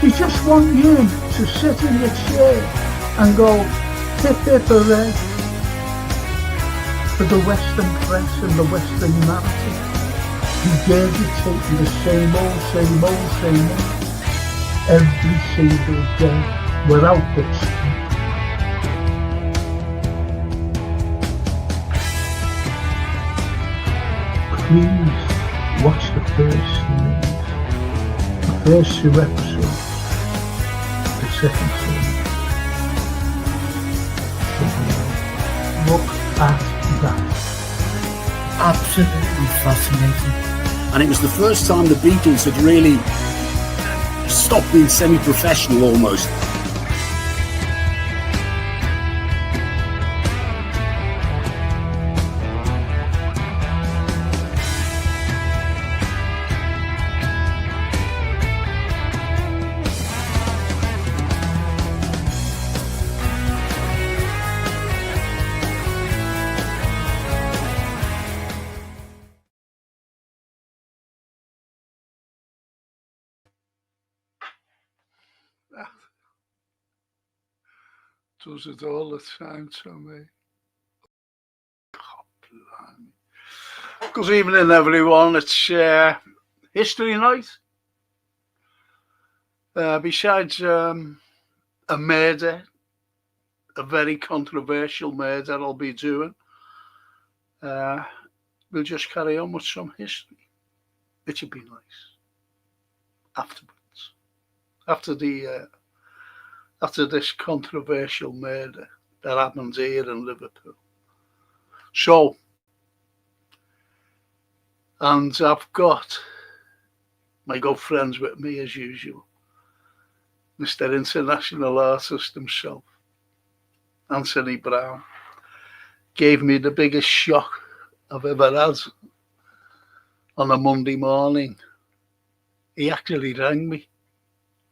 We just want you to sit in your chair and go, hip hip hooray, for the Western press and the Western narrative, regurgitating the same old, every single day, without exception. Please watch the first 2 episodes, the second series. Look at that. Absolutely fascinating. And it was the first time the Beatles had really stopped being semi-professional almost. Does it all the time to me. God, blimey. Good evening, everyone. It's History Night. Besides a murder, a very controversial murder I'll be doing, we'll just carry on with some history, which would be nice afterwards. After this controversial murder that happened here in Liverpool. So, and I've got my good friends with me as usual, Mr. International Artist himself, Anthony Brown, gave me the biggest shock I've ever had on a Monday morning. He actually rang me.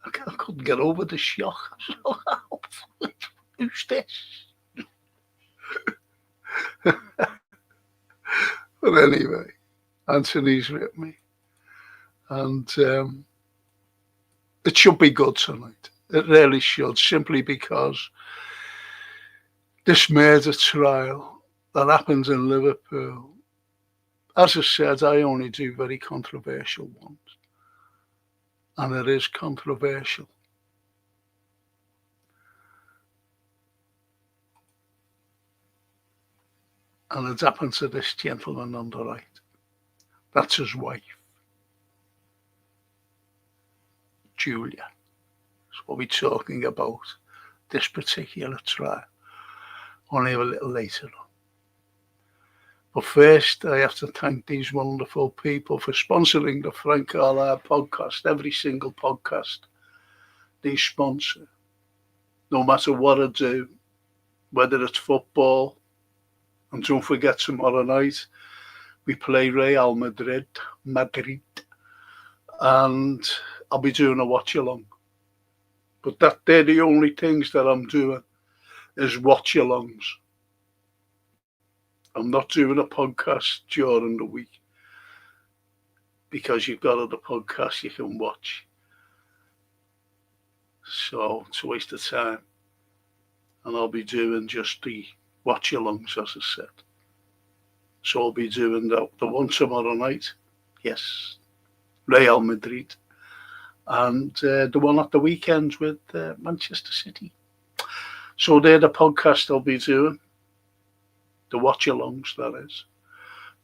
I couldn't get over the shock. Who's this? But anyway, Anthony's with me. And it should be good tonight. It really should, simply because this murder trial that happens in Liverpool, as I said, I only do very controversial ones. And it is controversial. And it happened to this gentleman on the right. That's his wife, Julia. That's what we're talking about, this particular trial, only a little later on. But first, I have to thank these wonderful people for sponsoring the Frank Carlyle podcast. Every single podcast they sponsor, no matter what I do, whether it's football. And don't forget, tomorrow night we play Real Madrid, and I'll be doing a watch along. But they're the only things that I'm doing is watch alongs. I'm not doing a podcast during the week because you've got other podcasts you can watch. So it's a waste of time. And I'll be doing just the watch alongs, as I said. So I'll be doing the one tomorrow night. Yes, Real Madrid. And the one at the weekends with Manchester City. So they're the podcast I'll be doing. The watch-alongs, that is.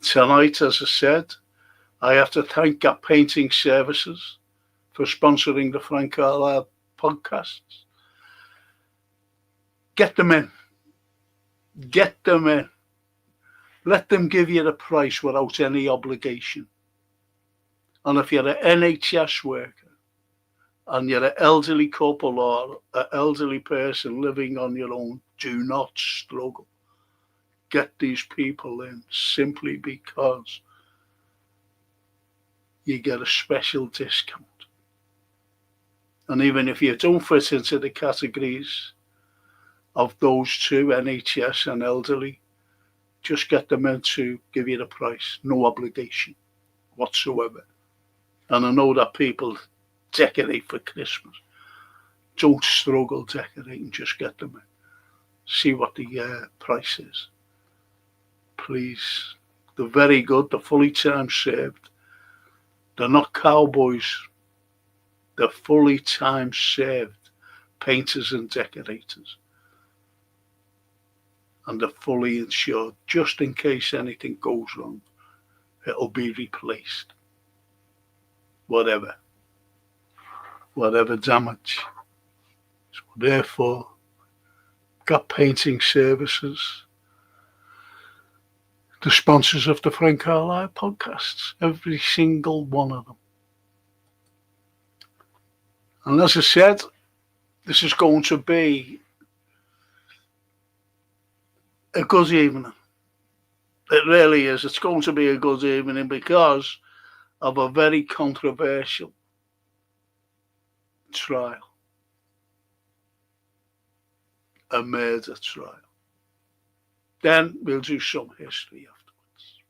Tonight, as I said, I have to thank Gap Painting Services for sponsoring the Frank Carlyle podcasts. Get them in. Get them in. Let them give you the price without any obligation. And if you're an NHS worker and you're an elderly couple or an elderly person living on your own, do not struggle. Get these people in simply because you get a special discount. And even if you don't fit into the categories of those two, NHS and elderly, just get them in to give you the price. No obligation whatsoever. And I know that people decorate for Christmas. Don't struggle decorating, just get them in. See what the price is. Please. They're very good, they're fully time served. They're not cowboys, they're fully time served painters and decorators. And they're fully insured, just in case anything goes wrong. It'll be replaced. Whatever damage. So therefore, got painting services, the sponsors of the Frank Carlyle podcasts, every single one of them. And as I said, this is going to be a good evening. It really is. It's going to be a good evening because of a very controversial trial. A murder trial. Then we'll do some history afterwards.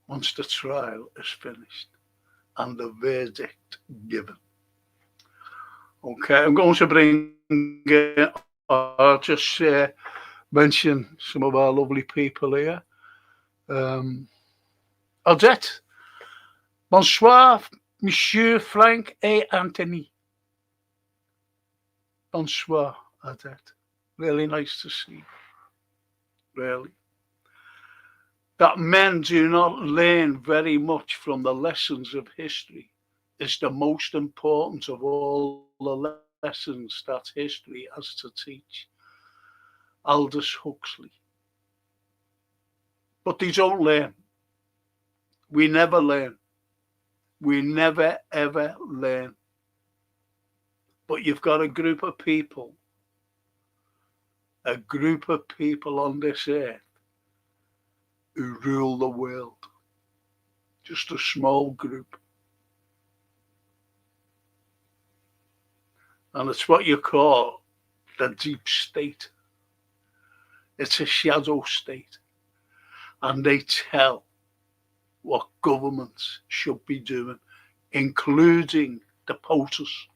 Once the trial is finished and the verdict given. Okay, I'm going to bring I'll just mention some of our lovely people here. Odette. Bonsoir, Monsieur Frank et Anthony. Bonsoir, Odette. Really nice to see you. Really. That men do not learn very much from the lessons of history is the most important of all the lessons that history has to teach. Aldous Huxley. But they don't learn. We never learn. We never ever learn. But you've got a group of people on this earth who rule the world. Just a small group. And it's what you call the deep state. It's a shadow state. And they tell what governments should be doing, including the POTUS.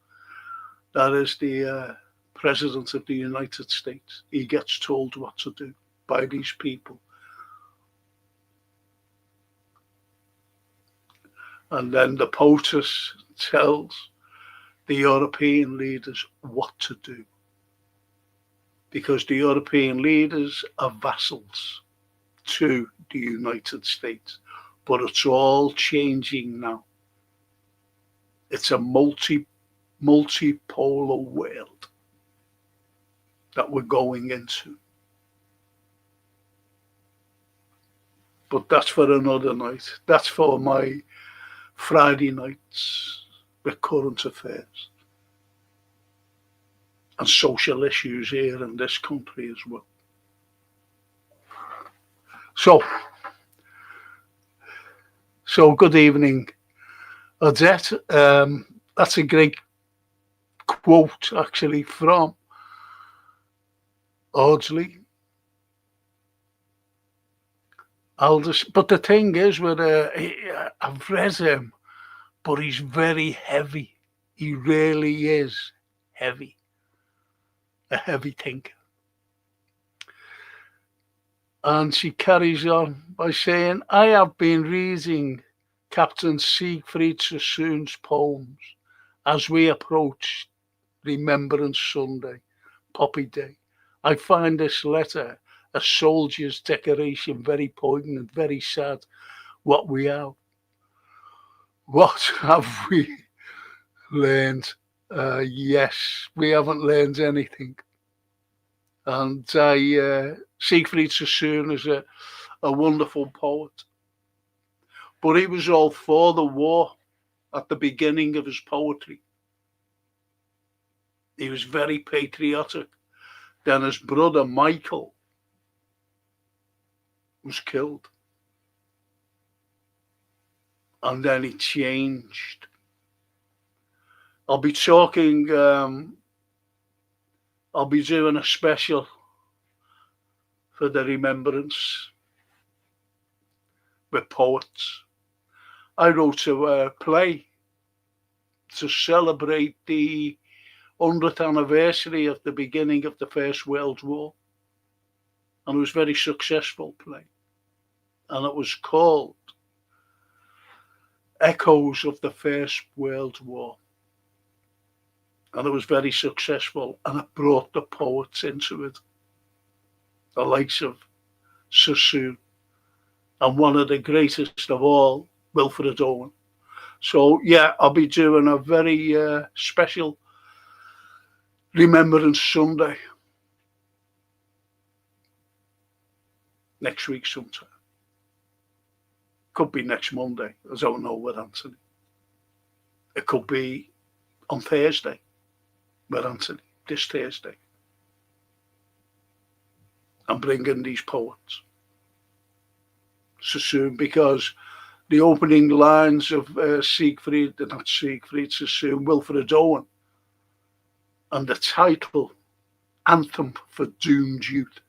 That is the President of the United States. He gets told what to do by these people. And then the POTUS tells the European leaders what to do. Because the European leaders are vassals to the United States. But it's all changing now. It's a multipolar world that we're going into. But that's for another night. That's for my Friday nights with current affairs and social issues here in this country as well. So good evening, Odette. That's a great quote, actually, from Audley. Aldous. But the thing is, I've read him, but he's very heavy. He really is heavy. A heavy thinker. And she carries on by saying, I have been reading Captain Siegfried Sassoon's poems as we approach Remembrance Sunday, Poppy Day. I find this letter, a soldier's decoration, very poignant, very sad. What have we learned? Yes, we haven't learned anything. And Siegfried Sassoon is a wonderful poet. But he was all for the war at the beginning of his poetry. He was very patriotic. Then his brother Michael was killed. And then he changed. I'll be doing a special for the remembrance with poets. I wrote a play to celebrate the 100th anniversary of the beginning of the First World War. And it was a very successful play. And it was called Echoes of the First World War. And it was very successful, and it brought the poets into it, the likes of Sassoon, and one of the greatest of all, Wilfred Owen. So, yeah, I'll be doing a very special Remembrance Sunday next week sometime. Could be next Monday. I don't know with Anthony. It could be on Thursday with Anthony, this Thursday. I'm bringing these poets so soon because the opening lines of Wilfred Sassoon, Wilfred Owen, and the title, Anthem for Doomed Youth.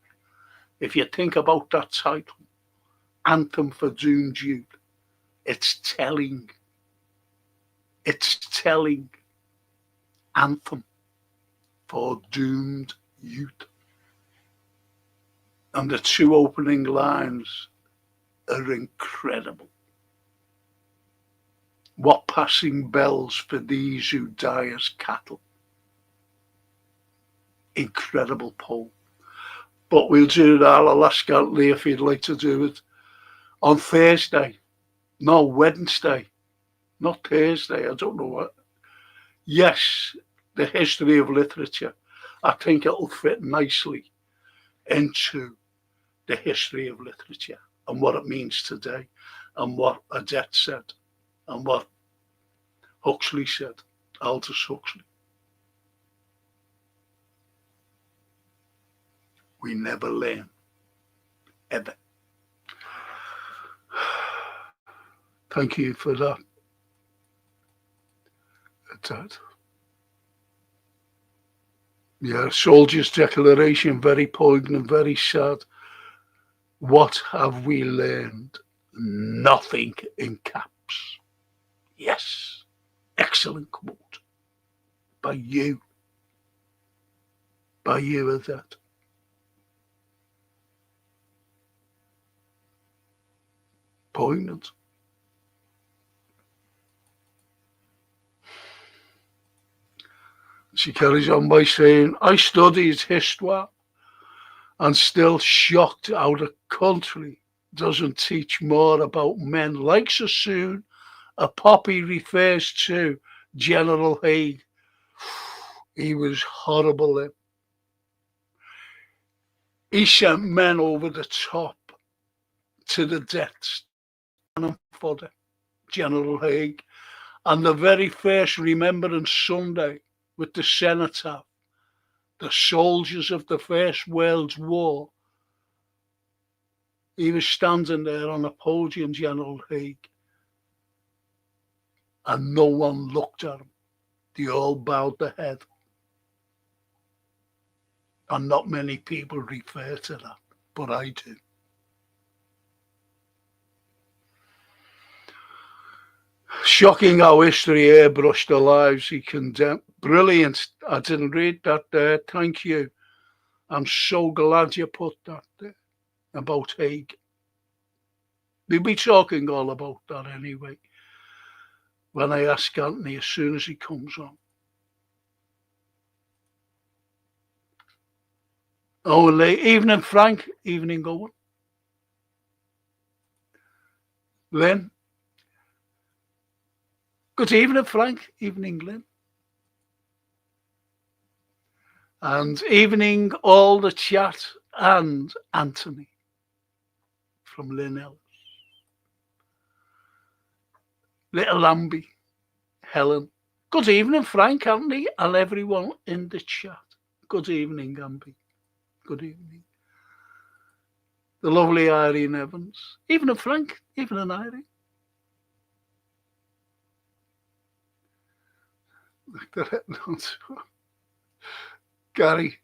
If you think about that title, Anthem for Doomed Youth, it's telling. Anthem for Doomed Youth. And the two opening lines are incredible. What passing bells for these who die as cattle. Incredible poem. But we'll do that. I'll ask Anthony if he'd like to do it on Thursday. No, Wednesday. Not Thursday. I don't know what. Yes, the history of literature. I think it'll fit nicely into the history of literature and what it means today and what Odette said and what Huxley said, Aldous Huxley. We never learn, ever. Thank you for that. That. Yeah, Soldier's Declaration, very poignant, very sad. What have we learned? Nothing in caps. Yes, excellent quote. By you, Odette. Poignant. She carries on by saying, I studied history and still shocked how the country doesn't teach more about men like Sassoon. A Poppy refers to General Haig. He was horrible. He sent men over the top to the deaths for the General Haig. And the very first Remembrance Sunday with the cenotaph, the soldiers of the First World War, he was standing there on a podium, General Haig, and no one looked at him. They all bowed their head. And not many people refer to that, but I do. Shocking how history airbrushed the lives he condemned. Brilliant. I didn't read that there. Thank you. I'm so glad you put that there about Haig. We'll be talking all about that anyway when I ask Anthony as soon as he comes on. Oh, evening, Frank. Evening, Owen. Lynn. Good evening, Frank. Evening, Lynn. And evening, all the chat and Anthony from Lynn Ellis. Little Amby, Helen. Good evening, Frank, Anthony, and everyone in the chat. Good evening, Amby. Good evening. The lovely Irene Evans. Evening, Frank. Evening, Irene. Gary.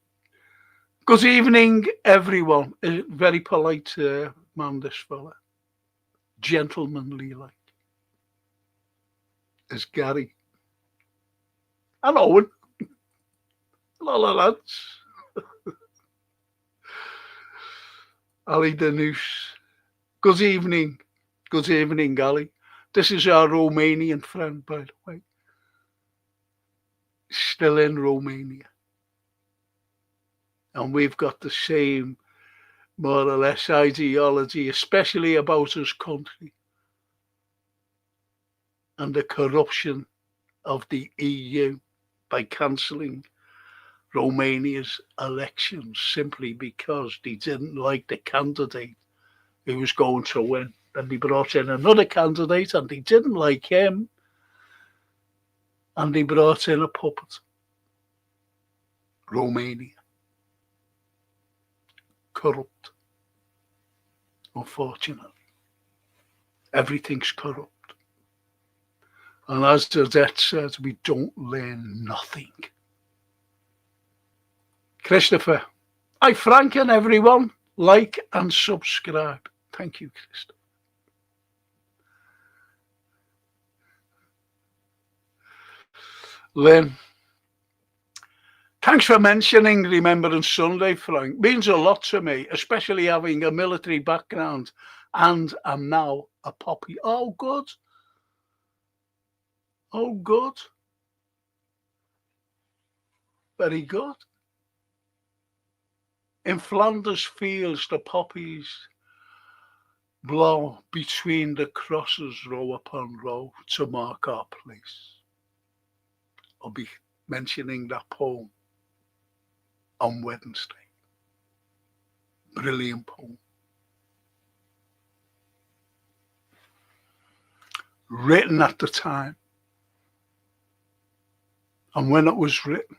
Good evening, everyone. Very polite man, this fella. Gentlemanly like. Is Gary. And Owen. Lola lads. Ali Danus. Good evening. Good evening, Ali. This is our Romanian friend, by the way. Still in Romania. And we've got the same, more or less, ideology, especially about his country and the corruption of the EU by cancelling Romania's elections simply because they didn't like the candidate who was going to win. Then they brought in another candidate and they didn't like him, and they brought in a puppet. Romania. Corrupt. Unfortunately. Everything's corrupt. And as the debt says, we don't learn nothing. Christopher. Hi, Frank and everyone. Like and subscribe. Thank you, Christopher. Lynn. Thanks for mentioning Remembrance Sunday, Frank. Means a lot to me, especially having a military background, and I'm now a poppy. Oh, good. Oh, good. Very good. In Flanders fields, the poppies blow between the crosses row upon row to mark our place. I'll be mentioning that poem on Wednesday. Brilliant poem. Written at the time. And when it was written,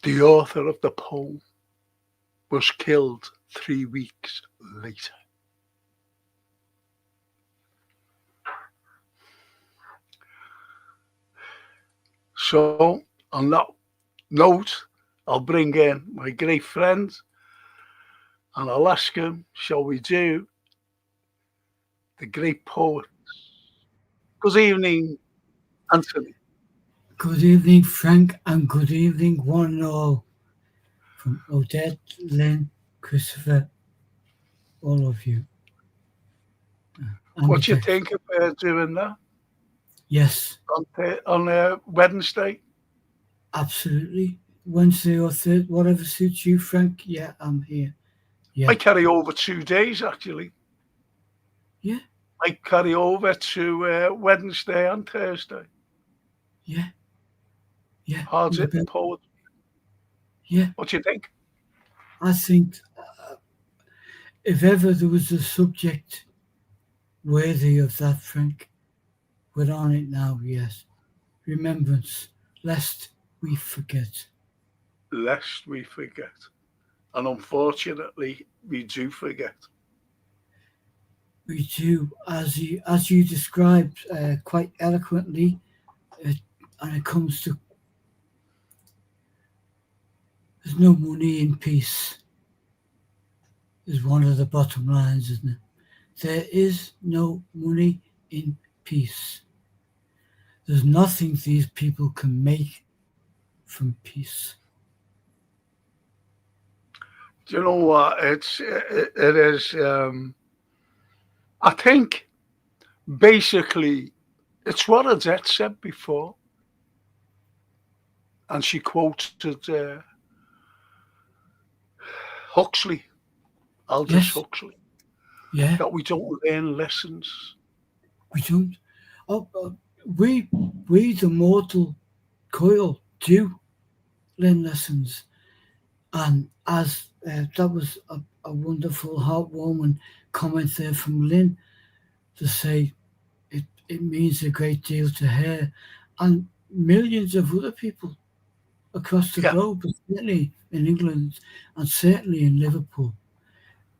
the author of the poem was killed 3 weeks later. So, on that note, I'll bring in my great friend and I'll ask him, shall we do the great poet? Good evening, Anthony. Good evening, Frank, and good evening, one and all. From Odette, Lynn, Christopher, all of you. What do you think of doing that? Yes. On Wednesday? Absolutely. Wednesday or Thursday, whatever suits you, Frank. Yeah, I'm here. Yeah. I carry over 2 days, actually. Yeah. I carry over to Wednesday and Thursday. Yeah. Yeah. How's it, poet? Yeah. What do you think? I think if ever there was a subject worthy of that, Frank, we're on it now, yes. Remembrance, lest we forget. Lest we forget. And unfortunately, we do forget. We do, as you described quite eloquently, and it comes to there's no money in peace is one of the bottom lines, isn't it? There is no money in peace. There's nothing these people can make from peace. Do you know what? It is. I think basically it's what Odette said before, and she quoted Huxley, Aldous Huxley. Yeah. That we don't learn lessons. We don't. We the mortal coil do learn lessons, and as that was a wonderful heartwarming comment there from Lynn to say it means a great deal to her and millions of other people across the globe, but certainly in England and certainly in Liverpool.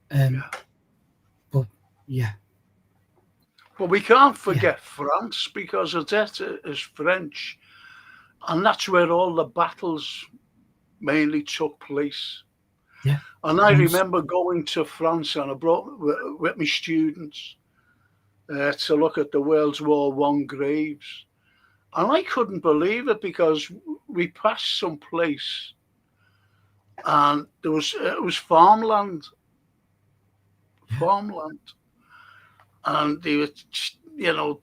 But yeah. But we can't forget France, because Odette is French, and that's where all the battles mainly took place. Yeah. And I remember going to France, and I brought with me students to look at the World War I graves. And I couldn't believe it, because we passed some place, and it was farmland, and they were,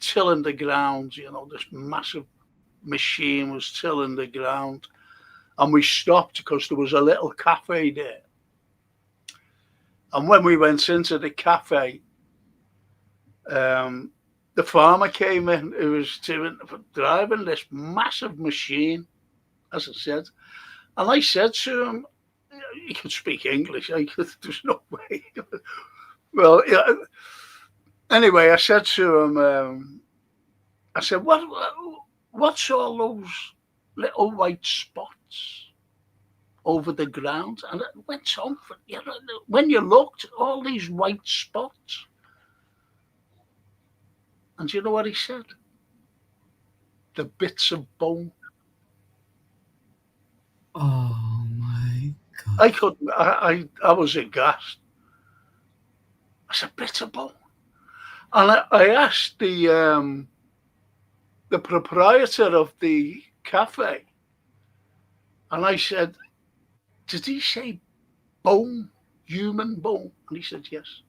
tilling the ground. This massive machine was tilling the ground, and we stopped because there was a little cafe there. And when we went into the cafe, the farmer came in who was driving this massive machine, as I said. And I said to him, he could speak English. There's no way. Well, yeah. Anyway, I said to him, I said, what's all those little white spots over the ground? And it went on for, when you looked, all these white spots. And you know what he said? The bits of bone. Oh my God. I couldn't, I was aghast. I said, bits of bone. And I asked the proprietor of the cafe, and I said, did he say bone, human bone? And he said, yes.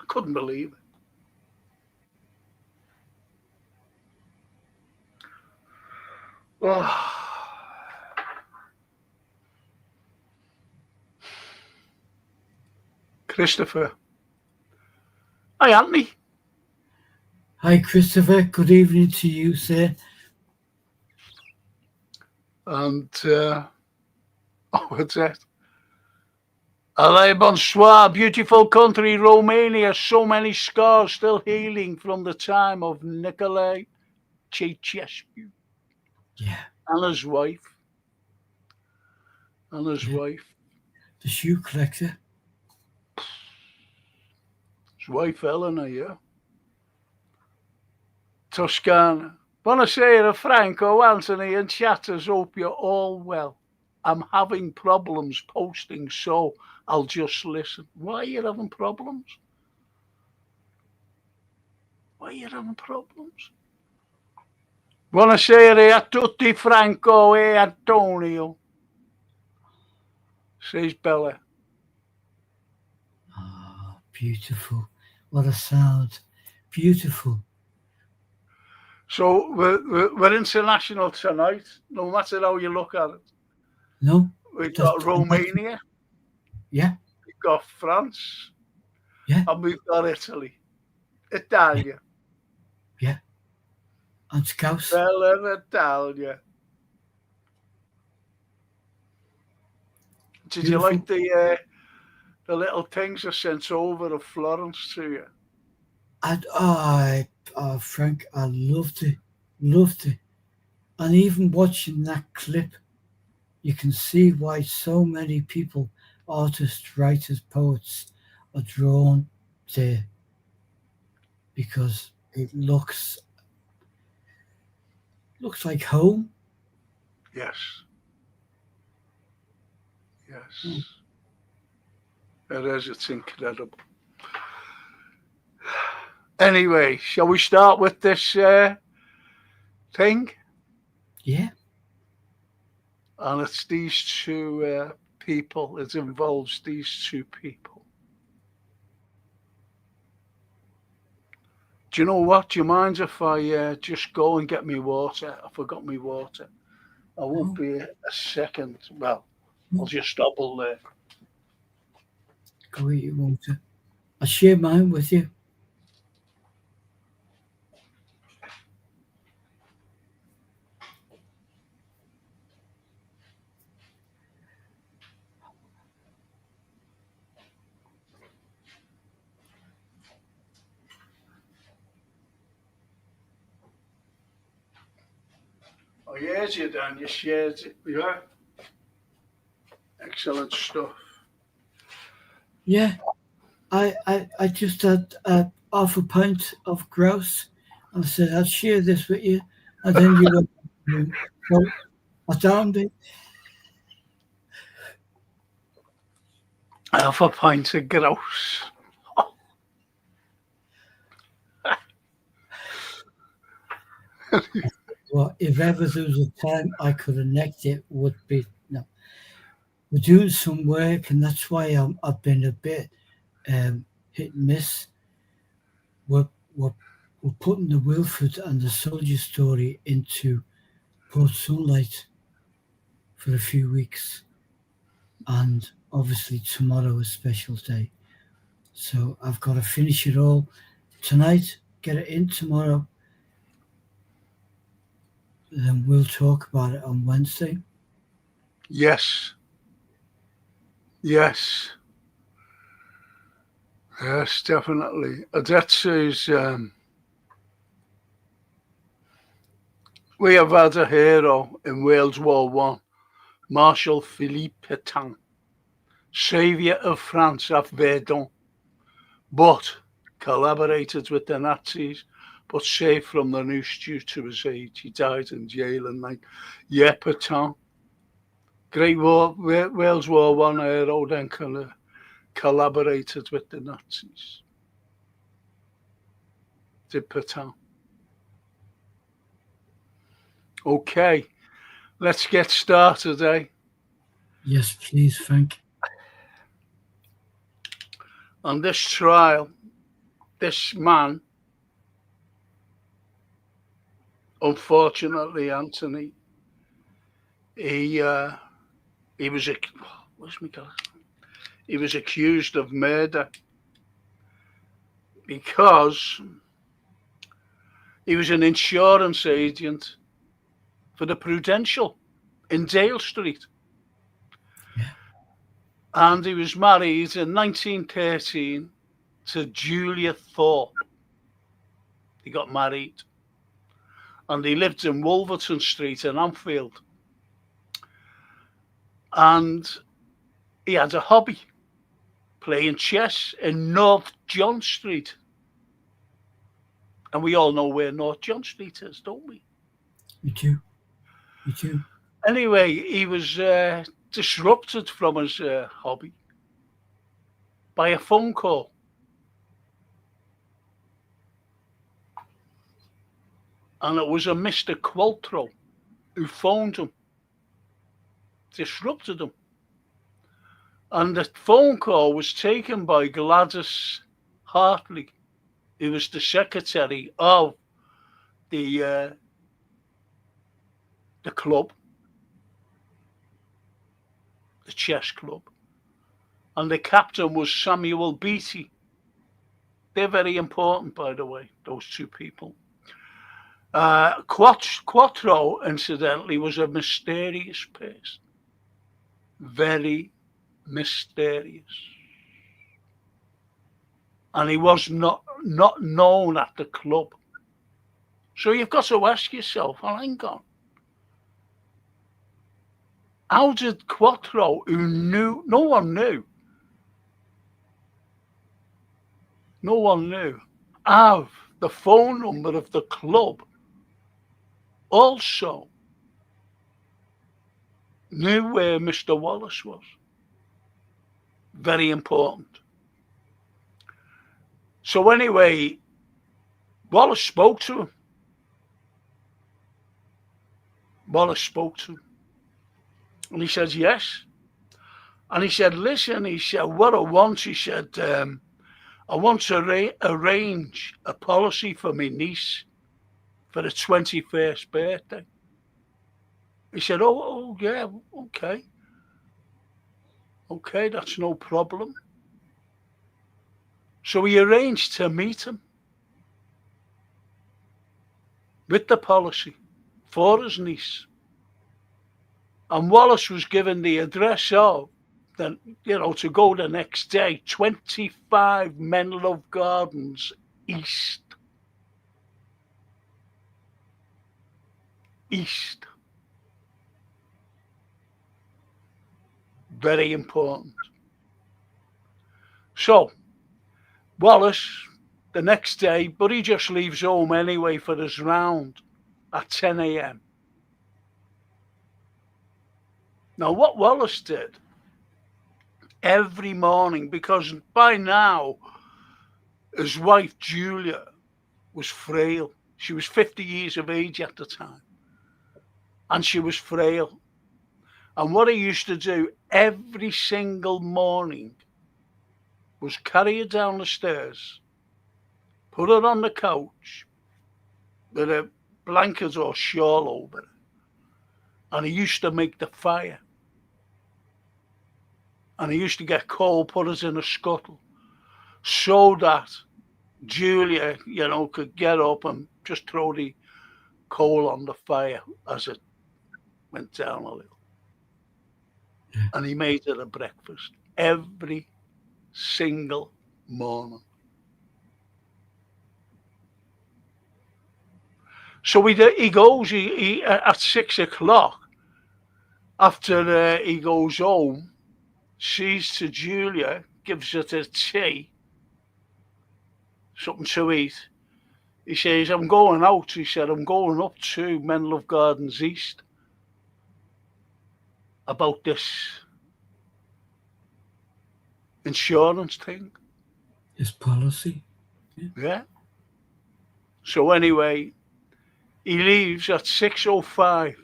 I couldn't believe it. Oh. Christopher. Hi, Anthony. Hi, Christopher. Good evening to you, sir. And, what's that? Allez, bonsoir, beautiful country, Romania. So many scars still healing from the time of Nicolae Ceausescu. Yeah. And his wife. The shoe collector. His wife, Eleanor, yeah. Toscana. Buonasera, Franco, Anthony, and chatters. Hope you're all well. I'm having problems posting, so I'll just listen. Why are you having problems? Buonasera a tutti, Franco e Antonio, says Bella. Ah, beautiful. What a sound. Beautiful. So we're international tonight, no matter how you look at it. No. We've got Romania. Yeah. We've got France. Yeah. And we've got Italy. Italia. Yeah. And Scouse. Bella Italia. Did you like the little things I sent over of Florence to you? Frank, I loved it. And even watching that clip, you can see why so many people, artists, writers, poets, are drawn there. Because it looks like home. Yes. It is. It's incredible. Anyway, shall we start with this thing? Yeah. And it's these two people. It involves these two people. Do you know what? Do you mind if I just go and get me water? I forgot me water. I won't be a second. Well, I'll just double there. Go eat your water. I'll share mine with you. Oh, yes, you done. You shared it. Yeah. Excellent stuff. Yeah. I just had half a pint of grouse and I said I'd share this with you, and then you went. So I downed it. Half a pint of grouse. if ever there was a time I could have necked it, would be no. We're doing some work, and that's why I've been a bit hit and miss. We're, we're, we're putting the Wilfred and the Soldier story into Port Sunlight for a few weeks, and obviously tomorrow is a special day. So I've got to finish it all tonight, get it in tomorrow, then we'll talk about it on Wednesday. Yes. Yes. Yes, definitely. That says we have had a hero in Wales War One, Marshal Philippe Pétain, saviour of France at Verdun, but collaborated with the Nazis, but saved from the noose due to his age. He died in jail in Pétain. Great War, Wales War One hero, then collaborated with the Nazis. Did Pétain. Okay, let's get started, eh? Yes, please, Frank. On this trial, this man, unfortunately, Anthony, he was he was accused of murder because he was an insurance agent for the Prudential in Dale Street. Yeah. And he was married in 1913 to Julia Thorpe. He got married. And he lived in Wolverton Street in Anfield. And he had a hobby, playing chess in North John Street. And we all know where North John Street is, don't we? Me too. Me too. Anyway, he was disrupted from his hobby by a phone call. And it was a Mr. Qualtrough who phoned him, disrupted him. And the phone call was taken by Gladys Hartley, who was the secretary of the club, the chess club. And the captain was Samuel Beattie. They're very important, by the way, those two people. Quattro, incidentally, was a mysterious person. Very mysterious. And he was not known at the club. So you've got to ask yourself, well, hang on. How did Quattro, who knew, no one knew, have the phone number of the club? Also knew where Mr. Wallace was. Very important. So anyway, Wallace spoke to him. And he said, yes. And he said, listen, he said, what I want, he said, I want to arrange a policy for my niece for the 21st birthday. He said, oh yeah, okay. Okay, that's no problem. So he arranged to meet him with the policy for his niece. And Wallace was given the address of, to go the next day, 25 Menlove Gardens East. Very important. So, Wallace, the next day, but he just leaves home anyway for his round at 10 a.m. Now, what Wallace did every morning, because by now his wife Julia was frail. She was 50 years of age at the time. and she was frail. And what he used to do every single morning was carry her down the stairs, put her on the couch with a blanket or shawl over her, and he used to make the fire. And he used to get coal putters in a scuttle so that Julia, could get up and just throw the coal on the fire as it went down a little. Yeah. And he made her a breakfast every single morning. So he goes at 6 o'clock after he goes home, sees to Julia, gives her the tea, something to eat. He says, I'm going out. He said, I'm going up to Menlove Gardens East about this insurance thing. His policy. Yeah. So anyway, he leaves at 6:05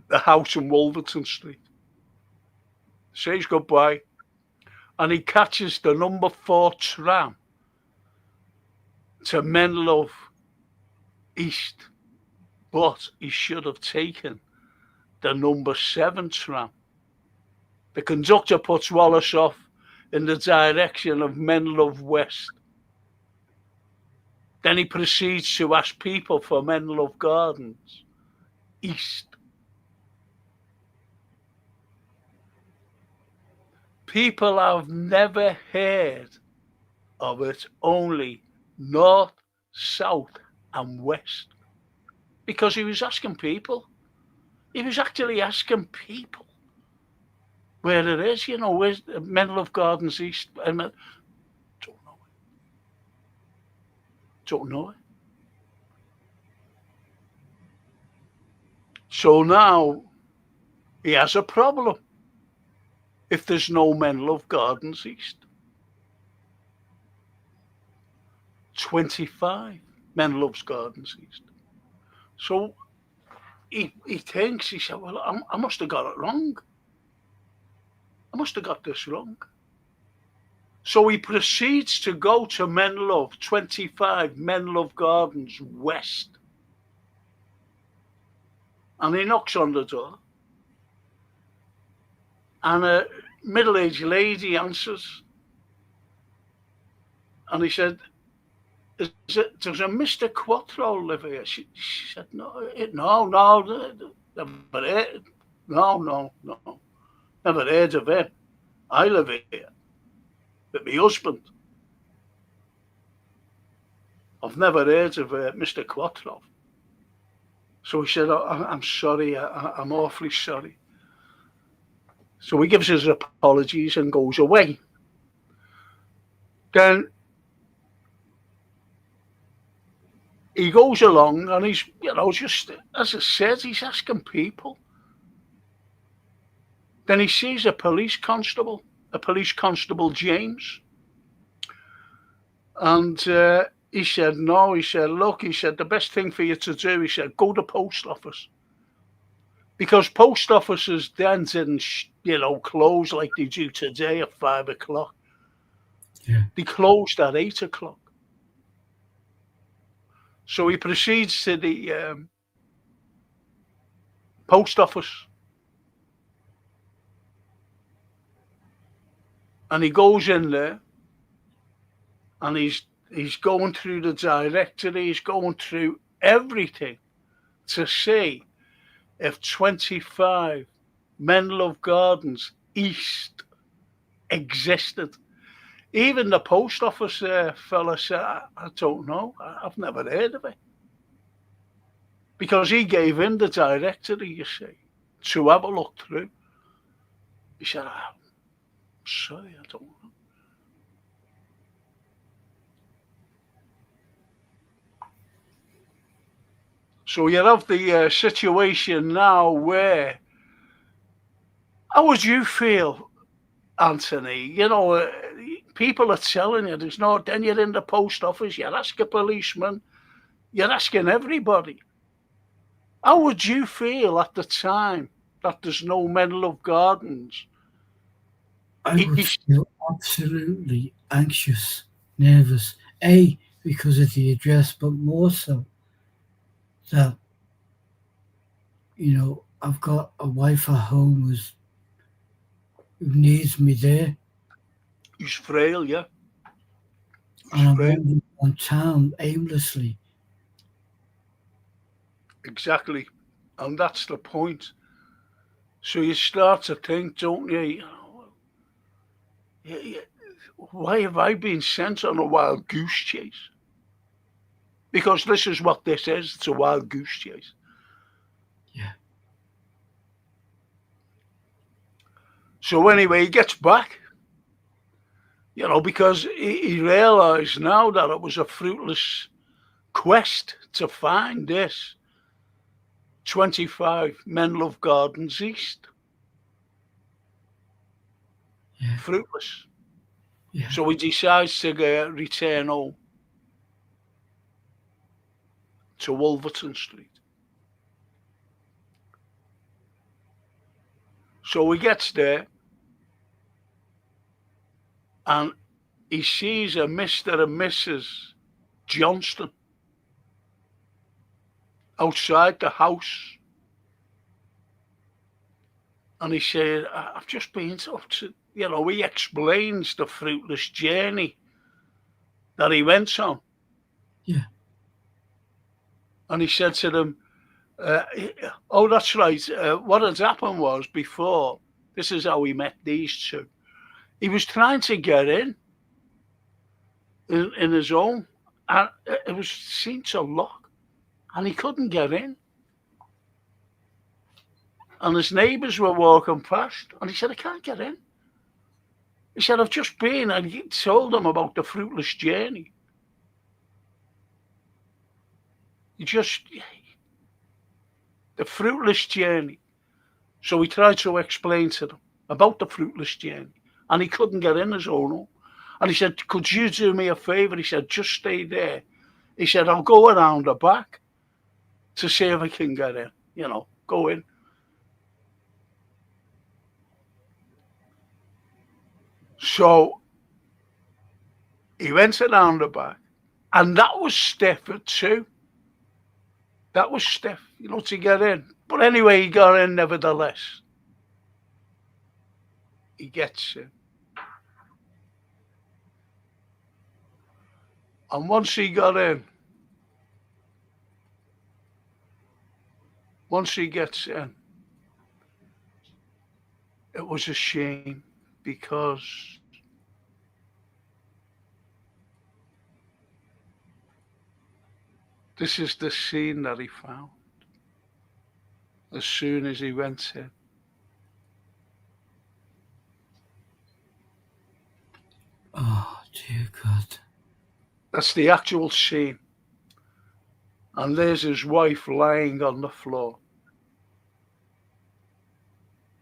the house in Wolverton Street. Says goodbye. And he catches the number 4 tram to Menlove East. But he should have taken the number 7 tram. The conductor puts Wallace off in the direction of Menlove West. Then he proceeds to ask people for Menlove Gardens East. People have never heard of it, only north, south, and west. Because he was asking people. He was actually asking people where it is, where's Menlove Gardens East. Don't know it. Don't know it. So now he has a problem if there's no Menlove Gardens East. 25 Menlove's Gardens East. So he thinks, he said, well, I must have got it wrong. I must have got this wrong. So he proceeds to go to Menlove, 25 Menlove Gardens West. And he knocks on the door. And a middle-aged lady answers. And he said, does a Mr. Quattro live here? She said, no, never heard. No. Never heard of him. I live here with my husband. I've never heard of Mr. Quattro. So he said, I'm sorry, I'm awfully sorry. So he gives his apologies and goes away. Then he goes along and he's, just as I said, he's asking people. Then he sees a police constable James. And he said, no, he said, look, he said, the best thing for you to do, he said, go to post office. Because post offices then didn't, close like they do today at 5 o'clock. Yeah. They closed at 8 o'clock. So he proceeds to the post office. And he goes in there and he's going through the directory, he's going through everything to see if 25 Menlove Gardens East existed. Even the post office fella said, I don't know, I've never heard of it. Because he gave him the directory, you see, to have a look through. He said, sorry, I don't know. So you have the situation now where, how would you feel, Anthony? People are telling you there's no, then you're in the post office, you're asking a policeman, you're asking everybody. How would you feel at the time that there's no men love gardens? I would He's, feel absolutely anxious, nervous. A, because of the address, but more so that, I've got a wife at home who needs me there, he's frail, yeah. He's and I'm frail. wandering around town aimlessly. Exactly. And that's the point. So you start to think, don't you? Yeah, why have I been sent on a wild goose chase? Because this is what this is. It's a wild goose chase. Yeah, So anyway, he gets back, because he realised now that it was a fruitless quest to find this 25 Men Love Gardens East. yeah, Fruitless. yeah. So he decides to return home to Wolverton Street. So he gets there and he sees a Mr. and Mrs. Johnston outside the house. And he said, I've just been up to, he explains the fruitless journey that he went on. Yeah. And he said to them, oh, that's right. What had happened was before, this is how he met these two. He was trying to get in his own, and it seemed to lock, and he couldn't get in. And his neighbours were walking past, and he said, I can't get in. He said, I've just been, and he told them about the fruitless journey. The fruitless journey. So he tried to explain to them about the fruitless journey, and he couldn't get in his own home. And he said, could you do me a favour? He said, just stay there. He said, I'll go around the back to see if I can get in, go in. So he went around the back, and that was stiff too. That was stiff, to get in. But anyway, he got in nevertheless. He gets in. And once he got in, once he gets in, it was a shame because this is the scene that he found as soon as he went in. Oh, dear God. That's the actual scene. And there's his wife lying on the floor.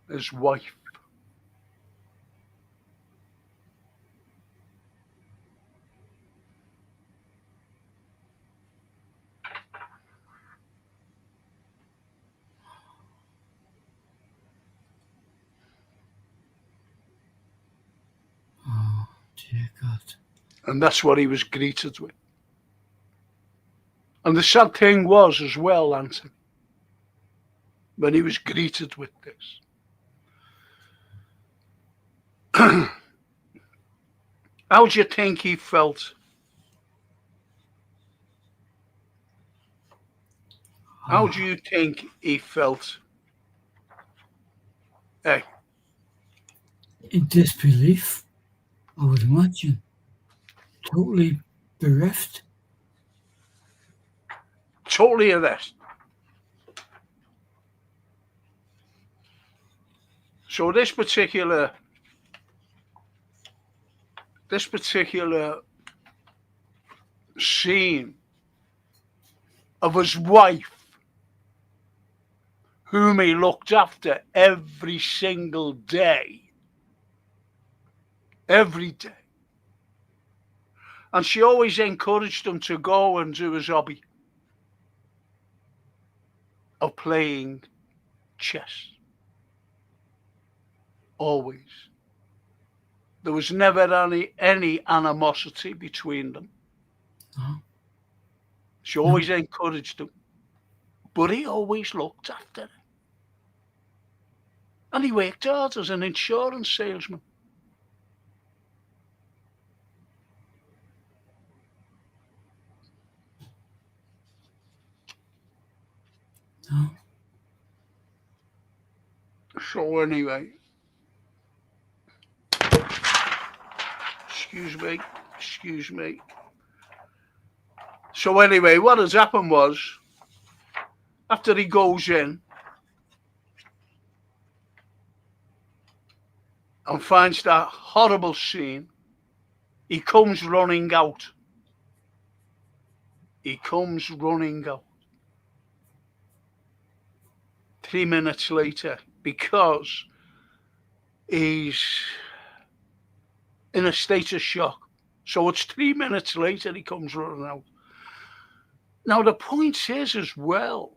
His wife. Oh, dear God. And that's what he was greeted with. And the sad thing was as well, Anthony, when he was greeted with this. How do you think he felt? How do you think he felt? Hey. In disbelief, I would imagine. Totally bereft. Totally of that. So this particular scene of his wife, whom he looked after every single day, every day. And she always encouraged him to go and do his hobby of playing chess. Always. There was never any animosity between them. No. She always encouraged him, but he always looked after her. And he worked hard as an insurance salesman. No. So anyway, excuse me. So anyway, what has happened was, after he goes in and finds that horrible scene, he comes running out. He comes running out 3 minutes later because he's in a state of shock. So it's 3 minutes later he comes running out. Now the point is as well,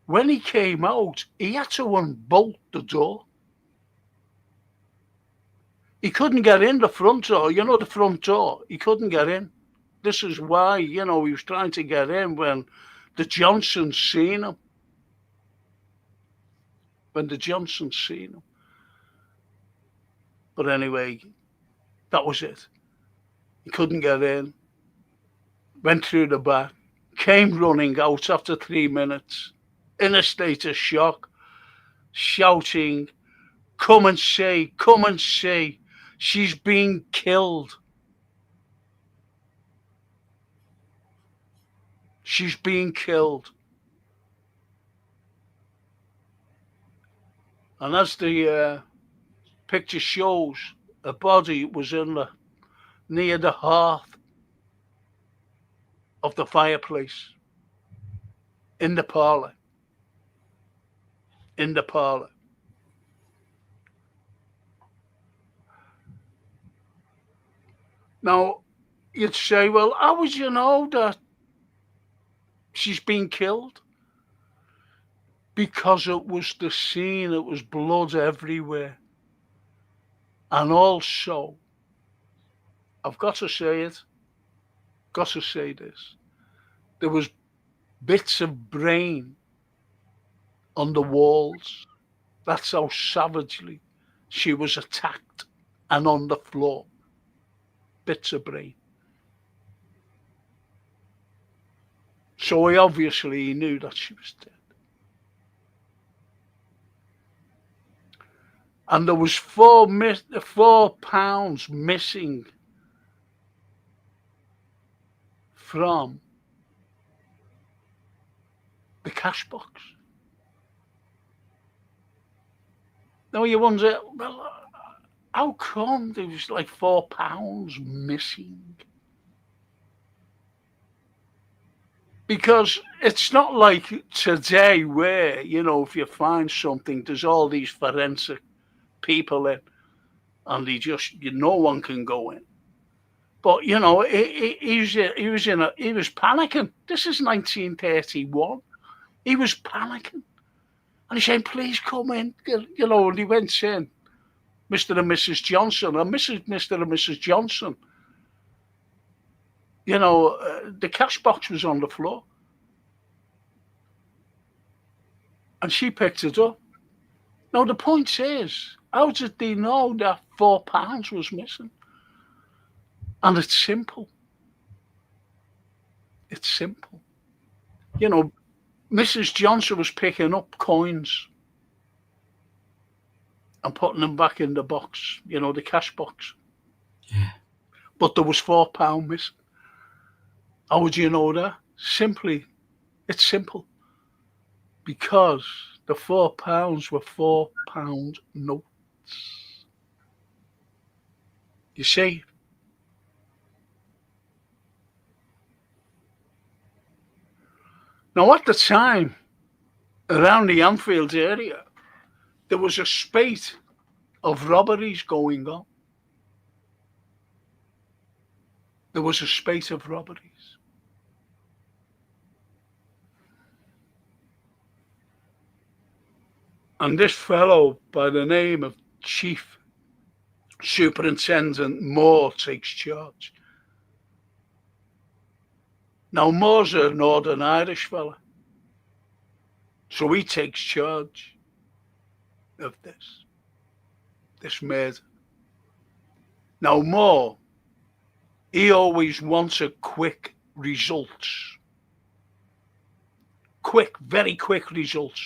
when he came out, he had to unbolt the door. He couldn't get in the front door. You know, the front door, he couldn't get in. This is why, he was trying to get in when the Johnsons seen him. But anyway, that was it. He couldn't get in. Went through the back. Came running out after 3 minutes in a state of shock, shouting, come and see, she's been killed. She's being killed. And as the picture shows, a body was near the hearth of the fireplace in the parlour. Now, you'd say, well, how would you know that she's been killed? Because it was the scene, it was blood everywhere. And also, I've got to say this, there was bits of brain on the walls. That's how savagely she was attacked, and on the floor, bits of brain. So he obviously knew that she was dead. And there was £4 missing from the cash box. Now you wonder, well, how come there was like £4 missing? Because it's not like today where, if you find something, there's all these forensic people in, and no one can go in. But he was panicking. This is 1931. He was panicking, and he's saying, "Please come in." And he went in, Mr. and Mrs. Johnson, and Mr. and Mrs. Johnson. The cash box was on the floor, and she picked it up. Now the point is, how did they know that £4 was missing? And it's simple. Mrs. Johnson was picking up coins and putting them back in the box, the cash box. Yeah. But there was £4 missing. How would you know that? It's simple. Because the £4 were £4 notes. You see? Now, at the time, around the Anfield area, there was a spate of robberies going on. And this fellow by the name of Chief Superintendent Moore takes charge. Now, Moore's a Northern Irish fella, so he takes charge of this murder. Now, Moore, he always wants a quick results. Quick, very quick results.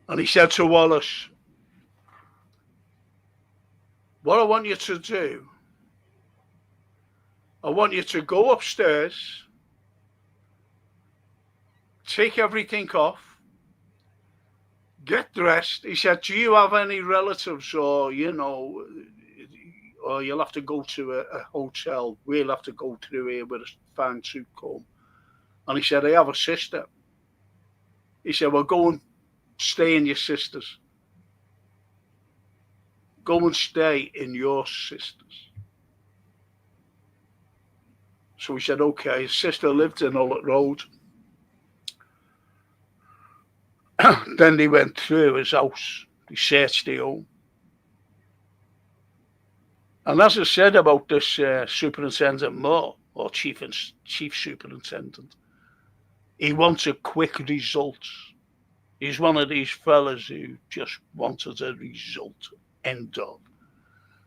And he said to Wallace, what I want you to do, I want you to go upstairs, take everything off, get dressed. He said, do you have any relatives or, or you'll have to go to a hotel. We'll have to go through here with a fine tooth comb. And he said, I have a sister. He said, well, go and stay in your sister's. Go and stay in your sister's. So he said, okay. His sister lived in Ullet Road. Then they went through his house. They searched the home. And as I said about this Superintendent Moore, or Chief Superintendent, he wants a quick result. He's one of these fellas who just wanted a result. End of.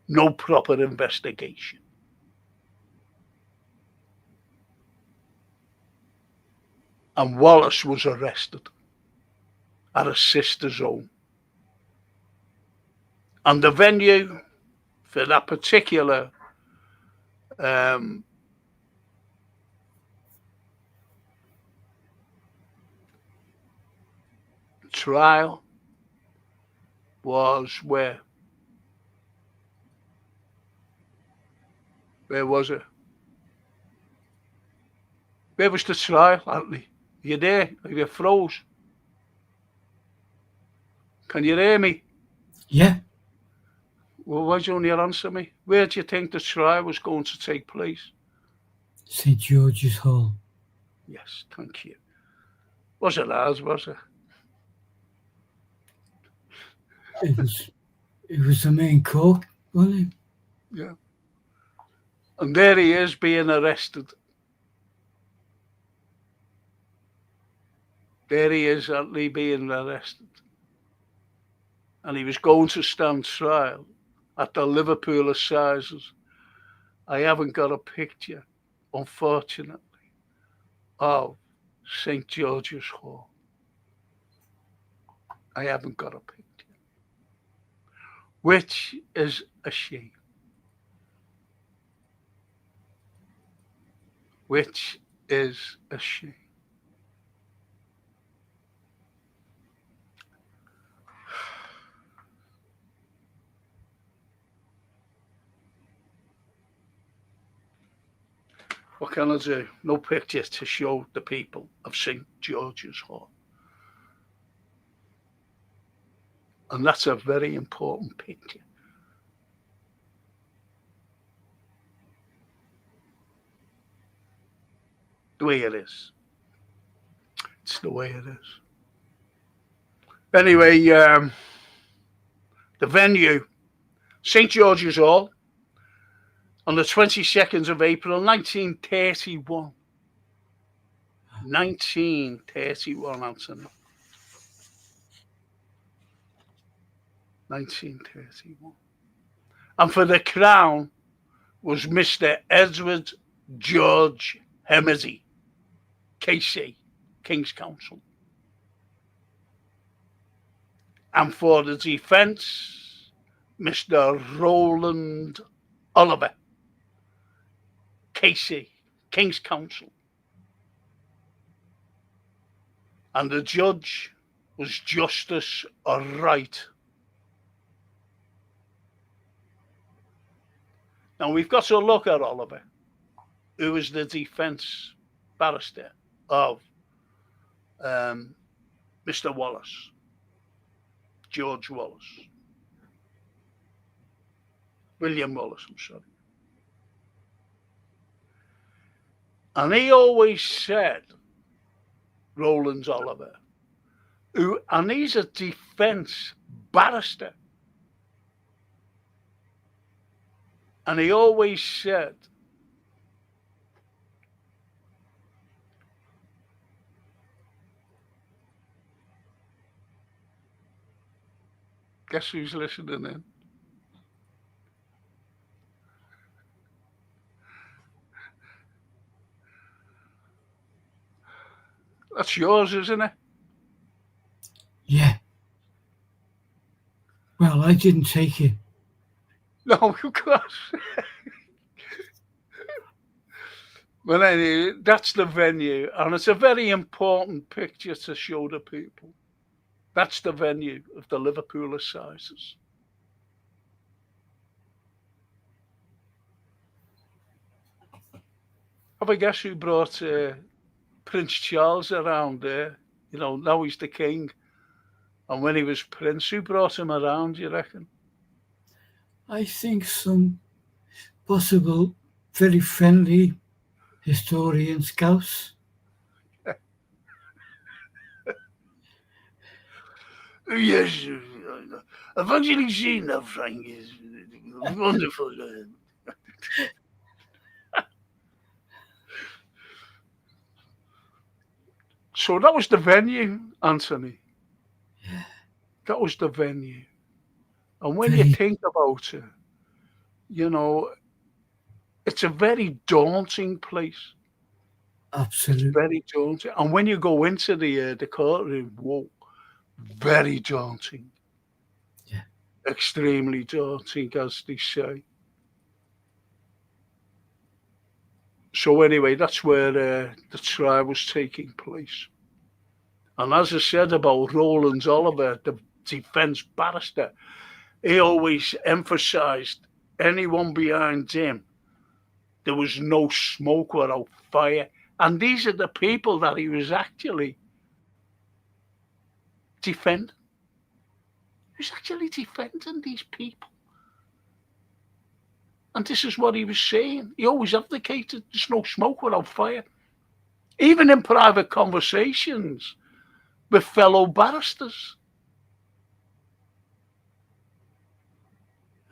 No proper investigation. And Wallace was arrested at a sister's home. And the venue for that particular trial was where? Where was it? Where was the trial, Anthony? Are you there? Are you froze? Can you hear me? Yeah. Well, why don't you answer me? Where do you think the trial was going to take place? St. George's Hall. Yes, thank you. Was it ours, was it? It was the main court, wasn't it? Yeah. And there he is being arrested. There he is, Anthony, being arrested. And he was going to stand trial at the Liverpool Assizes. I haven't got a picture, unfortunately, of St. George's Hall. I haven't got a picture. Which is a shame. Which is a shame. What can I do? No picture to show the people of St. George's Hall. And that's a very important picture. The way it is. It's the way it is. Anyway, the venue, St. George's Hall, on the 22nd of April, 1931. 1931, Anthony. 1931. And for the crown was Mr. Edward George Hemedy, KC, King's Counsel. And for the defence, Mr. Roland Oliver, KC, King's Counsel. And the judge was Justice Wright. Now we've got to look at Oliver, who was the defence barrister of Mr. Wallace, George Wallace. William Wallace, I'm sorry. And he always said Roland Oliver, and he's a defence barrister. And he always said, guess who's listening in? That's yours, isn't it? Yeah. Well, I didn't take it. No, of course. But anyway, that's the venue, and it's a very important picture to show the people. That's the venue of the Liverpool Assizes. Have a guess who brought Prince Charles around there? You know, now he's the king. And when he was prince, who brought him around, you reckon? I think some possible very friendly historian scouts. Yes, I've actually seen that, Frank. It's wonderful. So that was the venue, Anthony. Yeah. That was the venue. And when Very- you think about it, you know, it's a very daunting place. Absolutely. Very daunting. And when you go into the courtroom, whoa, very daunting. Yeah. Extremely daunting, as they say. So anyway, that's where the trial was taking place. And as I said about Roland Oliver, the defence barrister, he always emphasised anyone behind him, there was no smoke without fire. And these are the people that he was actually defending. He was actually defending these people. And this is what he was saying. He always advocated there's no smoke without fire. Even in private conversations with fellow barristers.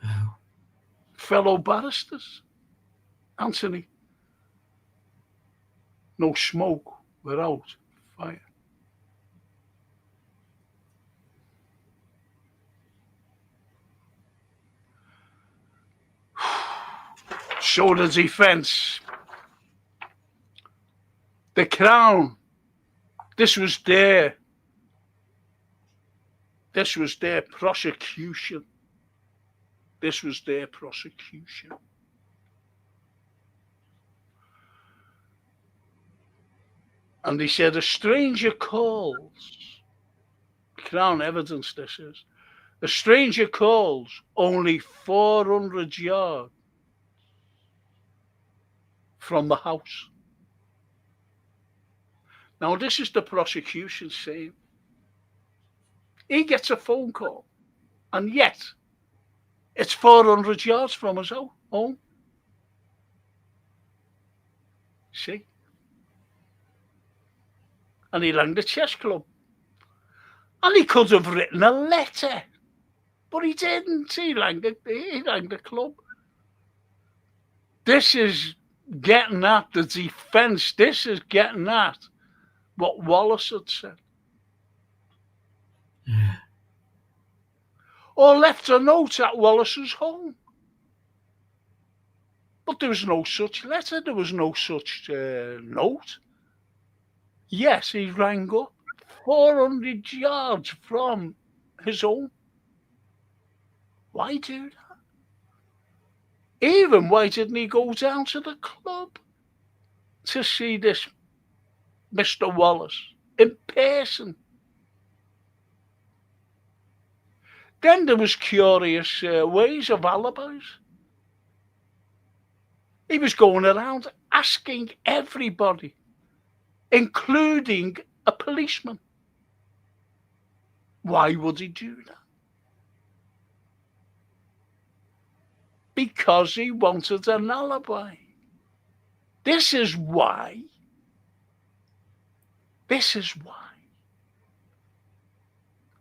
Wow. Fellow barristers. Anthony. No smoke without fire. So the defence. The Crown. This was their prosecution. This was their prosecution. And they said a stranger calls. Crown evidence, this is. A stranger calls only 400 yards from the house. Now, this is the prosecution saying. He gets a phone call, and yet it's 400 yards from his home. See? And he rang the chess club. And he could have written a letter, but he didn't. He rang the club. This is getting at the defence. This is getting at what Wallace had said. Yeah. Or left a note at Wallace's home. But there was no such letter. There was no such note. Yes, he rang up 400 yards from his home. Why do that? Even why didn't he go down to the club to see this Mr. Wallace in person? Then there was curious ways of alibis. He was going around asking everybody, including a policeman. Why would he do that? Because he wanted an alibi. This is why This is why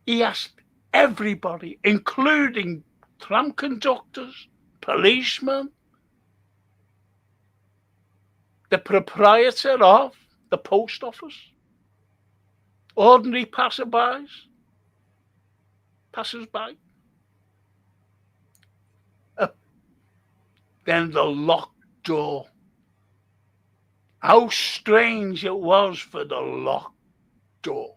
he asked everybody, including tram conductors, policemen, the proprietor of the post office, ordinary passers-by, then the locked door. How strange it was for the locked door.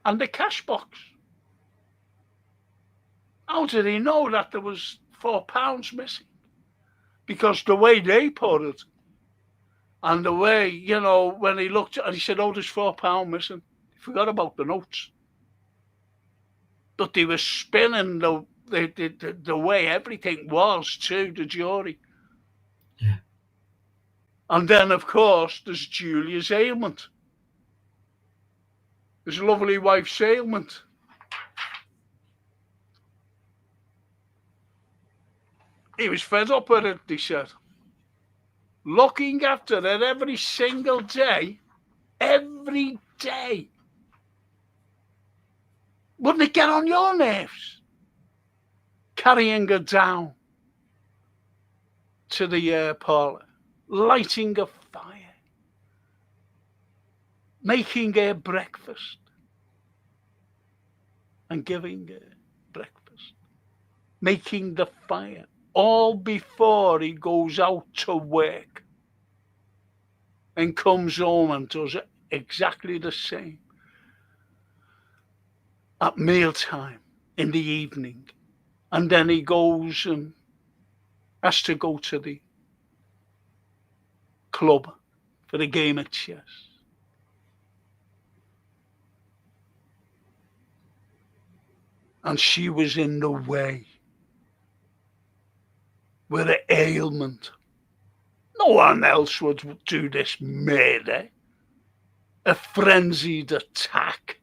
And the cash box. How did he know that there was £4 missing? Because the way they put it, and the way, you know, when he looked at it, he said, oh, there's £4 missing. He forgot about the notes. But they were spinning the way everything was to the jury. Yeah. And then, of course, there's Julia's ailment. His lovely wife's ailment. He was fed up with it, they said. Looking after her every single day. Every day. Wouldn't it get on your nerves? Carrying her down to the parlour, lighting a fire, making her breakfast, and giving her breakfast, making the fire, all before he goes out to work and comes home and does exactly the same at mealtime in the evening. And then he goes and has to go to the club for a game of chess. And she was in the way with an ailment. No one else would do this murder, a frenzied attack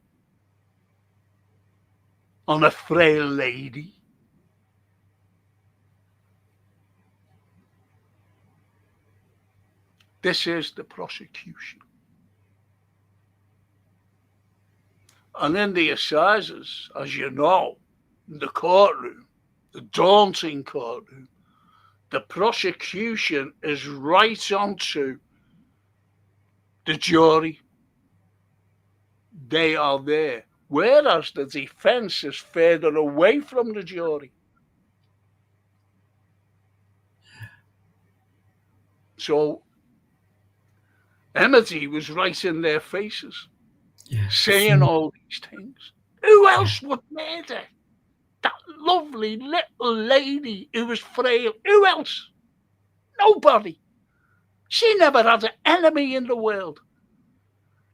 on a frail lady. This is the prosecution. And in the assizes, as you know, in the courtroom, the daunting courtroom, the prosecution is right onto the jury. They are there. Whereas the defence is further away from the jury. So Emmety was right in their faces, saying all these things. Who else would murder that lovely little lady who was frail? Who else? Nobody. She never had an enemy in the world.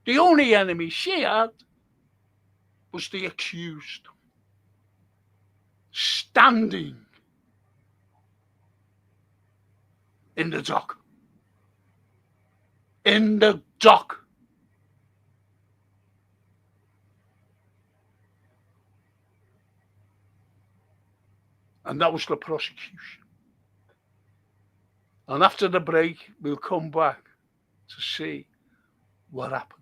The only enemy she had was the accused, standing in the dock. In the dock. And that was the prosecution. And after the break, we'll come back to see what happened.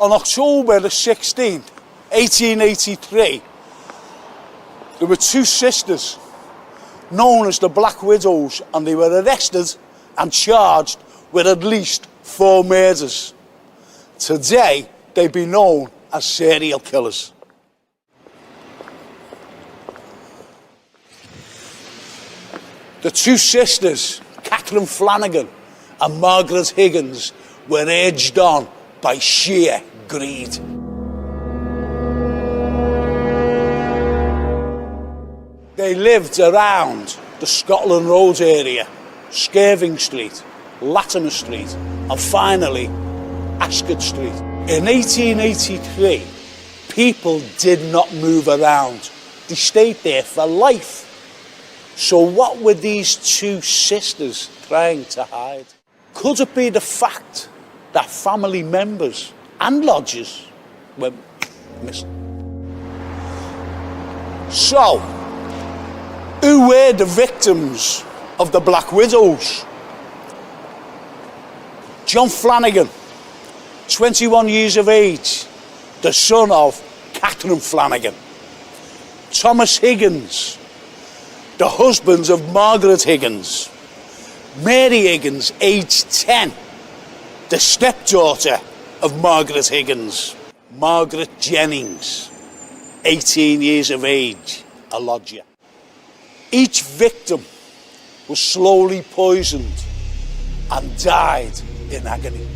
On October the 16th, 1883, there were two sisters known as the Black Widows, and they were arrested and charged with at least 4 murders. Today, they'd be known as serial killers. The two sisters, Catherine Flanagan and Margaret Higgins, were urged on by sheer greed. They lived around the Scotland Road area, Skirving Street, Latimer Street, and finally Ascot Street. In 1883, people did not move around. They stayed there for life. So what were these two sisters trying to hide? Could it be the fact that family members and lodgers were missing? So, who were the victims of the Black Widows? John Flanagan, 21 years of age, the son of Catherine Flanagan. Thomas Higgins, the husband of Margaret Higgins. Mary Higgins, aged 10, the stepdaughter of Margaret Higgins. Margaret Jennings, 18 years of age, a lodger. Each victim was slowly poisoned and died in agony.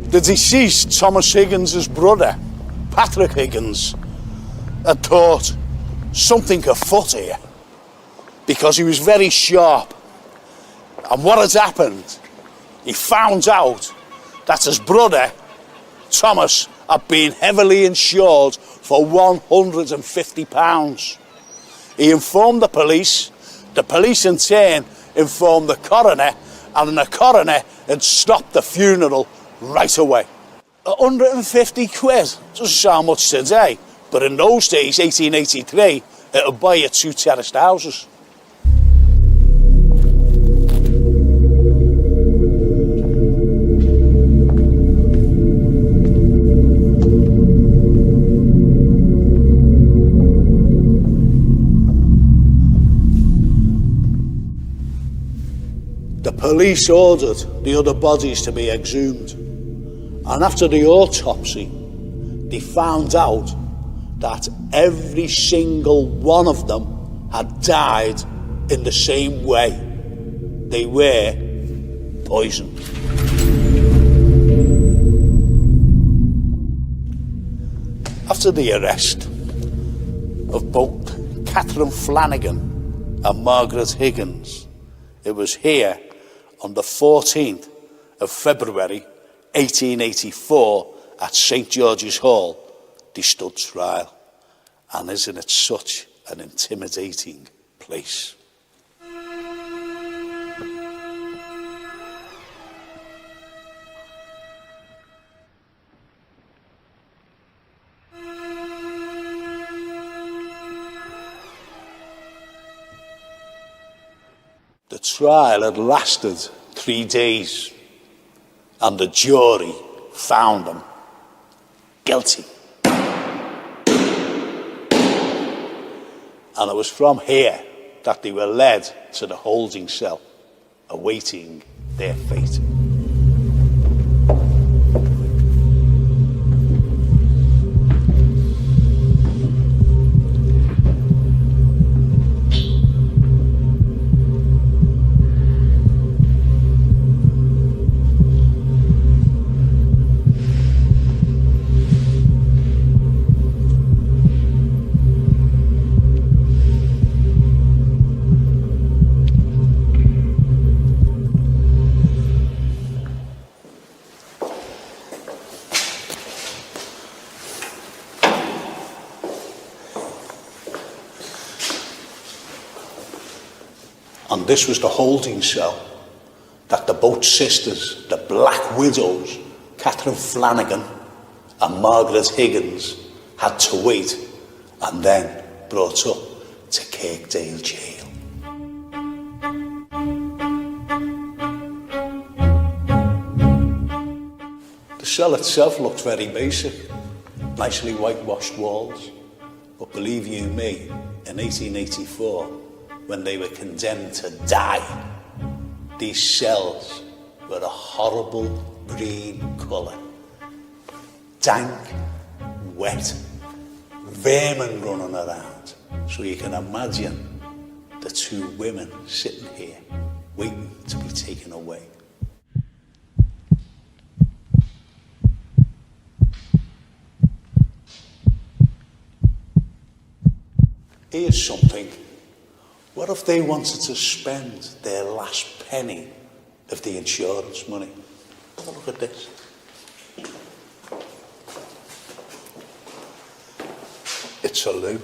The deceased Thomas Higgins' brother, Patrick Higgins, had thought something afoot here because he was very sharp. And what had happened, he found out that his brother, Thomas, had been heavily insured for £150. He informed the police in turn informed the coroner, and the coroner had stopped the funeral right away. 150 quid doesn't sound much today, but in those days, 1883, it would buy you 2 terraced houses. The police ordered the other bodies to be exhumed, and after the autopsy, they found out that every single one of them had died in the same way. They were poisoned. After the arrest of both Catherine Flanagan and Margaret Higgins, it was here on the 14th of February 1884 at St George's Hall they stood trial. And isn't it such an intimidating place? The trial had lasted 3 days, and the jury found them guilty. And it was from here that they were led to the holding cell, awaiting their fate. And this was the holding cell that the both sisters, the Black Widows, Catherine Flanagan and Margaret Higgins, had to wait and then brought up to Kirkdale Jail. The cell itself looked very basic, nicely whitewashed walls. But believe you me, in 1884, when they were condemned to die, these cells were a horrible green colour. Dank, wet, vermin running around. So you can imagine the two women sitting here, waiting to be taken away. Here's something. What if they wanted to spend their last penny of the insurance money? Have a look at this. It's a loo.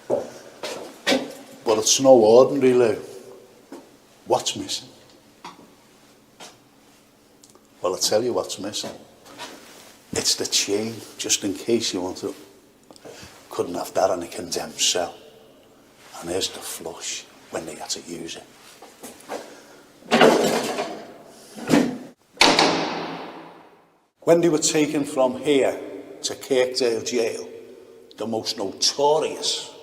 But it's no ordinary loo. What's missing? Well, I'll tell you what's missing. It's the chain, just in case you want to. Couldn't have that in a condemned cell. And here's the flush when they had to use it. When they were taken from here to Kirkdale Jail, the most notorious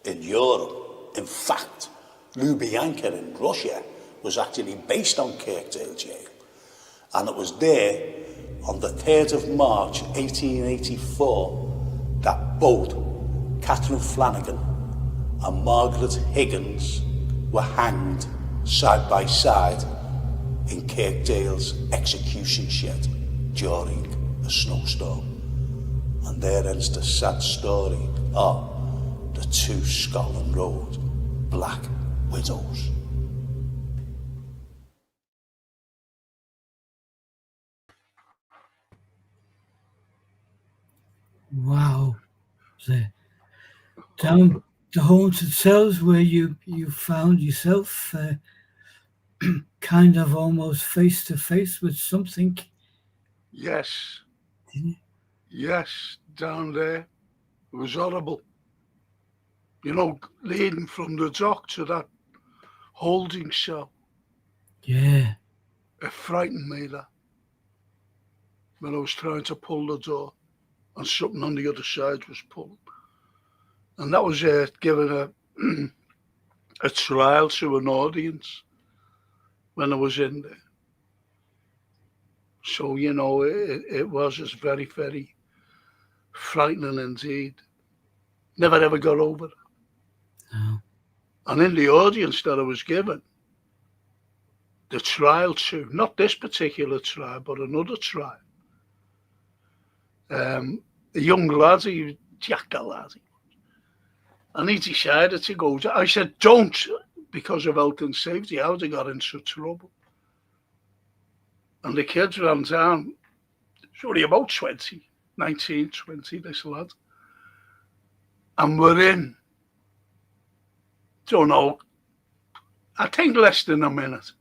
in Europe, in fact, Lubyanka in Russia was actually based on Kirkdale Jail. And it was there on the 3rd of March 1884 that both Catherine Flanagan and Margaret Higgins were hanged side by side in Kirkdale's execution shed during a snowstorm. And there ends the sad story of the 2 Scotland Road Black Widows. Wow. Down the haunted cells where you found yourself kind of almost face to face with something. Yes. Didn't you? Yes, down there. It was horrible. You know, leading from the dock to that holding cell. Yeah. It frightened me, that. When I was trying to pull the door and something on the other side was pulled. And that was given a trial to an audience when I was in there. So, you know, it was just very, very frightening indeed. Never ever got over it. No. And in the audience that I was given, the trial too, not this particular trial, but another trial. A young lad, he was Jack the lad, and he decided to go. I said, don't, because of health and safety. I would have got into trouble. And the kids ran down. It's only about 20, 19, 20, this lad. And we're in, don't know, I think less than a minute.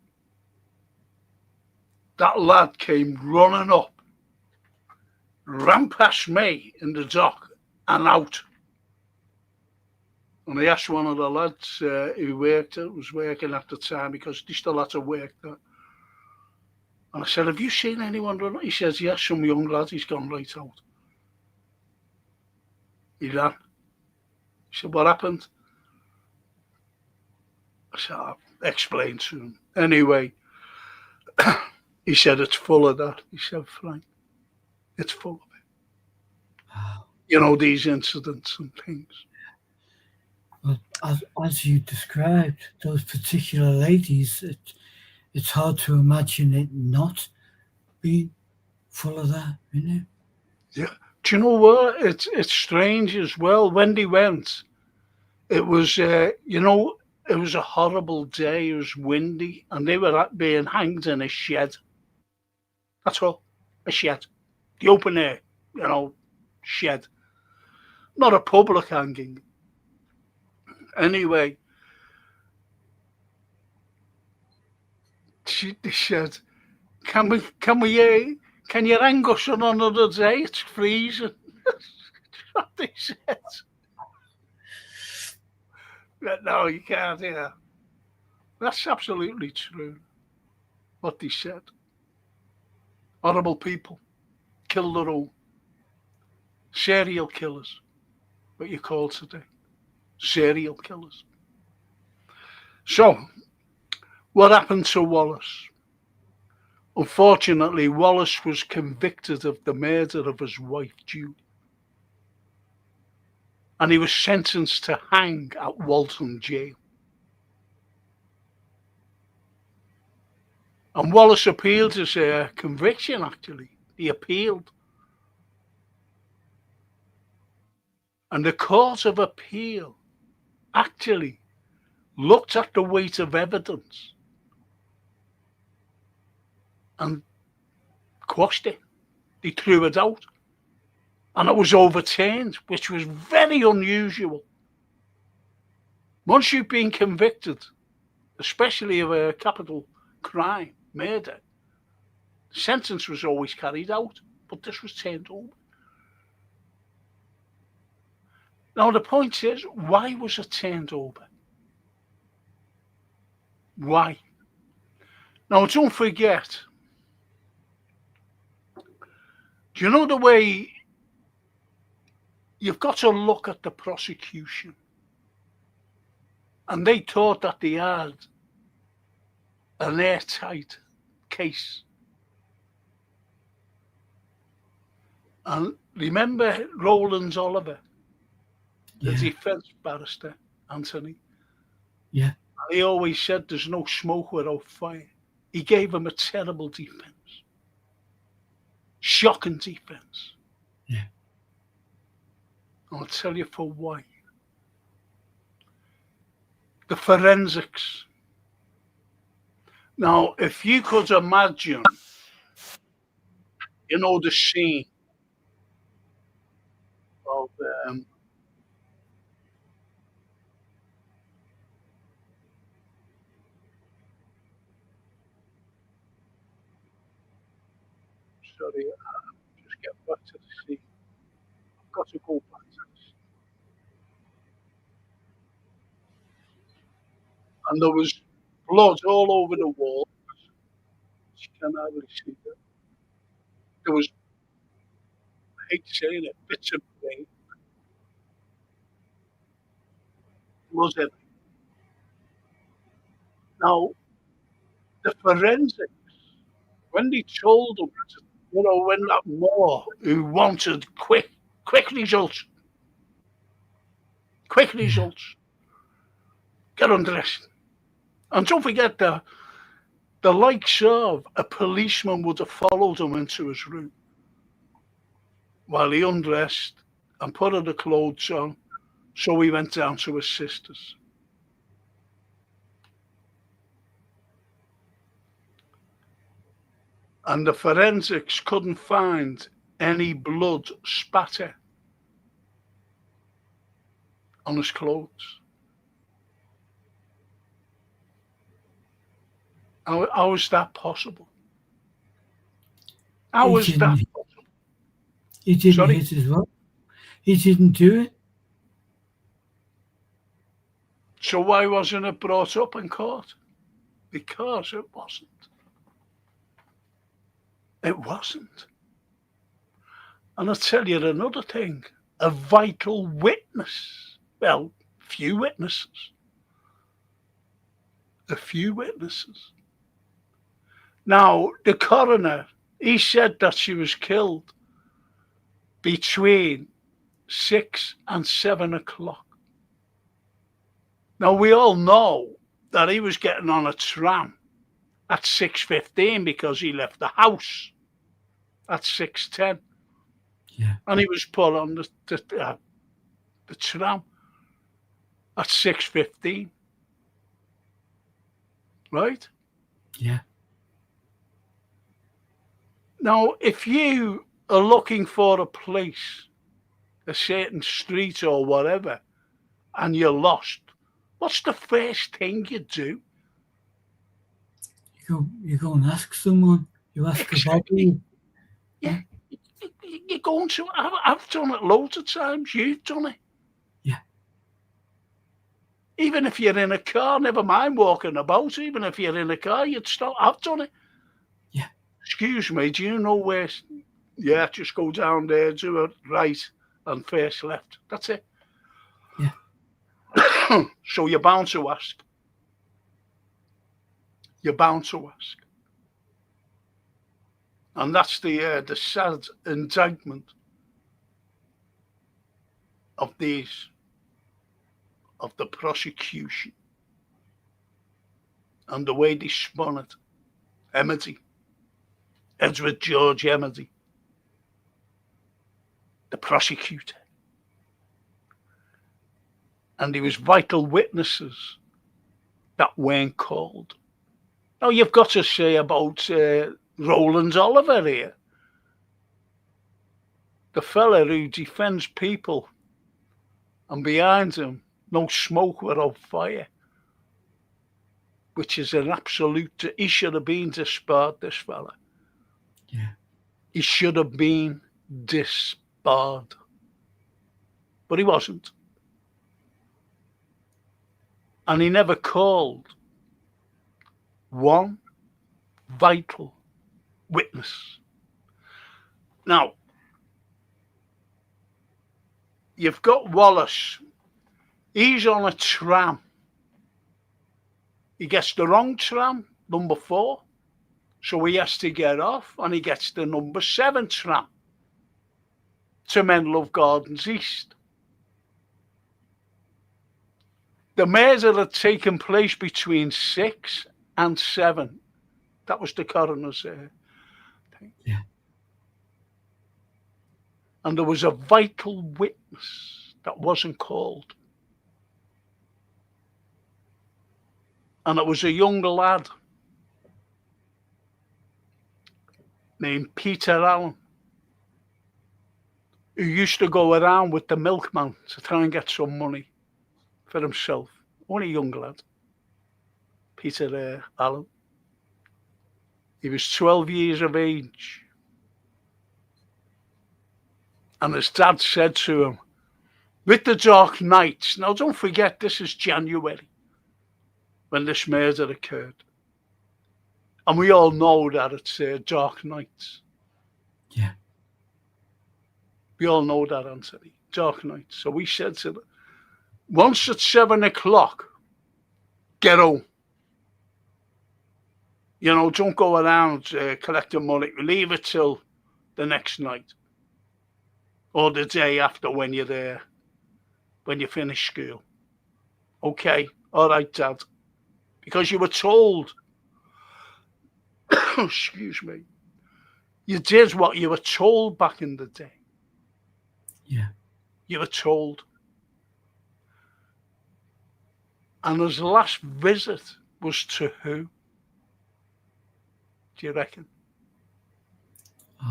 That lad came running up, ran past me in the dock and out. And I asked one of the lads who was working at the time, because they still had to work there. And I said, have you seen anyone run? He says, yes, some young lad, he's gone right out. He ran. He said, what happened? I said, I'll explain to him. Anyway, he said, it's full of that. He said, Frank, it's full of it. Wow. You know, these incidents and things. Well, as you described, those particular ladies, it's hard to imagine it not being full of that, isn't it? Yeah. Do you know what? It's strange as well. When they went, it was, you know, it was a horrible day. It was windy, and they were being hanged in a shed. That's all. A shed. The open air, you know, shed. Not a public hanging. Anyway, they said, can you hang us on another day? It's freezing. That's what they said. But no, you can't hear. That's absolutely true. What they said. Horrible people. Kill their own. Serial killers. What you call today. Serial killers. So, what happened to Wallace? Unfortunately, Wallace was convicted of the murder of his wife, Julie. And he was sentenced to hang at Walton Jail. And Wallace appealed his conviction, actually. He appealed. And the Court of Appeal actually looked at the weight of evidence and quashed it. They threw it out. And it was overturned, which was very unusual. Once you've been convicted, especially of a capital crime, murder, the sentence was always carried out, but this was turned over. Now, the point is, why was it turned over? Why? Now, don't forget, do you know the way you've got to look at the prosecution? And they thought that they had an airtight case. And remember Rowlands Oliver, the defence barrister, Anthony? Yeah. He always said there's no smoke without fire. He gave him a terrible defence. Shocking defence. Yeah. I'll tell you for why. The forensics. Now, if you could imagine, the scene of sorry, just get back to the scene. I've got to go back to this. And there was blood all over the wall. You can hardly see that. There was, I hate saying it, bits of brain. Blood everywhere. Now, the forensics, when they told them, when that Moore who wanted quick results, get undressed. And don't forget that the likes of a policeman would have followed him into his room while he undressed and put the clothes on, so he went down to his sister's. And the forensics couldn't find any blood spatter on his clothes. How is that possible? How is that possible? He didn't hit his wife. He didn't do it. So why wasn't it brought up in court? Because it wasn't. It wasn't. And I'll tell you another thing. A vital witness. Well, few witnesses. A few witnesses. Now, the coroner, he said that she was killed between 6 and 7 o'clock. Now, we all know that he was getting on a tram at 6:15 because he left the house at 6:10. Yeah. And he was put on the tram at 6:15. Right? Yeah. Now, if you are looking for a place, a certain street or whatever, and you're lost, what's the first thing you do? You go and ask someone. You ask about you. Yeah. You're going to. I've done it loads of times. You've done it. Yeah. Even if you're in a car, never mind walking about. Even if you're in a car, you'd stop. I've done it. Yeah. Excuse me, do you know where? Yeah, just go down there, do it right, and first left. That's it. Yeah. So you're bound to ask. You're bound to ask. And that's the sad indictment of the prosecution and the way they spun it. Edward George Emmety, the prosecutor. and there was vital witnesses that weren't called. Now, you've got to say about Roland Oliver here, the fella who defends people, and behind him, no smoke without fire, which is an absolute, he should have been disbarred, this fella. Yeah. He should have been disbarred. But he wasn't. And he never called one vital witness. Now, you've got Wallace. He's on a tram. He gets the wrong tram, number 4. So he has to get off, and he gets the number 7 tram to Menlove Gardens East. The murder had taken place between 6 and 7. That was the coroner's thing. Yeah. And there was a vital witness that wasn't called. And it was a young lad named Peter Allen, who used to go around with the milkman to try and get some money for himself. Only a young lad, Peter Allen. He was 12 years of age. And his dad said to him, with the dark nights, now don't forget this is January when this murder occurred. And we all know that it's dark nights. Yeah. We all know that, Anthony, dark nights. So we said to them, once at 7 o'clock, get home. You know, don't go around collecting money. Leave it till the next night or the day after when you're there, when you finish school. Okay, all right, Dad. Because you were told, excuse me, you did what you were told back in the day. Yeah. You were told. And his last visit was to who? Do you reckon?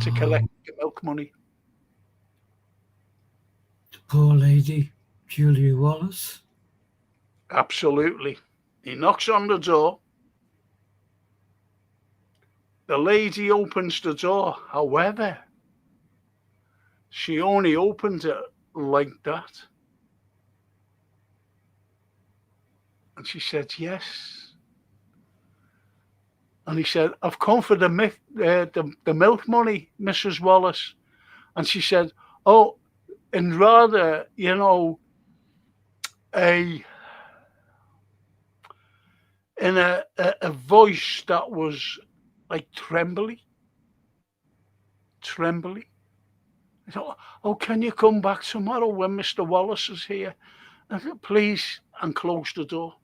To collect the milk money. The poor lady, Julia Wallace. Absolutely. He knocks on the door. The lady opens the door. However, she only opened it like that. And she said, yes. And he said, I've come for the milk money, Mrs. Wallace. And she said, oh, and rather, you know, in a voice that was like trembly. I thought, oh, can you come back tomorrow when Mr. Wallace is here? And said, please, and close the door.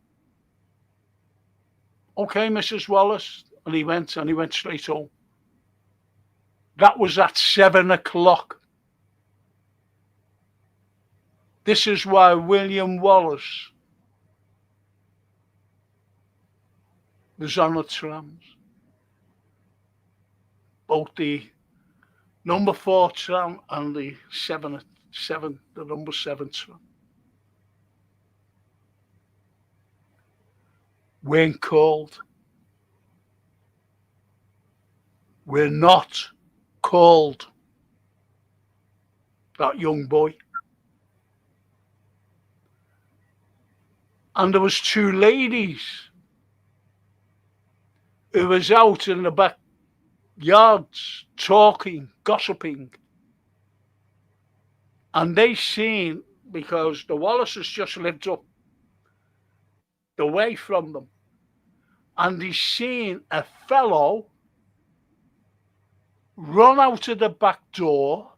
Okay, Mrs. Wallace. And he went straight home. That was at 7 o'clock. This is why William Wallace was on the trams. Both the number 4 tram and the number 7 tram. Weren't called. We're not called. That young boy. And there was 2 ladies who was out in the backyards talking, gossiping. And they seen, because the Wallaces just lived up the way from them, and they seen a fellow run out of the back door,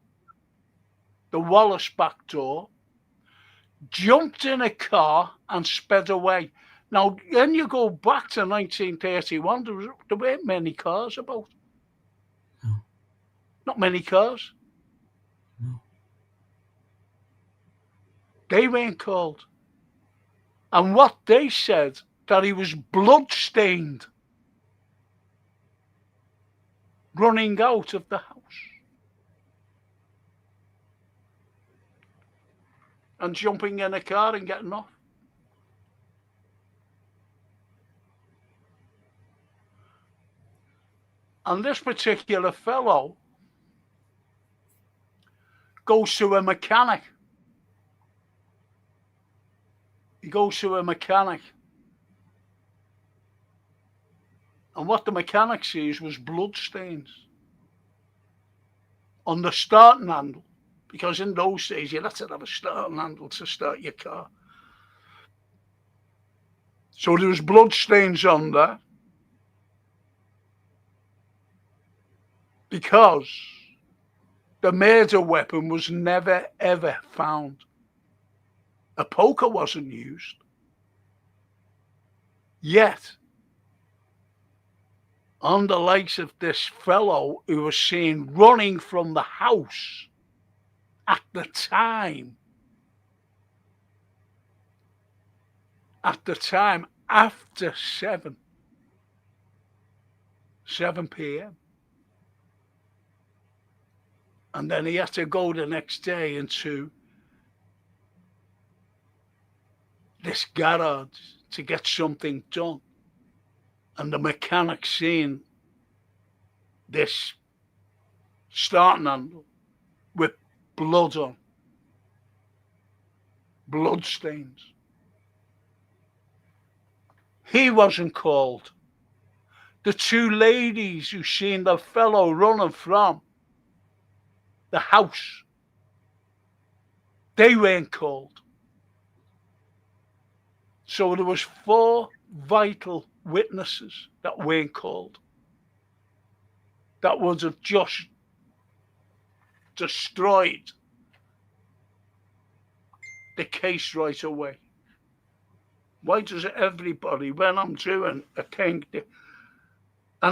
the Wallace back door, jumped in a car and sped away. Now, when you go back to 1931, there weren't many cars about. No. Not many cars. No. They weren't called. And what they said, that he was blood-stained, running out of the house. And jumping in a car and getting off. And this particular fellow goes to a mechanic. He goes to a mechanic. And what the mechanic sees was blood stains on the starting handle. Because in those days, you had to have a starting handle to start your car. So there was blood stains on there. Because the murder weapon was never, ever found. A poker wasn't used. Yet, on the likes of this fellow who was seen running from the house at the time after 7 p.m. And then he had to go the next day into this garage to get something done. And the mechanic seen this starting handle with blood on, blood stains. He wasn't called. The two ladies who seen the fellow running from the house, they weren't called. So there was 4 vital witnesses that weren't called. That would have just destroyed the case right away. Why does everybody, when I'm doing a thing, I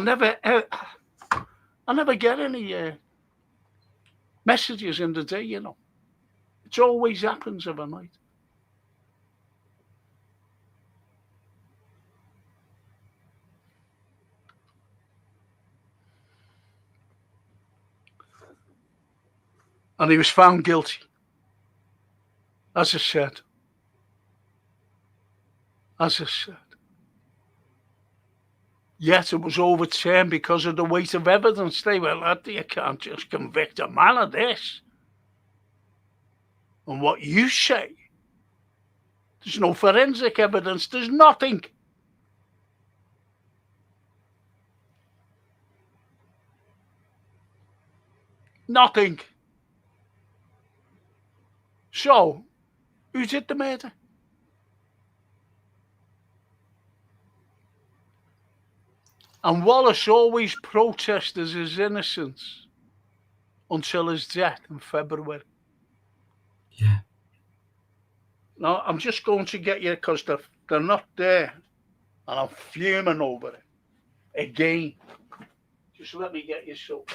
never get any messages in the day, you know. It always happens overnight. And he was found guilty. As I said. Yet it was overturned because of the weight of evidence. They were like, you can't just convict a man of this. And what you say, there's no forensic evidence, there's nothing. Nothing. So, who did the murder? And Wallace always protested his innocence until his death in February. Yeah. Now, I'm just going to get you because they're not there. And I'm fuming over it. Again. Just let me get you so.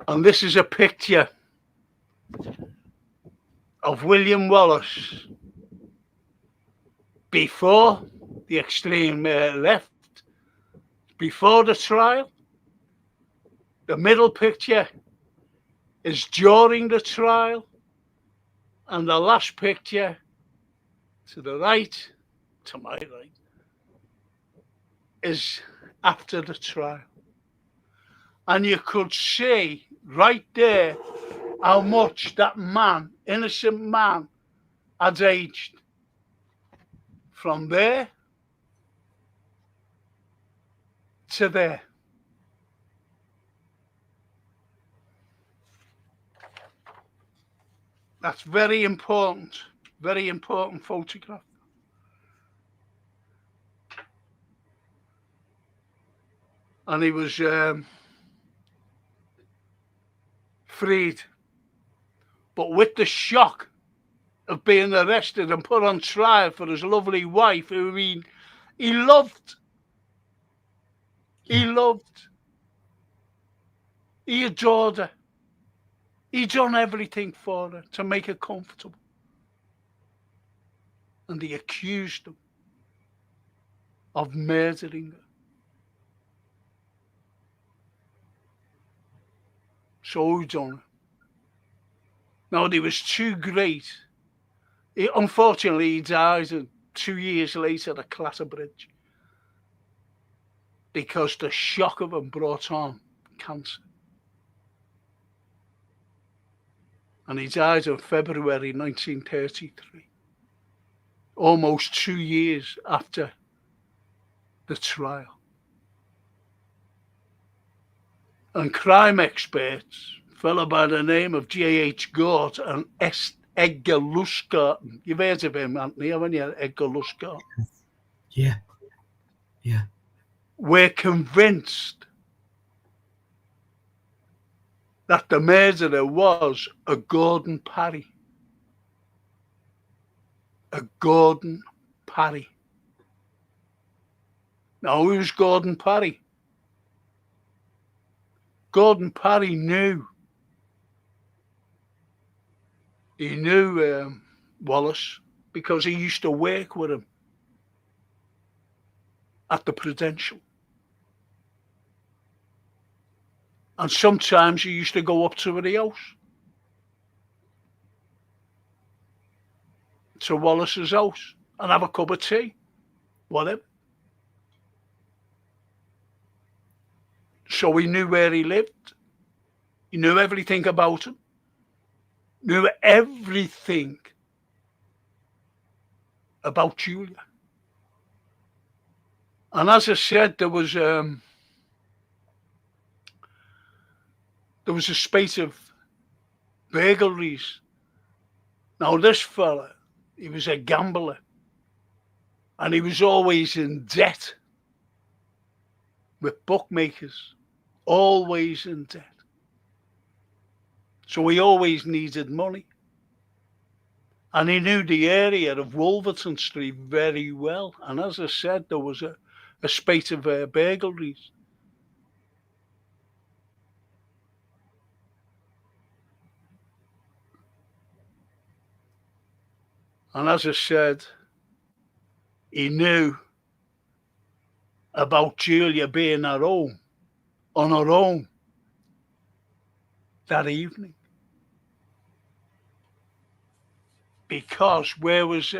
And this is a picture of William Wallace before the extreme left, before the trial. The middle picture is during the trial, and the last picture to the right, to my right, is after the trial. And you could see right there how much that man, innocent man, had aged. From there to there. That's very important photograph. And he was freed. But with the shock of being arrested and put on trial for his lovely wife, who he loved. He loved. He adored her. He done everything for her to make her comfortable. And he accused him of murdering her. So who done it? Now, he was too great. Unfortunately, he died 2 years later at Clatterbridge because the shock of him brought on cancer. And he died in February 1933, almost 2 years after the trial. And crime experts, a fellow by the name of J.H. Gort and Edgar Lustgarten. You've heard of him, Anthony, haven't you? Edgar Lustgarten. Yeah. We're convinced that the murderer was a Gordon Parry. A Gordon Parry. Now, who's Gordon Parry? Gordon Parry knew. He knew Wallace because he used to work with him at the Prudential. And sometimes he used to go up to the house, to Wallace's house, and have a cup of tea, whatever. So he knew where he lived. He knew everything about him. Knew everything about Julia. And as I said, there was a spate of burglaries. Now, this fella, he was a gambler, and he was always in debt with bookmakers, always in debt. So he always needed money. And he knew the area of Wolverton Street very well. And as I said, there was a spate of burglaries. And as I said, he knew about Julia being at home, on her own, that evening. Because where was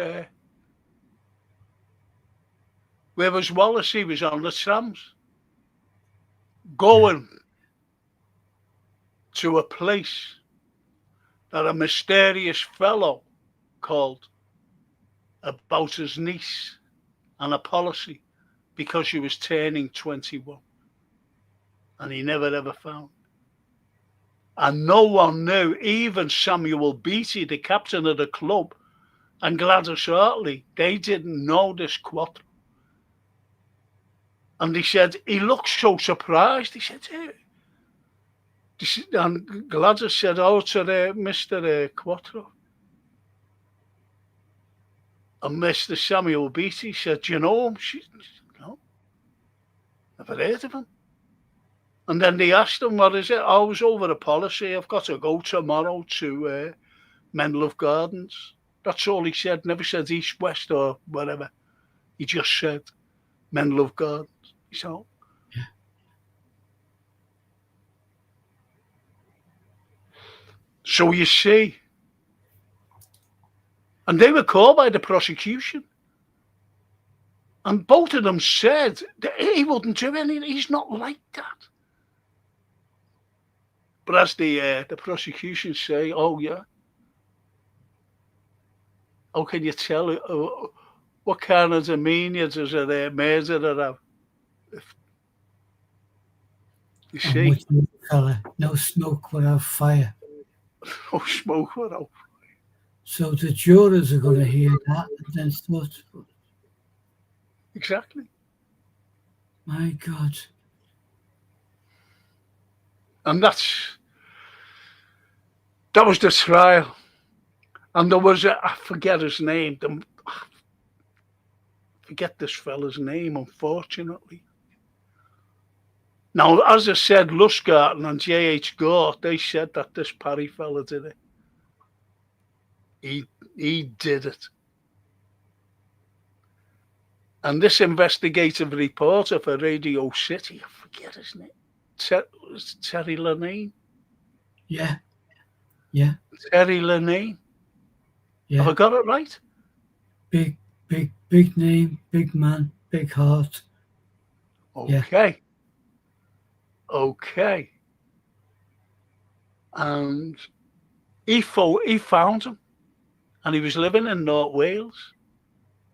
Wallace? He was on the trams, going to a place that a mysterious fellow called about his niece and a policy because she was turning 21. And he never ever found. And no one knew, even Samuel Beattie, the captain of the club, and Gladys Hartley, they didn't know this Quattro. And he said, he looked so surprised. He said, hey. And Gladys said, oh, to Mr. Quattro. And Mr. Samuel Beattie said, you know him? She said, no, never heard of him. And then they asked him, what is it? I was over a policy. I've got to go tomorrow to Menlove Gardens. That's all he said. Never said east, west, or whatever. He just said Menlove Gardens. So, yeah. So you see, and they were called by the prosecution. And both of them said that he wouldn't do anything. He's not like that. But as the prosecution say, oh yeah, how can you tell what kind of demeanour does a murderer have? You And see, with you, fella, no smoke without fire. no smoke without. So the jurors are going to hear that and then thought, Exactly. my God. And that was the trial. And there was I forget his name. I forget this fella's name, unfortunately. Now, as I said, Lustgarten and J.H. Gort, they said that this Parry fella did it. He did it. And this investigative reporter for Radio City, I forget his name, Terry Lanane? Yeah. Terry Lanane. Yeah. Have I got it right? Big name, big man, big heart. Okay. Yeah. Okay. And he found him, and he was living in North Wales,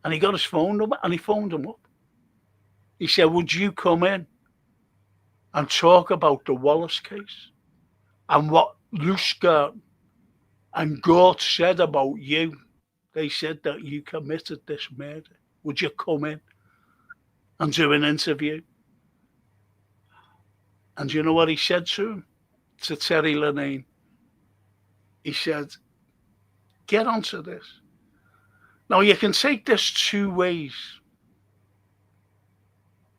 and he got his phone number, and he phoned him up. He said, would you come in and talk about the Wallace case and what Lustgarten and Gort said about you? They said that you committed this murder. Would you come in and do an interview? And you know what he said to him? To Terry Lanane? He said, get onto this. Now, you can take this two ways.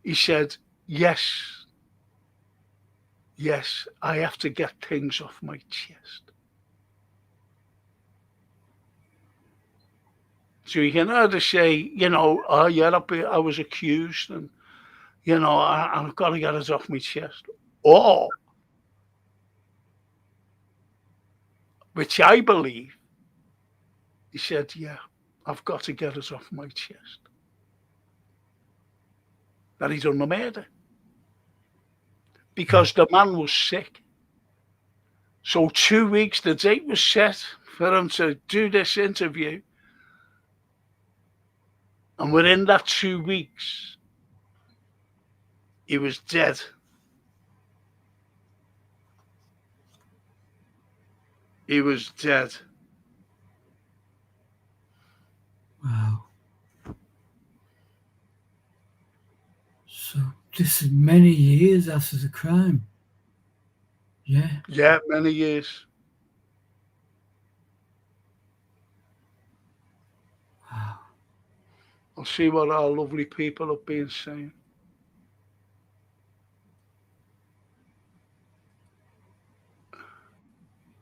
He said, yes, I have to get things off my chest. So you can either say, oh yeah, I was accused and, I've got to get it off my chest. Or, which I believe, he said, yeah, I've got to get it off my chest. That he's done the murder. Because the man was sick. So 2 weeks, the date was set for him to do this interview. And within that 2 weeks, he was dead. He was dead. Wow. So this is many years after the crime. Yeah. Yeah, many years. Wow. I'll see what our lovely people have been saying.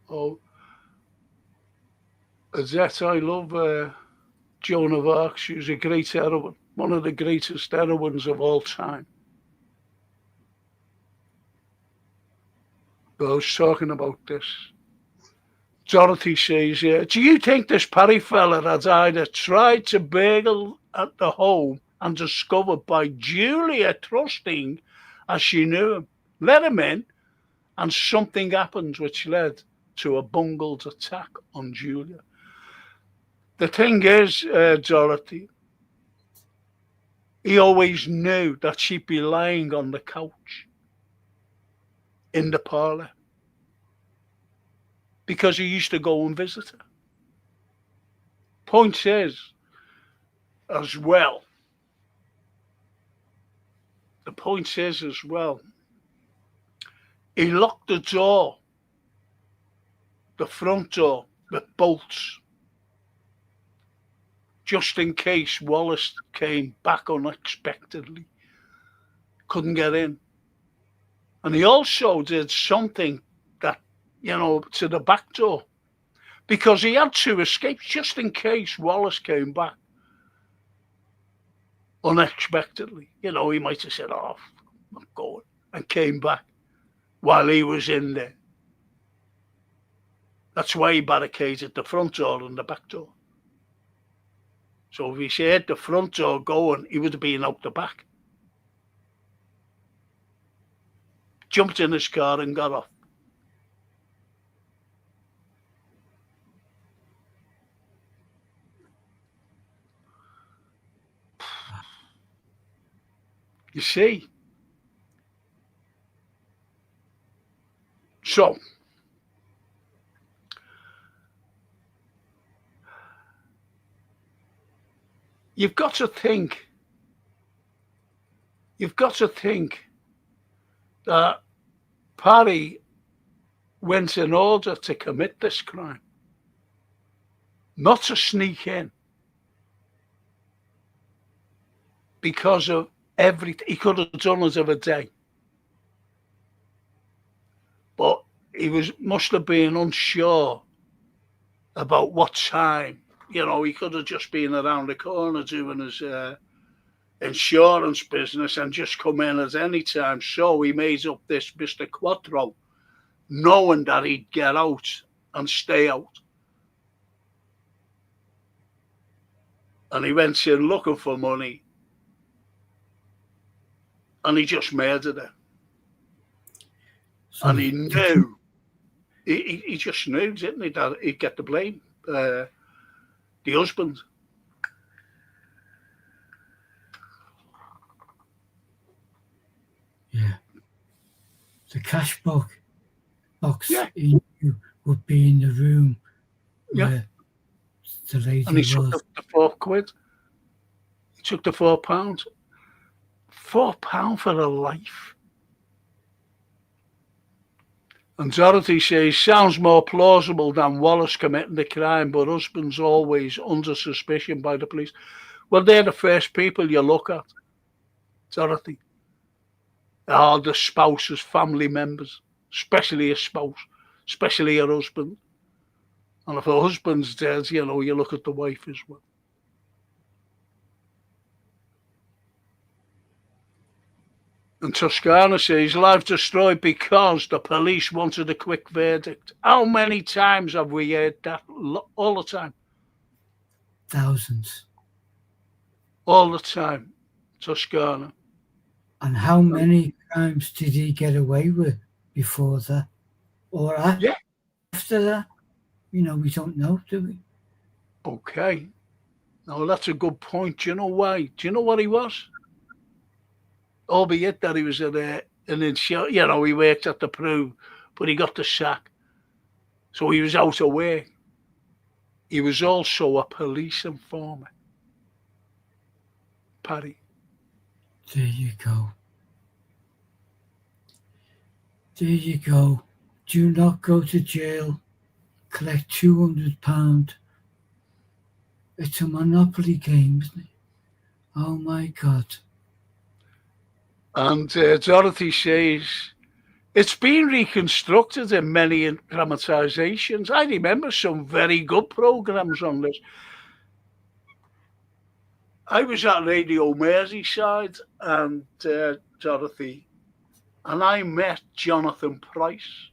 Oh, Azette, I love Joan of Arc. She was a great heroine, one of the greatest heroines of all time. But I was talking about this. Dorothy says, do you think this Parry fella had either tried to burgle at the home and discovered by Julia trusting, as she knew him, let him in, and something happened which led to a bungled attack on Julia? The thing is, Dorothy, he always knew that she'd be lying on the couch in the parlour because he used to go and visit her. Point is, as well, he locked the door, the front door, with bolts, just in case Wallace came back unexpectedly, couldn't get in. And he also did something that, to the back door, because he had to escape just in case Wallace came back unexpectedly. He might have said, oh, I'm not going, and came back while he was in there. That's why he barricaded the front door and the back door. So if he had the front door going, he would have been out the back. Jumped in his car and got off. You see? So, you've got to think that Parry went in order to commit this crime, not to sneak in, because of everything. He could have done it of a day, but he must have been unsure about what time. You know, he could have just been around the corner doing his insurance business and just come in at any time. So he made up this Mr. Quattro, knowing that he'd get out and stay out. And he went in looking for money, and he just murdered her. So And he knew, he just knew, didn't he, that he'd get the blame, the husband. Yeah. The cash box Yeah. he knew would be in the room Yeah. where the lady And he took was. the £4. He took the £4. £4 for a life. And Dorothy says, sounds more plausible than Wallace committing the crime, but husband's always under suspicion by the police. Well, they're the first people you look at, Dorothy. Are the spouse's family members, especially a spouse, especially her husband. And if her husband's dead, you know, you look at the wife as well. And Toscana says, life destroyed because the police wanted a quick verdict. How many times have we heard that? All the time. Thousands. All the time, Toscana. And how many crimes did he get away with before that? Or after that? You know, we don't know, do we? Okay. Now, that's a good point. Do you know why? Do you know what he was? Albeit that he was at an insurance, you know, he worked at the Peru, but he got the sack. So he was out of work. He was also a police informer. Paddy. There you go. There you go. Do not go to jail. Collect £200. It's a monopoly game, isn't it? Oh my God. And Dorothy says, it's been reconstructed in many dramatisations. I remember some very good programmes on this. I was at Radio Merseyside and Dorothy, and I met Jonathan Price.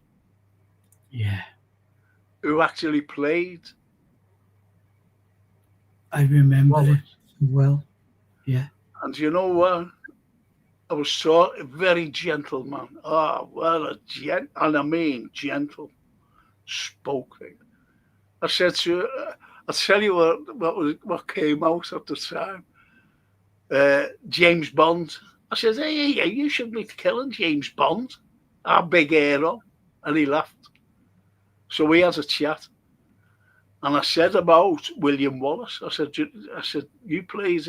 Yeah. Who actually played. I remember it well. Yeah. And you know what? I was so a very gentle man. Oh, well, and I mean gentle, spoken. I said to I'll tell you what came out at the time. James Bond. I said, hey, you shouldn't be killing James Bond, our big hero. And he laughed. So we had a chat. And I said about William Wallace. I said, you played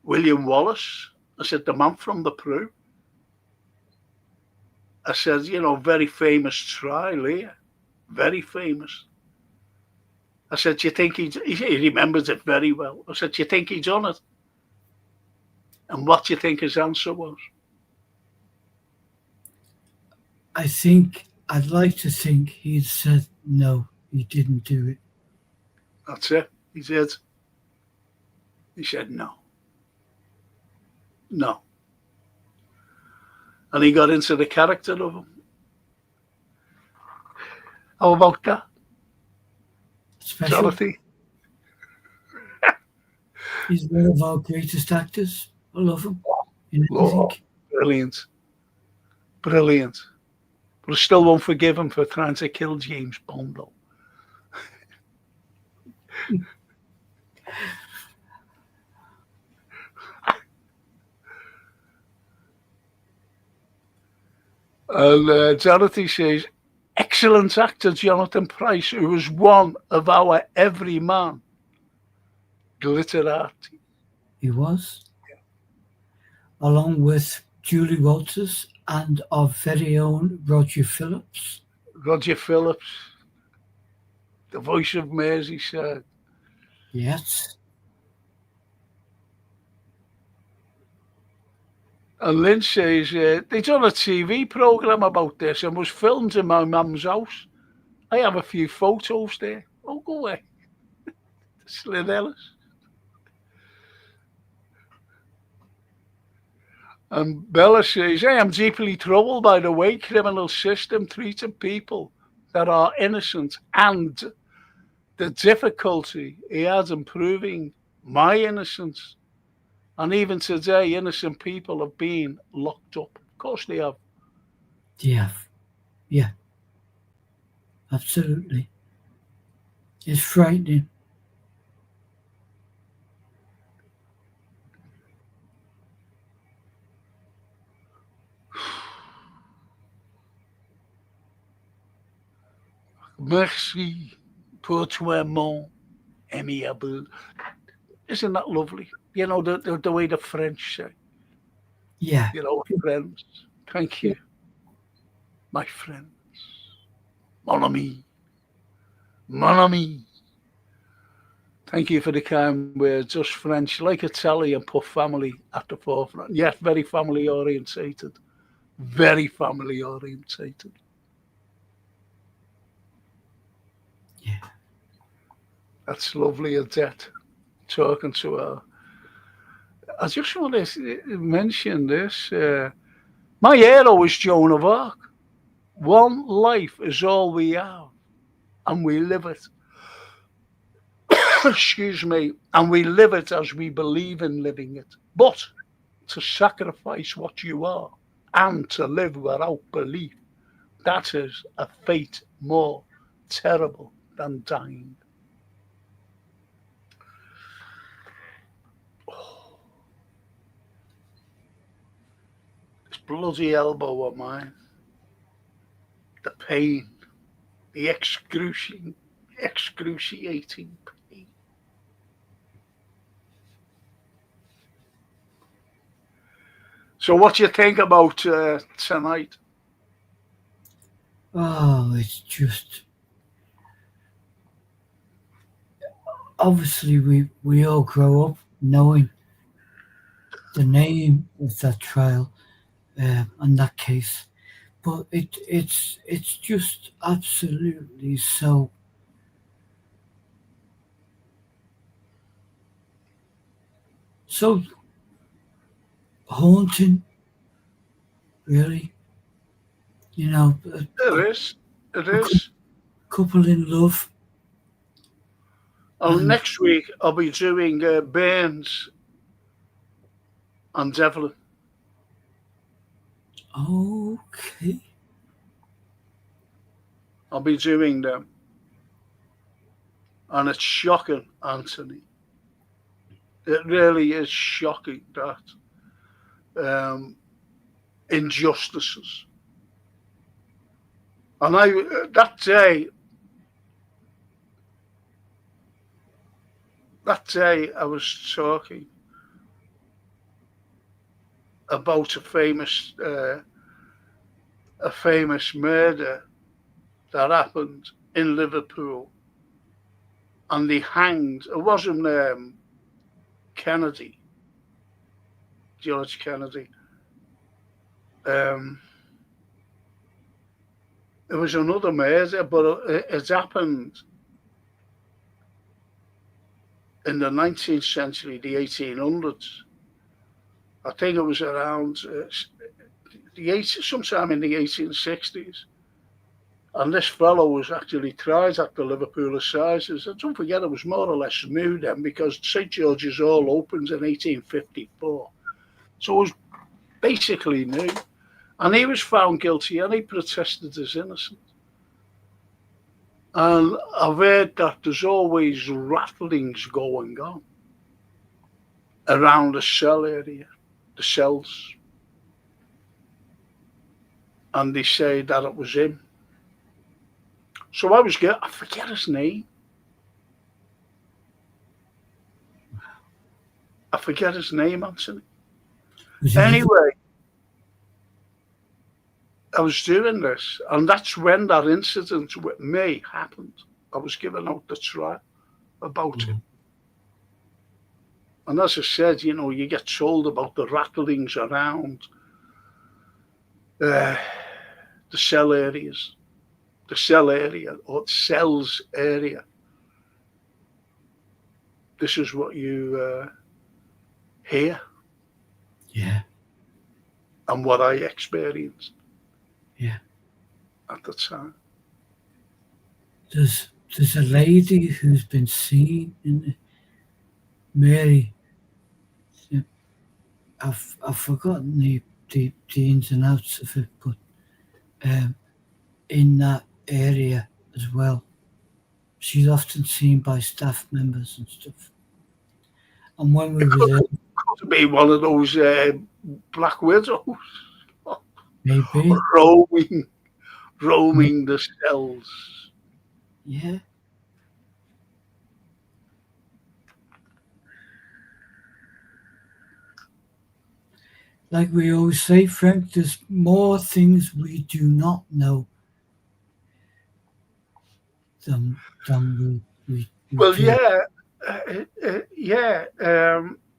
William Wallace. I said, the man from the Peru. I said, you know, very famous trial here. Very famous. I said, do you think he remembers it very well? I said, do you think he done it? And what do you think his answer was? I'd like to think he'd said no, he didn't do it. That's it. He did. He said no. No. And he got into the character of him. How about that? Special. Dorothy? He's one of our greatest actors. I love him. Oh, brilliant. Brilliant. But I still won't forgive him for trying to kill James Bond, though. And Dorothy says, excellent actor Jonathan Price, who was one of our everyman glitterati. He was, along with Julie Walters and our very own Roger Phillips. Roger Phillips, the voice of Merseyside. Yes. And Lynn says, they done a TV programme about this and was filmed in my mum's house. I have a few photos there. Oh, go away. It's Lynn Ellis. And Bella says, I am deeply troubled by the way criminal system treated people that are innocent and the difficulty he has in proving my innocence. And even today, innocent people have been locked up. Of course they have. Yeah. Yeah. Absolutely. It's frightening. Merci pour toi, mon aimable. Isn't that lovely? You know, the way the French say, Yeah. you know, friends. Thank you, my friends. Mon ami. Mon ami. Thank you for the kind words. Us French, like Italian, put family at the forefront. Yes, very family orientated. Very family orientated. Yeah. That's lovely, Odette, talking to her. I just want to mention this. My hero is Joan of Arc. One life is all we have, and we live it. Excuse me, and we live it as we believe in living it. But to sacrifice what you are and to live without belief, that is a fate more terrible than dying. Oh, this bloody elbow of mine, the pain, the excruciating pain. So, what do you think about tonight? Oh, it's just obviously we all grow up knowing the name of that trial and that case, but it's just absolutely so haunting, really. You know, It is. It a is. couple in love, and Next week, I'll be doing Burns and Devlin. okay, I'll be doing them. And it's shocking, Anthony. It really is shocking that injustices. And that day I was talking about a famous murder that happened in Liverpool, and they hanged. It wasn't Kennedy, George Kennedy. It was another murder, but it happened in the 19th century, the 1800s. I think it was around sometime in the 1860s. And this fellow was actually tried at the Liverpool Assizes. And don't forget, it was more or less new then, because St George's Hall opened in 1854. So it was basically new. And he was found guilty and he protested his innocence. And I've heard that there's always rattlings going on around the cell area, the cells. and they say that it was him. So I forget his name. I forget his name, Anthony. Was he Anyway, I was doing this, and that's when that incident with me happened. I was giving out the trial about him. And as I said, you get told about the rattlings around the cell areas, the cell area or cells area. This is what you hear. Yeah. And what I experienced. Yeah. At the time. There's a lady who's been seen in the Mary. I've forgotten the ins and outs of it, but in that area as well. She's often seen by staff members and stuff. And when we were there, could be one of those black widows. maybe roaming the cells. Yeah. Like we always say, Frank, there's more things we do not know than we Well, do. yeah.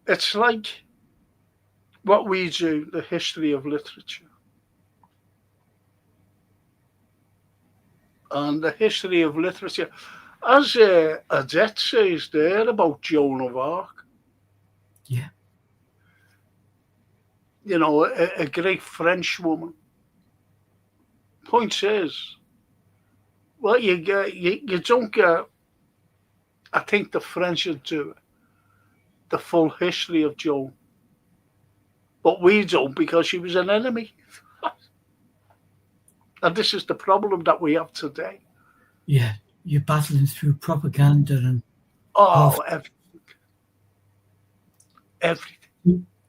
It's like what we do, the history of literature. And the history of literature, as Adette says there about Joan of Arc. Yeah. A great French woman. Point is, well, you don't get, I think the French would do it, the full history of Joan. But we don't, because she was an enemy. And this is the problem that we have today. Yeah, you're battling through propaganda and everything.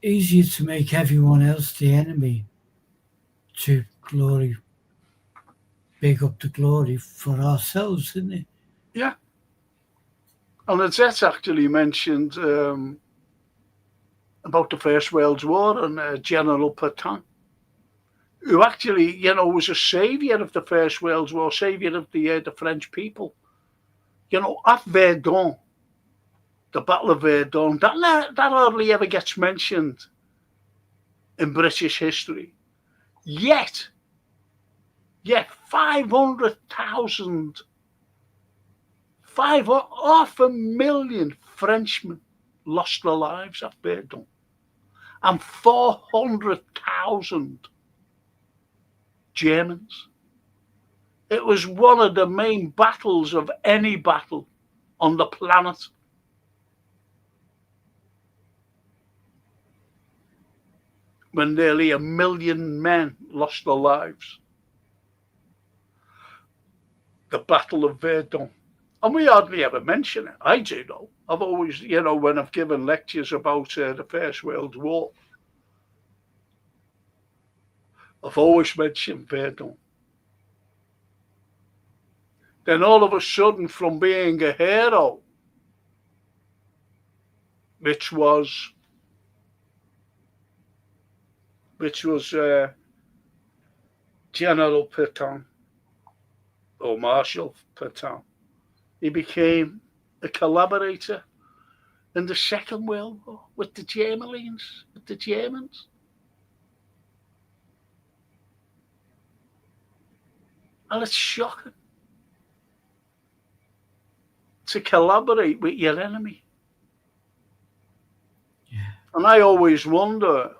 Easier to make everyone else the enemy to big up the glory for ourselves, isn't it? Yeah. And Adette actually mentioned about the First World War and General Pétain, who actually, was a saviour of the First World War, saviour of the French people. At Verdun, the Battle of Verdun, that hardly ever gets mentioned in British history. Yet 500,000, 500,000 Frenchmen lost their lives at Verdun, and 400,000 Germans. It was one of the main battles of any battle on the planet. When nearly 1 million men lost their lives. The Battle of Verdun. And we hardly ever mention it. I do know. I've always, when I've given lectures about the First World War, I've always mentioned Verdun. Then all of a sudden, from being a hero, which was General Pétain, or Marshal Pétain, he became a collaborator in the Second World War with the Germans. And it's shocking to collaborate with your enemy. Yeah. And I always wonder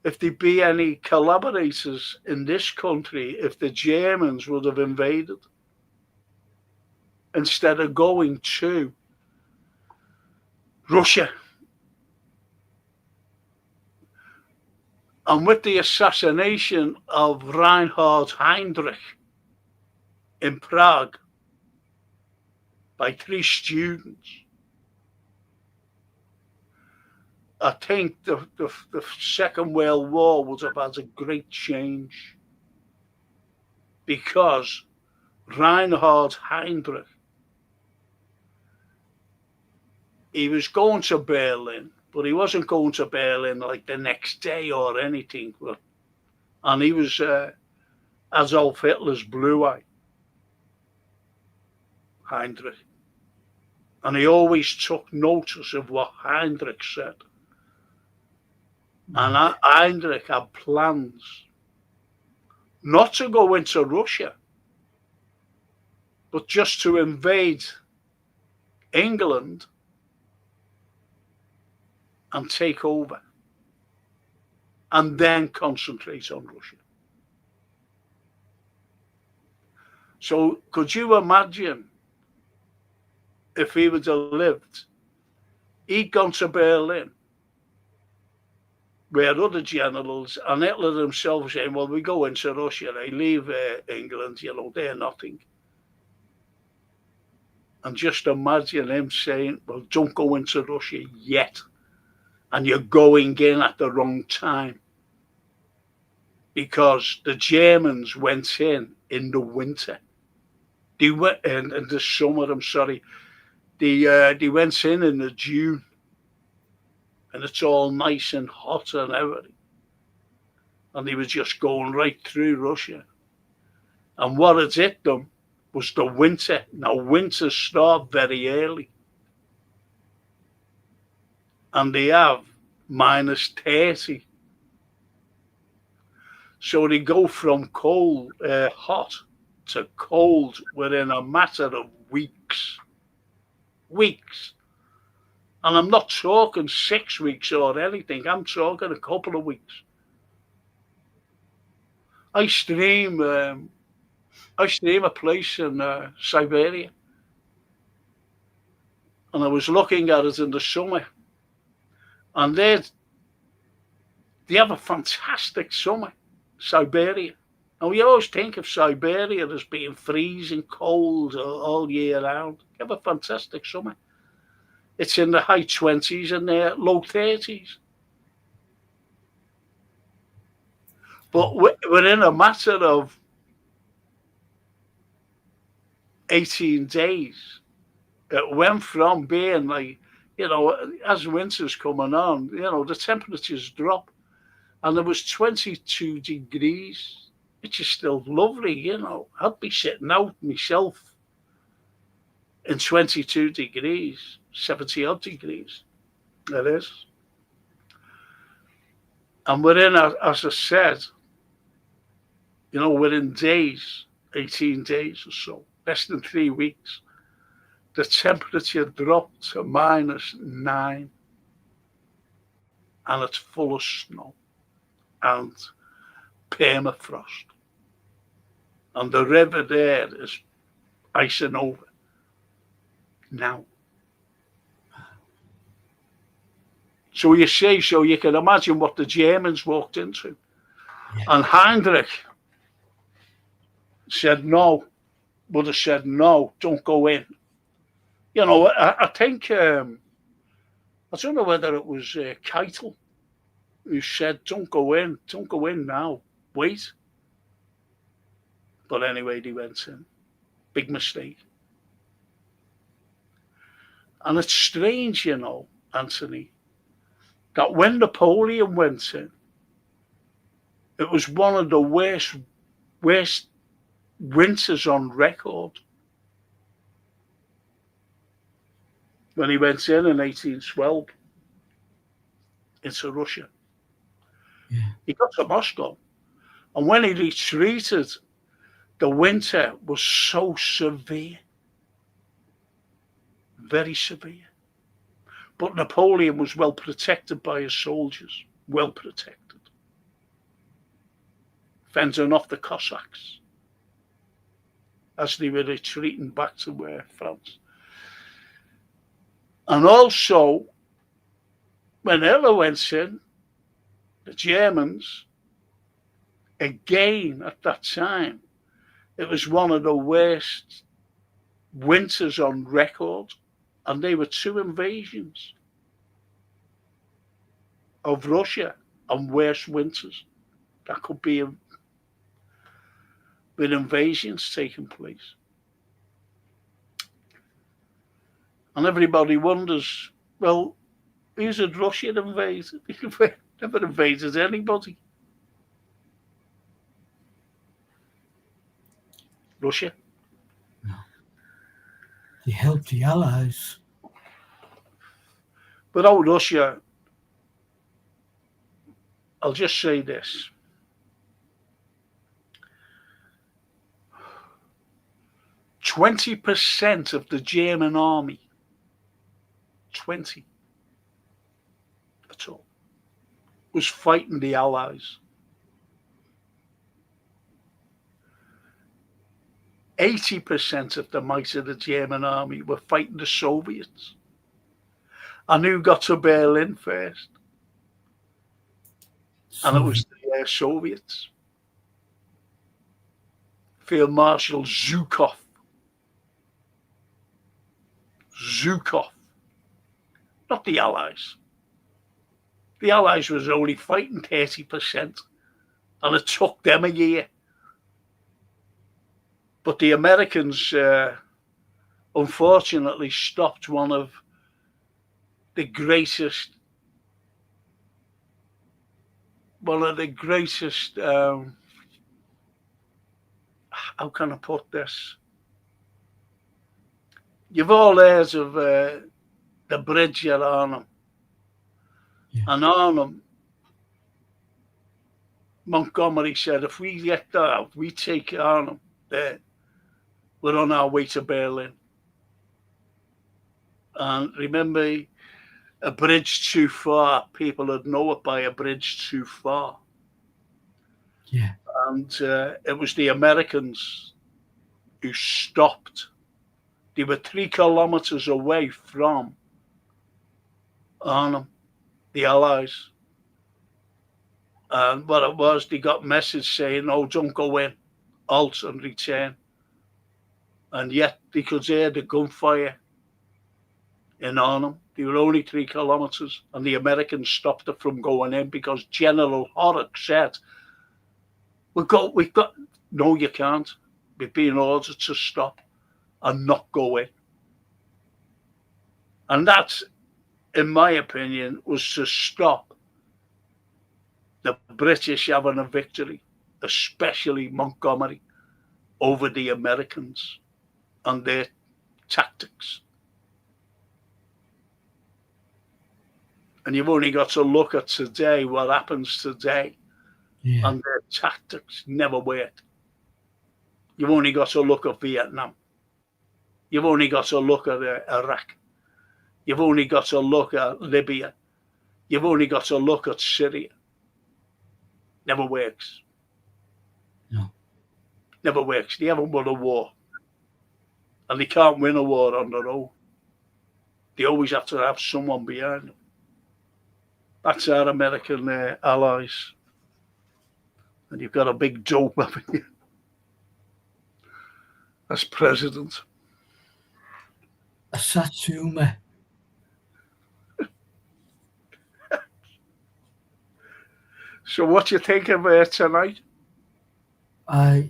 if there'd be any collaborators in this country if the Germans would have invaded instead of going to Russia. And with the assassination of Reinhard Heydrich in Prague by 3 students, I think the Second World War would have had a great change because Reinhard Heydrich, he was going to Berlin, but he wasn't going to Berlin like the next day or anything. And he was Adolf Hitler's blue eye, Heydrich. And he always took notice of what Heydrich said. And Heydrich had plans not to go into Russia, but just to invade England and take over, and then concentrate on Russia. So could you imagine if he would have lived? He'd gone to Berlin, where other generals and Hitler himself saying, well, we go into Russia, they leave England, they're nothing. And just imagine him saying, well, don't go into Russia yet. And you're going in at the wrong time. Because the Germans went in the winter. They went in the summer, I'm sorry. They went in the June. And it's all nice and hot and everything. And they were just going right through Russia. And what had hit them was the winter. Now, winters start very early. And they have minus 30. So they go from hot to cold within a matter of weeks. Weeks. And I'm not talking 6 weeks or anything. I'm talking a couple of weeks. I stream a place in Siberia. And I was looking at it in the summer. And they have a fantastic summer, Siberia. Now, you always think of Siberia as being freezing cold all year round. They have a fantastic summer. It's in the high 20s and the low 30s. But within a matter of 18 days, it went from being like, as winter's coming on, the temperatures drop. And there was 22 degrees, which is still lovely, I'd be sitting out myself in 22 degrees, 70 odd degrees. It is. And within, as I said, within days, 18 days or so, less than 3 weeks, the temperature dropped to -9, and it's full of snow and permafrost. And the river there is icing over now. So you can imagine what the Germans walked into. Yeah. And Heydrich would have said, no, don't go in. I think, I don't know whether it was Keitel who said, don't go in now, wait. But anyway, they went in. Big mistake. And it's strange, Anthony, that when Napoleon went in, it was one of the worst winters on record. When he went in 1812 into Russia. Yeah. He got to Moscow. And when he retreated, the winter was so severe. Very severe. But Napoleon was well protected by his soldiers. Well protected. Fending off the Cossacks as they were retreating back to France. And also, when Hitler went in, the Germans, again at that time, it was one of the worst winters on record, and they were 2 invasions of Russia and worse winters. That could be with invasions taking place. And everybody wonders, well, who's had Russia invaded? Never invaded anybody. Russia. They helped the Allies. Without Russia, I'll just say this. "20% of the German army, 20, that's all, was fighting the Allies. 80% of the might of the German army were fighting the Soviets. And who got to Berlin first? And it was the Soviets. Field Marshal Zhukov. Not the Allies. The Allies was only fighting 30%, and it took them a year. But the Americans, unfortunately, stopped one of the greatest, how can I put this? You've all heard of the bridge at Arnhem. Yeah. And Arnhem, Montgomery said, if we get that out, we take Arnhem there, we're on our way to Berlin. And remember, a bridge too far, people would know it by a bridge too far. Yeah. And it was the Americans who stopped. They were 3 kilometers away from Arnhem, the Allies. And what it was, they got a message saying, oh, don't go in, halt and return. And yet they could hear the gunfire in Arnhem. They were only 3 kilometers, and the Americans stopped it from going in because General Horrocks said, we've got, no, you can't. We've been ordered to stop and not go in. And that, in my opinion, was to stop the British having a victory, especially Montgomery, over the Americans and their tactics. And you've only got to look at today, what happens today, and their tactics never worked. You've only got to look at Vietnam. You've only got to look at Iraq. You've only got to look at Libya. You've only got to look at Syria. Never works. No. Never works. They haven't won a war. And they can't win a war on their own. They always have to have someone behind them. That's our American allies. And you've got a big dope, haven't you? As president. A Satsuma. So what do you think of tonight? I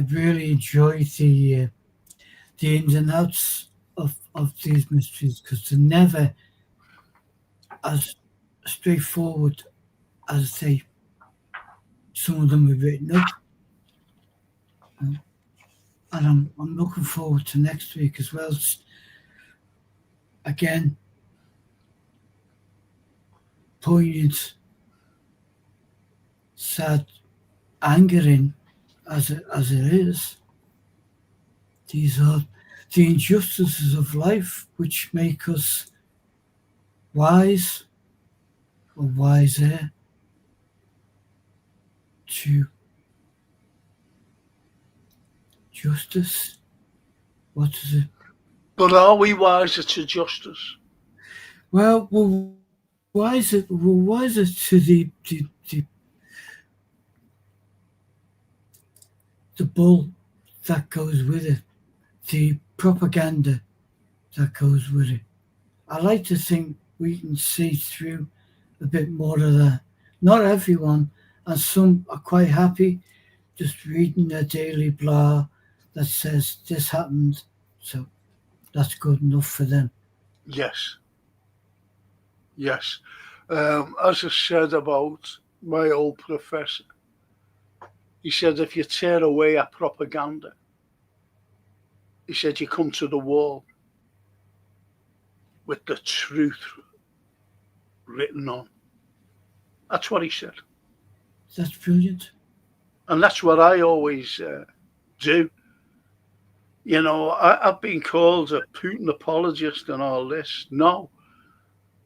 really enjoy the ins and outs of these mysteries because they're never as straightforward as some of them are written up. And I'm looking forward to next week as well. Again, poignant, sad, angering as it is. These are the injustices of life which make us wise or wiser to justice. What is it? But are we wiser to justice? Well, we're wiser to the bull that goes with it, the propaganda that goes with it. I like to think we can see through a bit more of that. Not everyone, and some are quite happy just reading their daily blah that says this happened, so that's good enough for them. Yes, yes. As I said about my old professor, he said if you tear away a propaganda, he said you come to the wall with the truth written on. That's what he said. That's brilliant. And that's what I always do. You know, I've been called a Putin apologist and all this. No,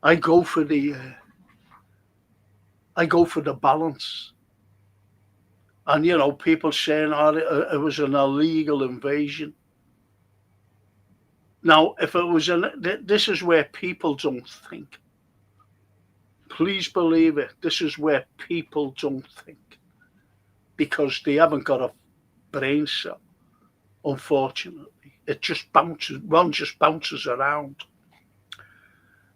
I go for the balance. And you know, people saying, "Oh, it was an illegal invasion." Now, if it was this is where people don't think. Please believe it. This is where people don't think because they haven't got a brain cell. Unfortunately, it just bounces. One just bounces around,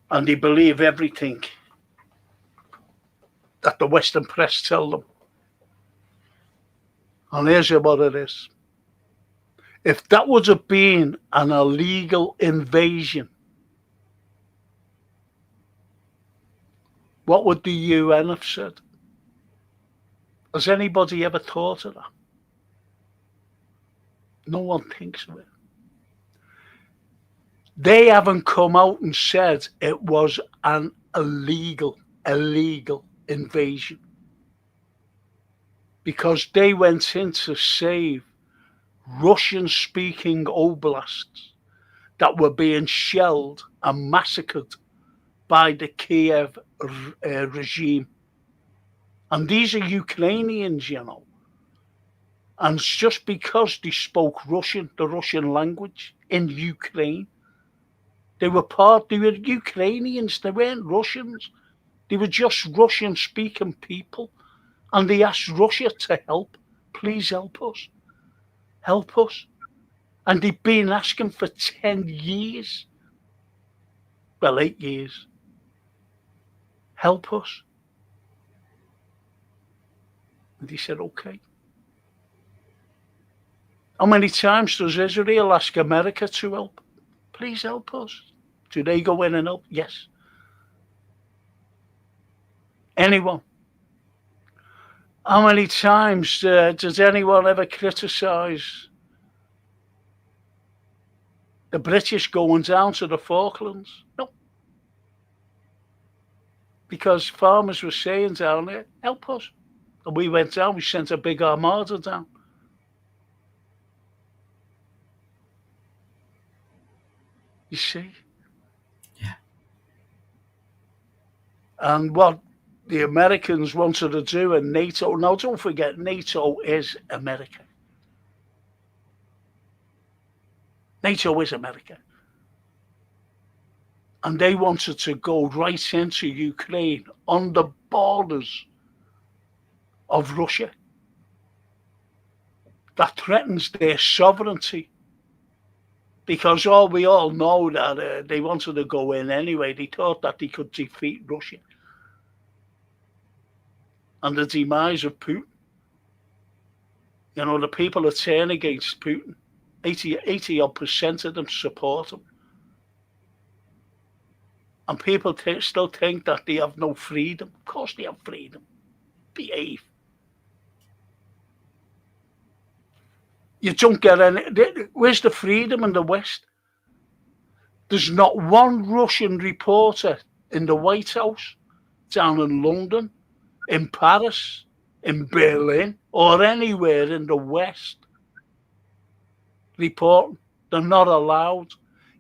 and they believe everything that the Western press tell them. And here's what it is. If that would have been an illegal invasion, what would the UN have said? Has anybody ever thought of that? No one thinks of it. They haven't come out and said it was an illegal invasion because they went in to save Russian-speaking oblasts that were being shelled and massacred by the Kiev regime. And these are Ukrainians, you know. And it's just because they spoke Russian, the Russian language in Ukraine, they were Ukrainians, they weren't Russians. They were just Russian-speaking people. And they asked Russia to help. Please help us. Help us. And they've been asking for 10 years. Well, 8 years. Help us. And he said, okay. How many times does Israel ask America to help? Please help us. Do they go in and help? Yes. Anyone? How many times does anyone ever criticize the British going down to the Falklands? No. Because farmers were saying down there, help us. And we went down, we sent a big armada down. You see? Yeah. And what the Americans wanted to do in NATO, now don't forget, NATO is America. NATO is America. And they wanted to go right into Ukraine on the borders of Russia. That threatens their sovereignty. Because we all know that they wanted to go in anyway. They thought that they could defeat Russia. And the demise of Putin. You know, the people that turn against Putin, 80% of them support him. And people still think that they have no freedom. Of course they have freedom. Behave. You don't get any. Where's the freedom in the West? There's not one Russian reporter in the White House, down in London, in Paris, in Berlin, or anywhere in the West reporting. They're not allowed.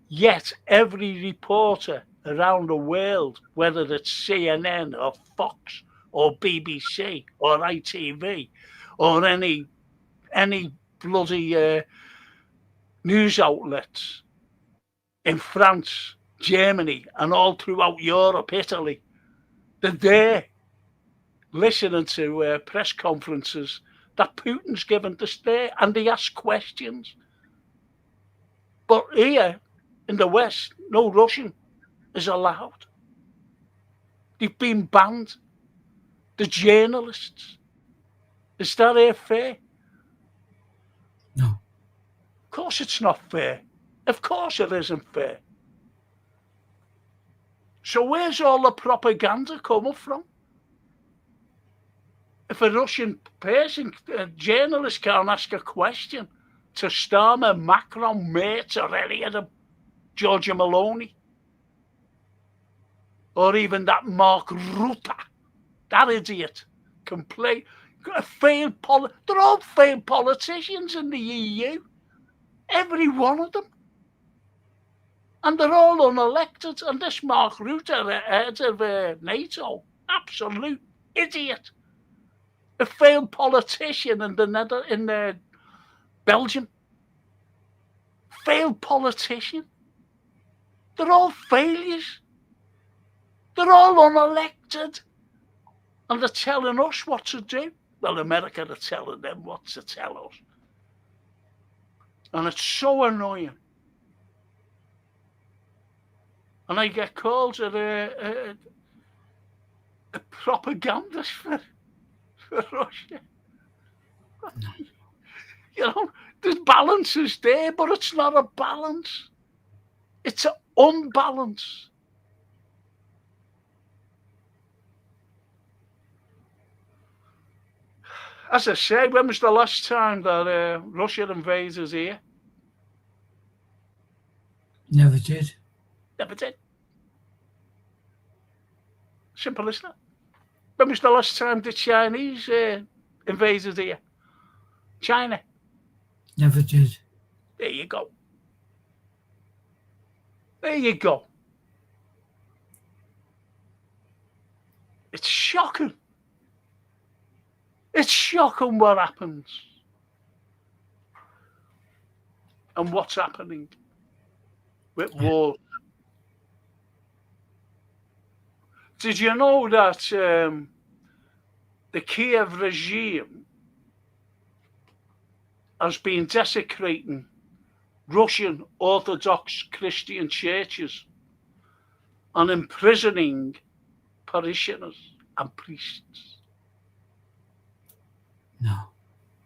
Yet every reporter around the world, whether it's CNN or Fox or BBC or ITV or any bloody news outlets in France, Germany, and all throughout Europe, Italy, they're there listening to press conferences that Putin's given to stay, and they ask questions. But here in the West, no Russian is allowed. They've been banned. The journalists. Is that fair? No. Of course it's not fair. Of course it isn't fair. So where's all the propaganda coming from? If a Russian person, a journalist can't ask a question to Starmer, Macron, Merz, or any of them, Giorgia Maloney, or even that Mark Rutte, that idiot, they're all failed politicians in the EU, every one of them. And they're all unelected. And this Mark Rutte, head of NATO, absolute idiot. A failed politician in Belgium. Failed politician. They're all failures. They're all unelected. And they're telling us what to do. Well, America are telling them what to tell us. And it's so annoying. And I get called a propagandist for Russia. You know, there's balances there, but it's not a balance. It's an unbalance. As I say, when was the last time that Russia invaded here? Never did. Never did. Simple as that. When was the last time the Chinese invaded here? China. Never did. There you go. There you go. It's shocking. It's shocking what happens. And what's happening with war. Did you know that the Kiev regime has been desecrating Russian Orthodox Christian churches and imprisoning parishioners and priests? No.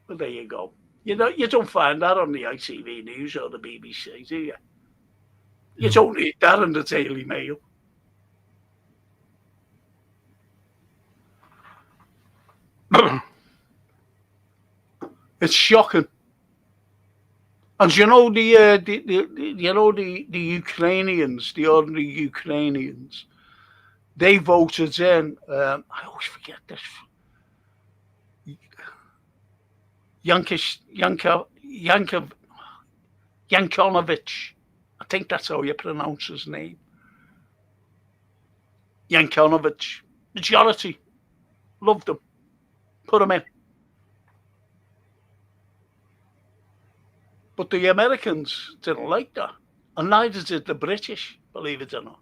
Well, there you go. You know, you don't find that on the ITV News or the BBC, do you? You don't read that in the Daily Mail. It's shocking. And you know the Ukrainians, the ordinary Ukrainians, they voted in. I always forget this. Yankonovich. I think that's how you pronounce his name. Yankonovich. Majority. Loved him. Put him in. But the Americans didn't like that. And neither did the British, believe it or not.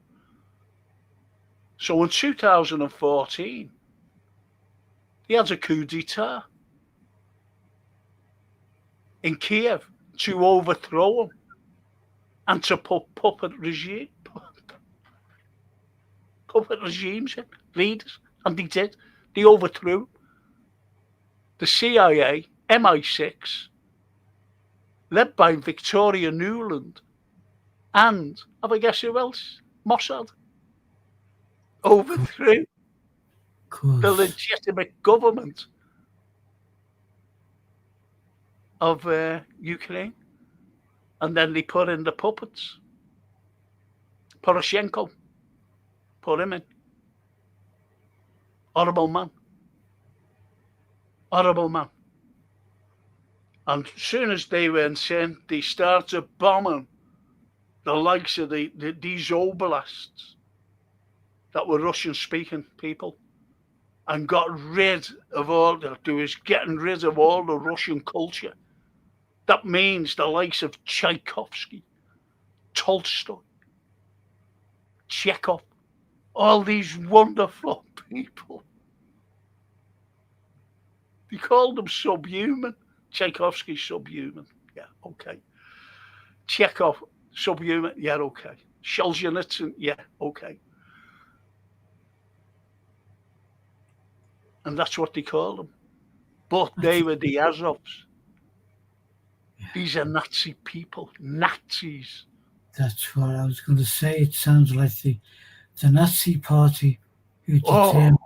So in 2014, he had a coup d'etat in Kiev to overthrow him and to put puppet regimes in, leaders. And they did. They overthrew the CIA, MI6, led by Victoria Nuland, and, have I guessed who else? Mossad. Overthrew the legitimate government of Ukraine. And then they put in the puppets. Poroshenko. Put him in. Horrible man. Horrible man. And as soon as they went in, they started bombing the likes of these oblasts that were Russian-speaking people, and got rid of getting rid of all the Russian culture. That means the likes of Tchaikovsky, Tolstoy, Chekhov, all these wonderful people. They called them subhuman. Tchaikovsky, subhuman. Yeah, okay. Chekhov, subhuman. Yeah, okay. Solzhenitsyn, yeah, okay. And that's what they called them. But they were the Azovs. These are Nazi people, Nazis. That's what I was going to say. It sounds like the Nazi party who Oh, determined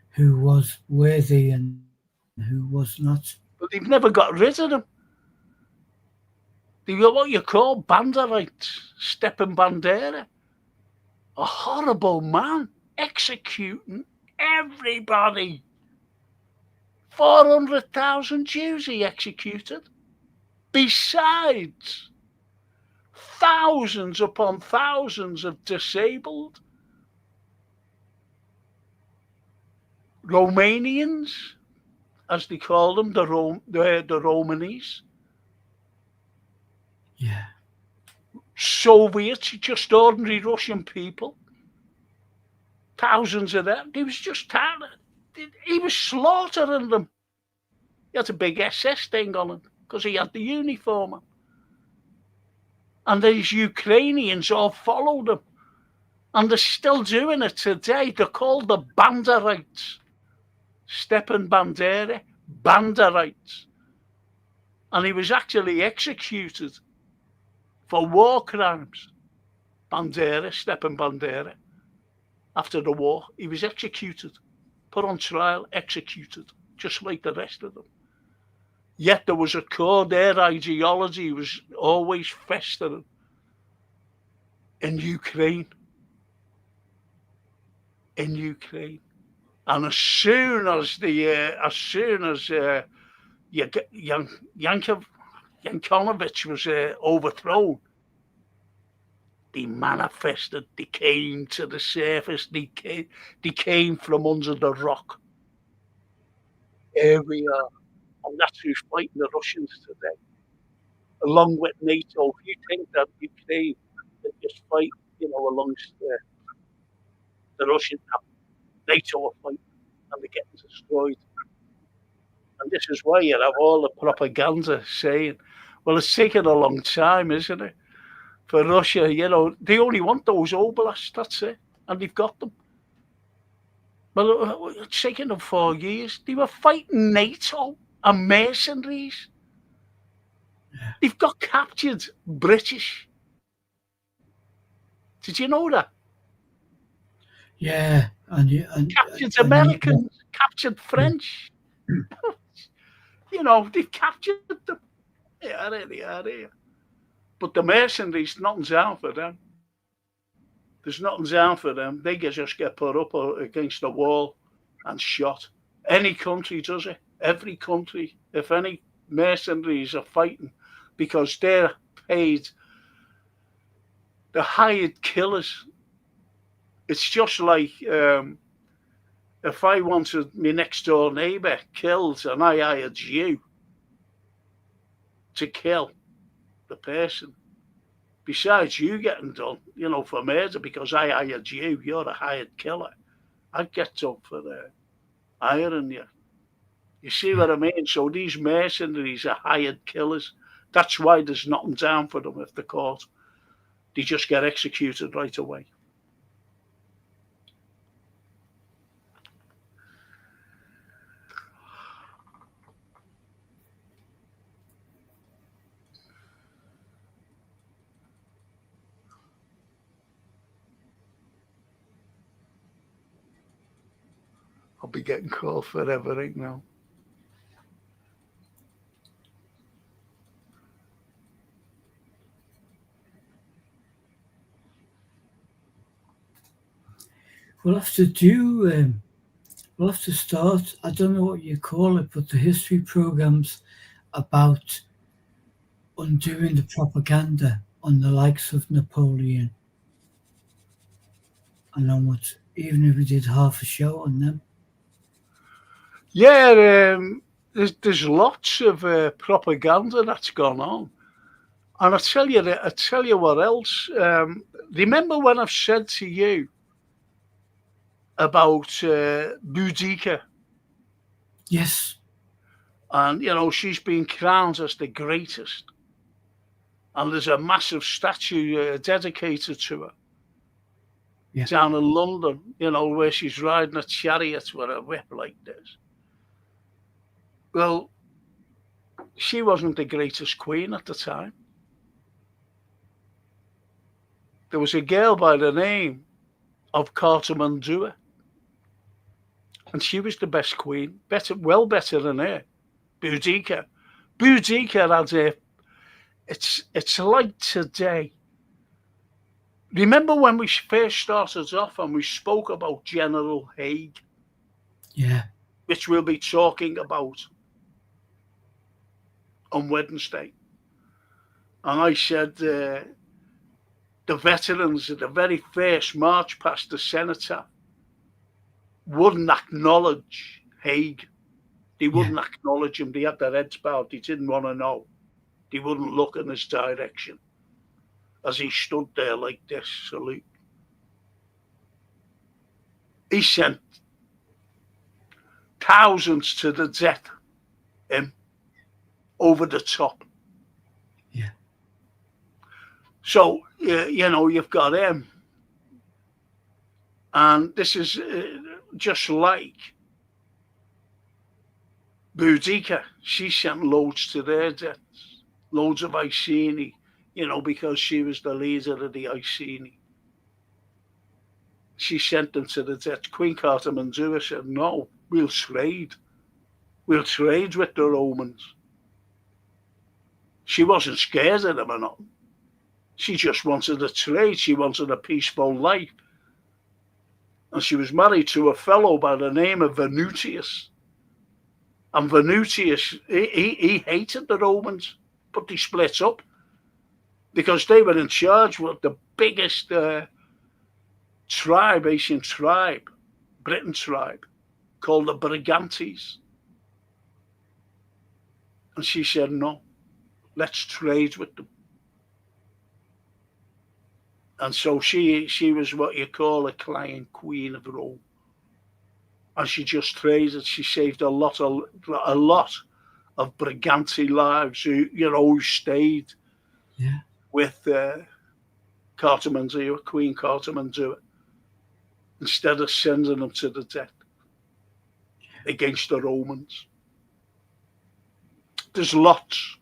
who was worthy and who was not. but they've never got rid of them. They've got what you call Banderites, Stepan Bandera. A horrible man executing everybody. 400,000 Jews he executed. Besides, thousands upon thousands of disabled Romanians, as they call them, the Romanis. Yeah. Soviets, just ordinary Russian people. Thousands of them. He was just he was slaughtering them. He had a big SS thing on him because he had the uniform on. And these Ukrainians all followed him. And they're still doing it today. They're called the Banderites. Stepan Bandera, Banderites. And he was actually executed for war crimes. Bandera, Stepan Bandera. After the war, he was executed, put on trial, executed, just like the rest of them. Yet there was a core, their ideology was always festering in Ukraine. In Ukraine. And as soon as Yankovic was overthrown, they manifested, they came to the surface, they came from under the rock. Here we are. And that's who's fighting the Russians today. Along with NATO. If you think that Ukraine can just fight, amongst the Russians, NATO are fighting and they're getting destroyed. And this is why you have all the propaganda saying, well, it's taken a long time, isn't it? For Russia, they only want those oblasts, that's it. And they've got them. Well, it's taken them 4 years. They were fighting NATO and mercenaries. Yeah. They've got captured British. Did you know that? Yeah. Captured Americans, captured French. They've captured them. Yeah, they are here. But the mercenaries, nothing's out for them. There's nothing's out for them. They just get put up against the wall and shot. Any country does it. Every country. If any mercenaries are fighting because they're paid, the hired killers. It's just like if I wanted my next door neighbour killed and I hired you to kill the person, besides you getting done, for murder because I hired you, you're a hired killer. I'd get done for hiring you. You see what I mean? So these mercenaries are hired killers. That's why there's nothing down for them if they're caught. They just get executed right away. I'll be getting called for everything now. We'll have to start, I don't know what you call it, but the history programs about undoing the propaganda on the likes of Napoleon and onwards, even if we did half a show on them. Yeah, there's lots of propaganda that's gone on. And I tell you what else. Remember when I've said to you about Boudica? Yes. And, she's been crowned as the greatest. And there's a massive statue dedicated to her. Yeah. Down in London, where she's riding a chariot with a whip like this. Well, she wasn't the greatest queen at the time. There was a girl by the name of Cartamandua, and she was the best queen, well better than her, Boudica. Boudica had a, it's like today. Remember when we first started off and we spoke about General Haig? Yeah. Which we'll be talking about on Wednesday. And I said the veterans at the very first march past the cenotaph wouldn't acknowledge Haig. They wouldn't acknowledge him. They had their heads bowed. They didn't want to know. They wouldn't look in his direction as he stood there like this, salute. He sent thousands to the death, over the top. Yeah. So, you've got him. And this is just like Boudica. She sent loads to their deaths, loads of Iceni, because she was the leader of the Iceni. She sent them to the death. Queen Cartamandua said, no, we'll trade. We'll trade with the Romans. She wasn't scared of them or nothing. She just wanted a trade. She wanted a peaceful life. And she was married to a fellow by the name of Venutius. And Venutius, he hated the Romans, but they split up because they were in charge with the biggest tribe, ancient tribe, Britain tribe, called the Brigantes. And she said, no, let's trade with them. And so she was what you call a client queen of Rome. And she just traded. She saved a lot of Brigante lives who stayed with Cartamandua, Queen Cartamandua, instead of sending them to the death against the Romans. There's lots.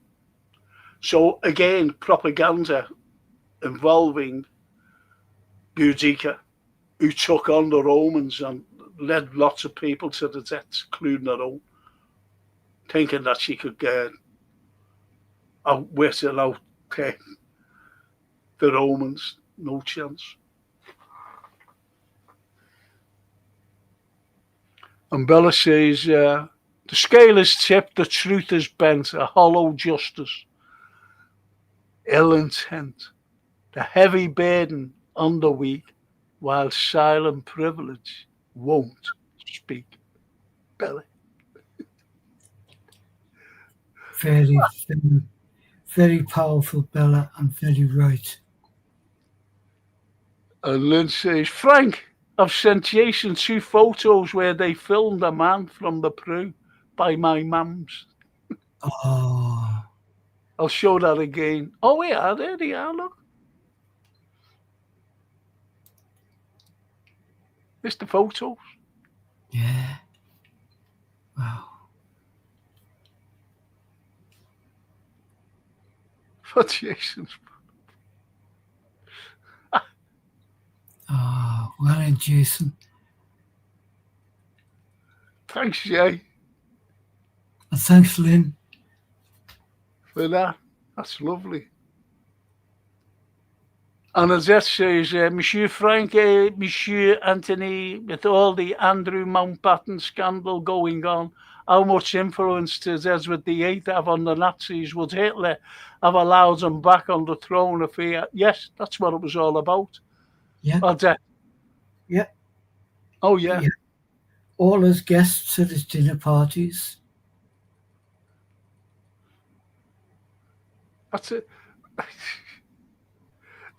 So again, propaganda involving Boudica, who took on the Romans and led lots of people to the death, including her own, thinking that she could outwit and out the Romans. No chance. And Bella says, the scale is tipped, the truth is bent, a hollow justice, ill intent, the heavy burden on the weak, while silent privilege won't speak. Bella. Very, very, very powerful, Bella, and very right. And Lynn says, Frank, I've sent Jason 2 photos where they filmed a man from the Peru by my mums. Oh. I'll show that again. Oh, yeah, there they are, look. It's the photos. Yeah. Wow. For Jason's. Oh, well done, Jason. Thanks, Jay. And thanks, Lynn. For that. That's lovely. And as that says, Monsieur Frank, Monsieur Anthony, with all the Andrew Mountbatten scandal going on, how much influence did Edward VIII have on the Nazis? Would Hitler have allowed them back on the throne if he... Yes, that's what it was all about. Yeah. Yeah. Oh, yeah. All his guests at his dinner parties. That's it.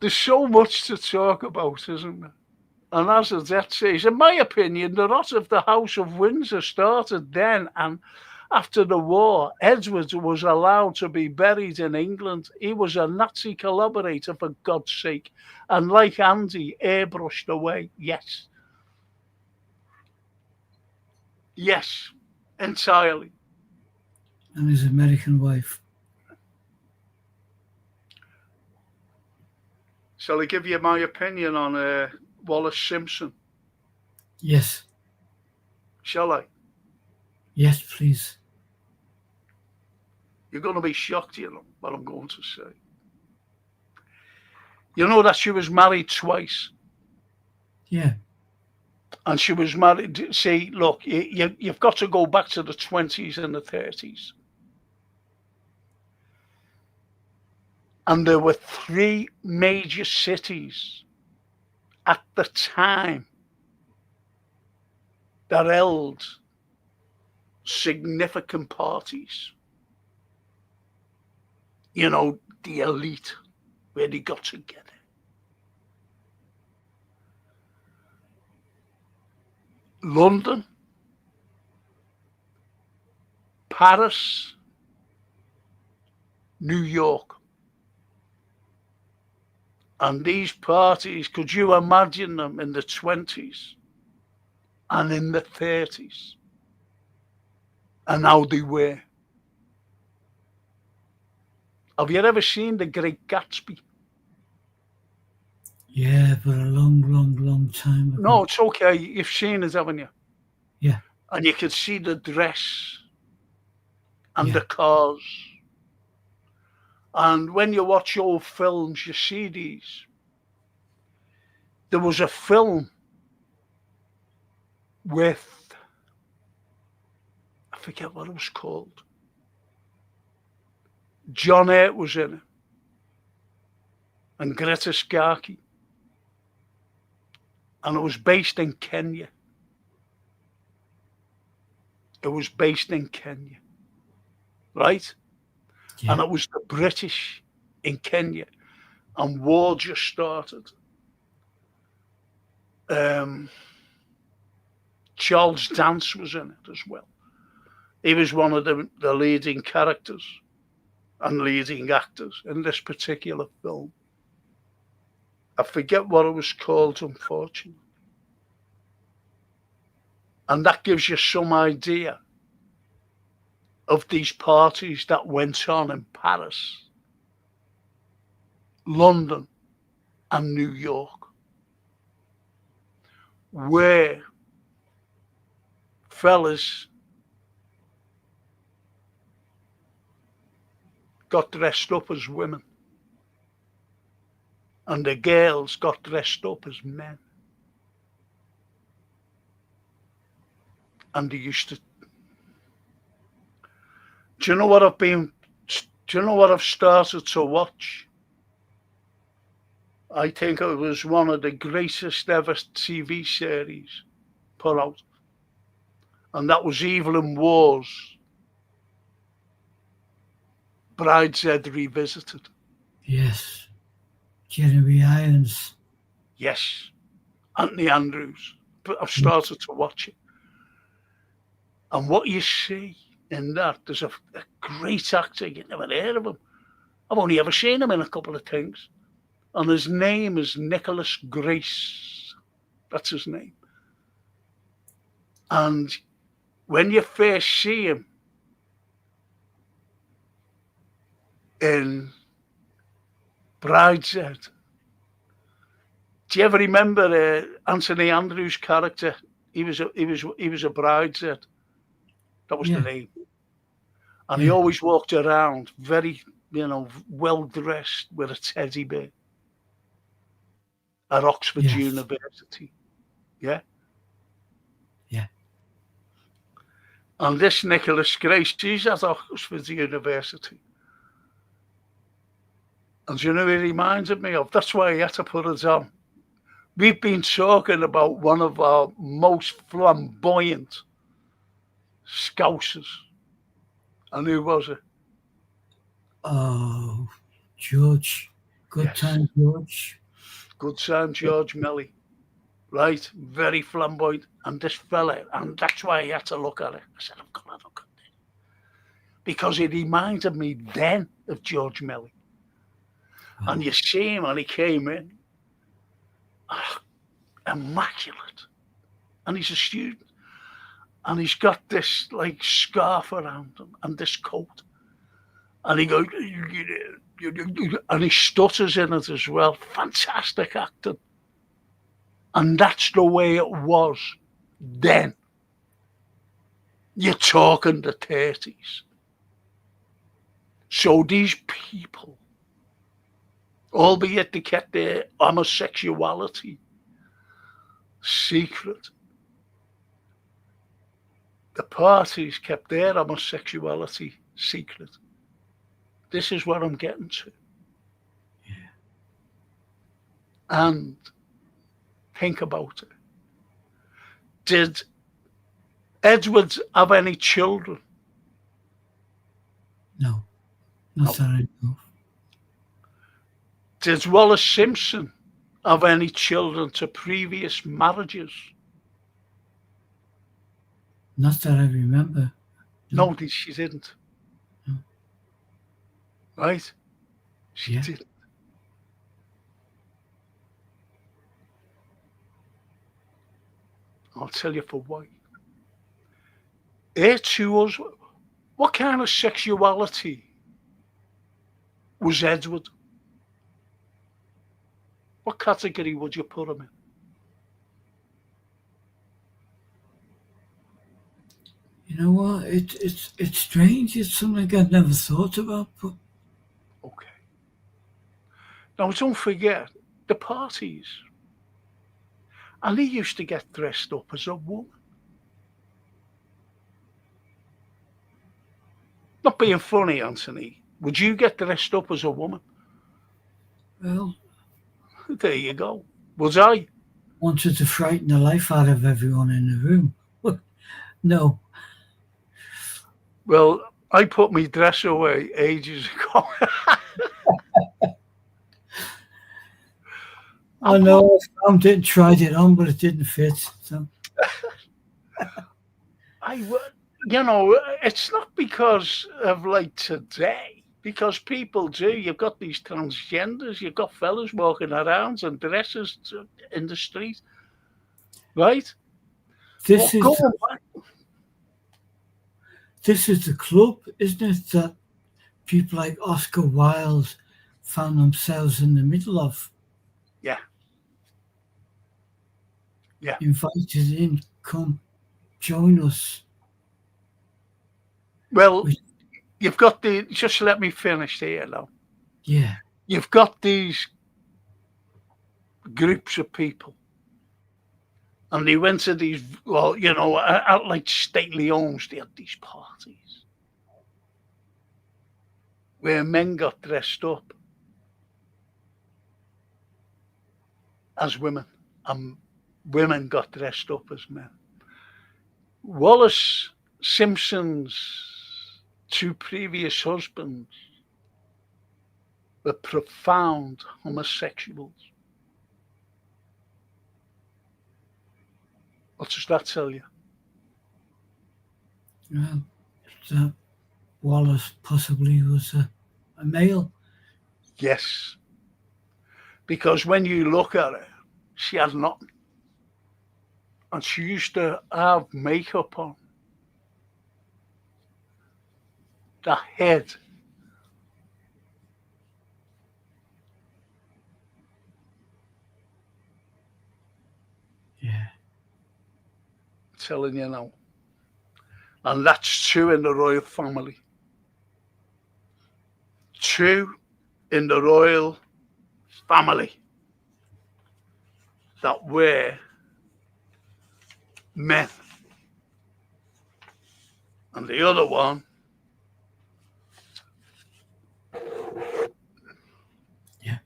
There's so much to talk about, isn't there? And as that says, in my opinion, the rot of the House of Windsor started then, and after the war, Edward was allowed to be buried in England. He was a Nazi collaborator, for God's sake, and like Andy, airbrushed away. Yes. Yes, entirely. and his American wife. Shall I give you my opinion on Wallace Simpson? Yes, Shall I? yes, please. You're going to be shocked, you know, what I'm going to say. You know that she was married twice. Yeah, And she was married. See, look, you've got to go back to the 20s and the 30s. And there were three major cities at the time that held significant parties. You know, the elite, where they got together. London, Paris, New York. And these parties, could you imagine them in the 20s and in the 30s? And how they were. Have you ever seen The Great Gatsby? yeah, but a long, long, long time ago. No, it's okay. You've seen it, haven't you? Yeah, And you can see the dress and Yeah. the cars. And when you watch old films, you see these. There was a film with, I forget what it was called. John Hurt was in it. And Greta Skarki. And it was based in Kenya. It was based in Kenya. Right? yeah, And it was the British in Kenya. And war just started. Charles Dance was in it as well. He was one of the leading characters and leading actors in this particular film. I forget what it was called, unfortunately. And that gives you some idea of these parties that went on in Paris, London, and New York, where fellas got dressed up as women and the girls got dressed up as men. And they used to. Do you know what I've started to watch? I think it was one of the greatest ever TV series put out. And that was Evelyn Waugh's Brideshead Revisited. yes. Jeremy Irons. Yes, Anthony Andrews. But I've started to watch it. And what you see in that, there's a great actor. You've never heard of him. I've only ever seen him in a couple of things. And his name is Nicholas Grace. That's his name. And when you first see him in Brideshead, do you ever remember Anthony Andrews' character? He was a brideshead. That was the name. And he always walked around very, well dressed with a teddy bear at Oxford University. Yeah. Yeah. And this Nicholas Grace, he's at Oxford University. And you know who he reminded me of? That's why he had to put it on. We've been talking about one of our most flamboyant Scousers. And who was it? Oh, George. Good time, George. Good time, George Melly. Right? Very flamboyant. And this fella, and that's why I had to look at it. I said, I've got to look at this. Because it reminded me then of George Melly. Wow. And you see him when he came in. Immaculate. And he's a student. and he's got this like scarf around him and this coat, and he goes, and he stutters in it as well. Fantastic acting, and that's the way it was then. You're talking the 30s. So these people, albeit they kept their homosexuality secret, the parties kept their homosexuality secret. This is what I'm getting to. Yeah. And think about it. Did Edward have any children? No. Not that I know. Did Wallace Simpson have any children to previous marriages? Not that I remember. No, she didn't. No. Right? She Yeah. didn't. I'll tell you for why. Her two husbands, what kind of sexuality was Edward? What category would you put him in? You know what? It's strange. It's something I've never thought about. But Okay. Now, don't forget the parties. And he used to get dressed up as a woman. Not being funny, Anthony. Would you get dressed up as a woman? well, There you go. Was I? wanted to frighten the life out of everyone in the room. No. Well, I put my dress away ages ago. I know. I found it and tried it on, but it didn't fit. So It's not because of like today, because people do. You've got these transgenders, you've got fellas walking around and dresses in the street, right? this Well, is go on. this is the club, isn't it? That people like Oscar Wilde found themselves in the middle of. Yeah. Yeah. Invited in, come join us. Well, you've got just let me finish here now. Yeah. You've got these groups of people, and they went to these, at like stately homes, they had these parties where men got dressed up as women and women got dressed up as men. Wallace Simpson's two previous husbands were profound homosexuals. What does that tell you? Well, that Wallace possibly was a male. Yes. Because when you look at her, she had nothing. And she used to have makeup on. The head. Yeah. I'm telling you now. And that's true in the royal family. True in the royal family. That were men. And the other one, Yeah.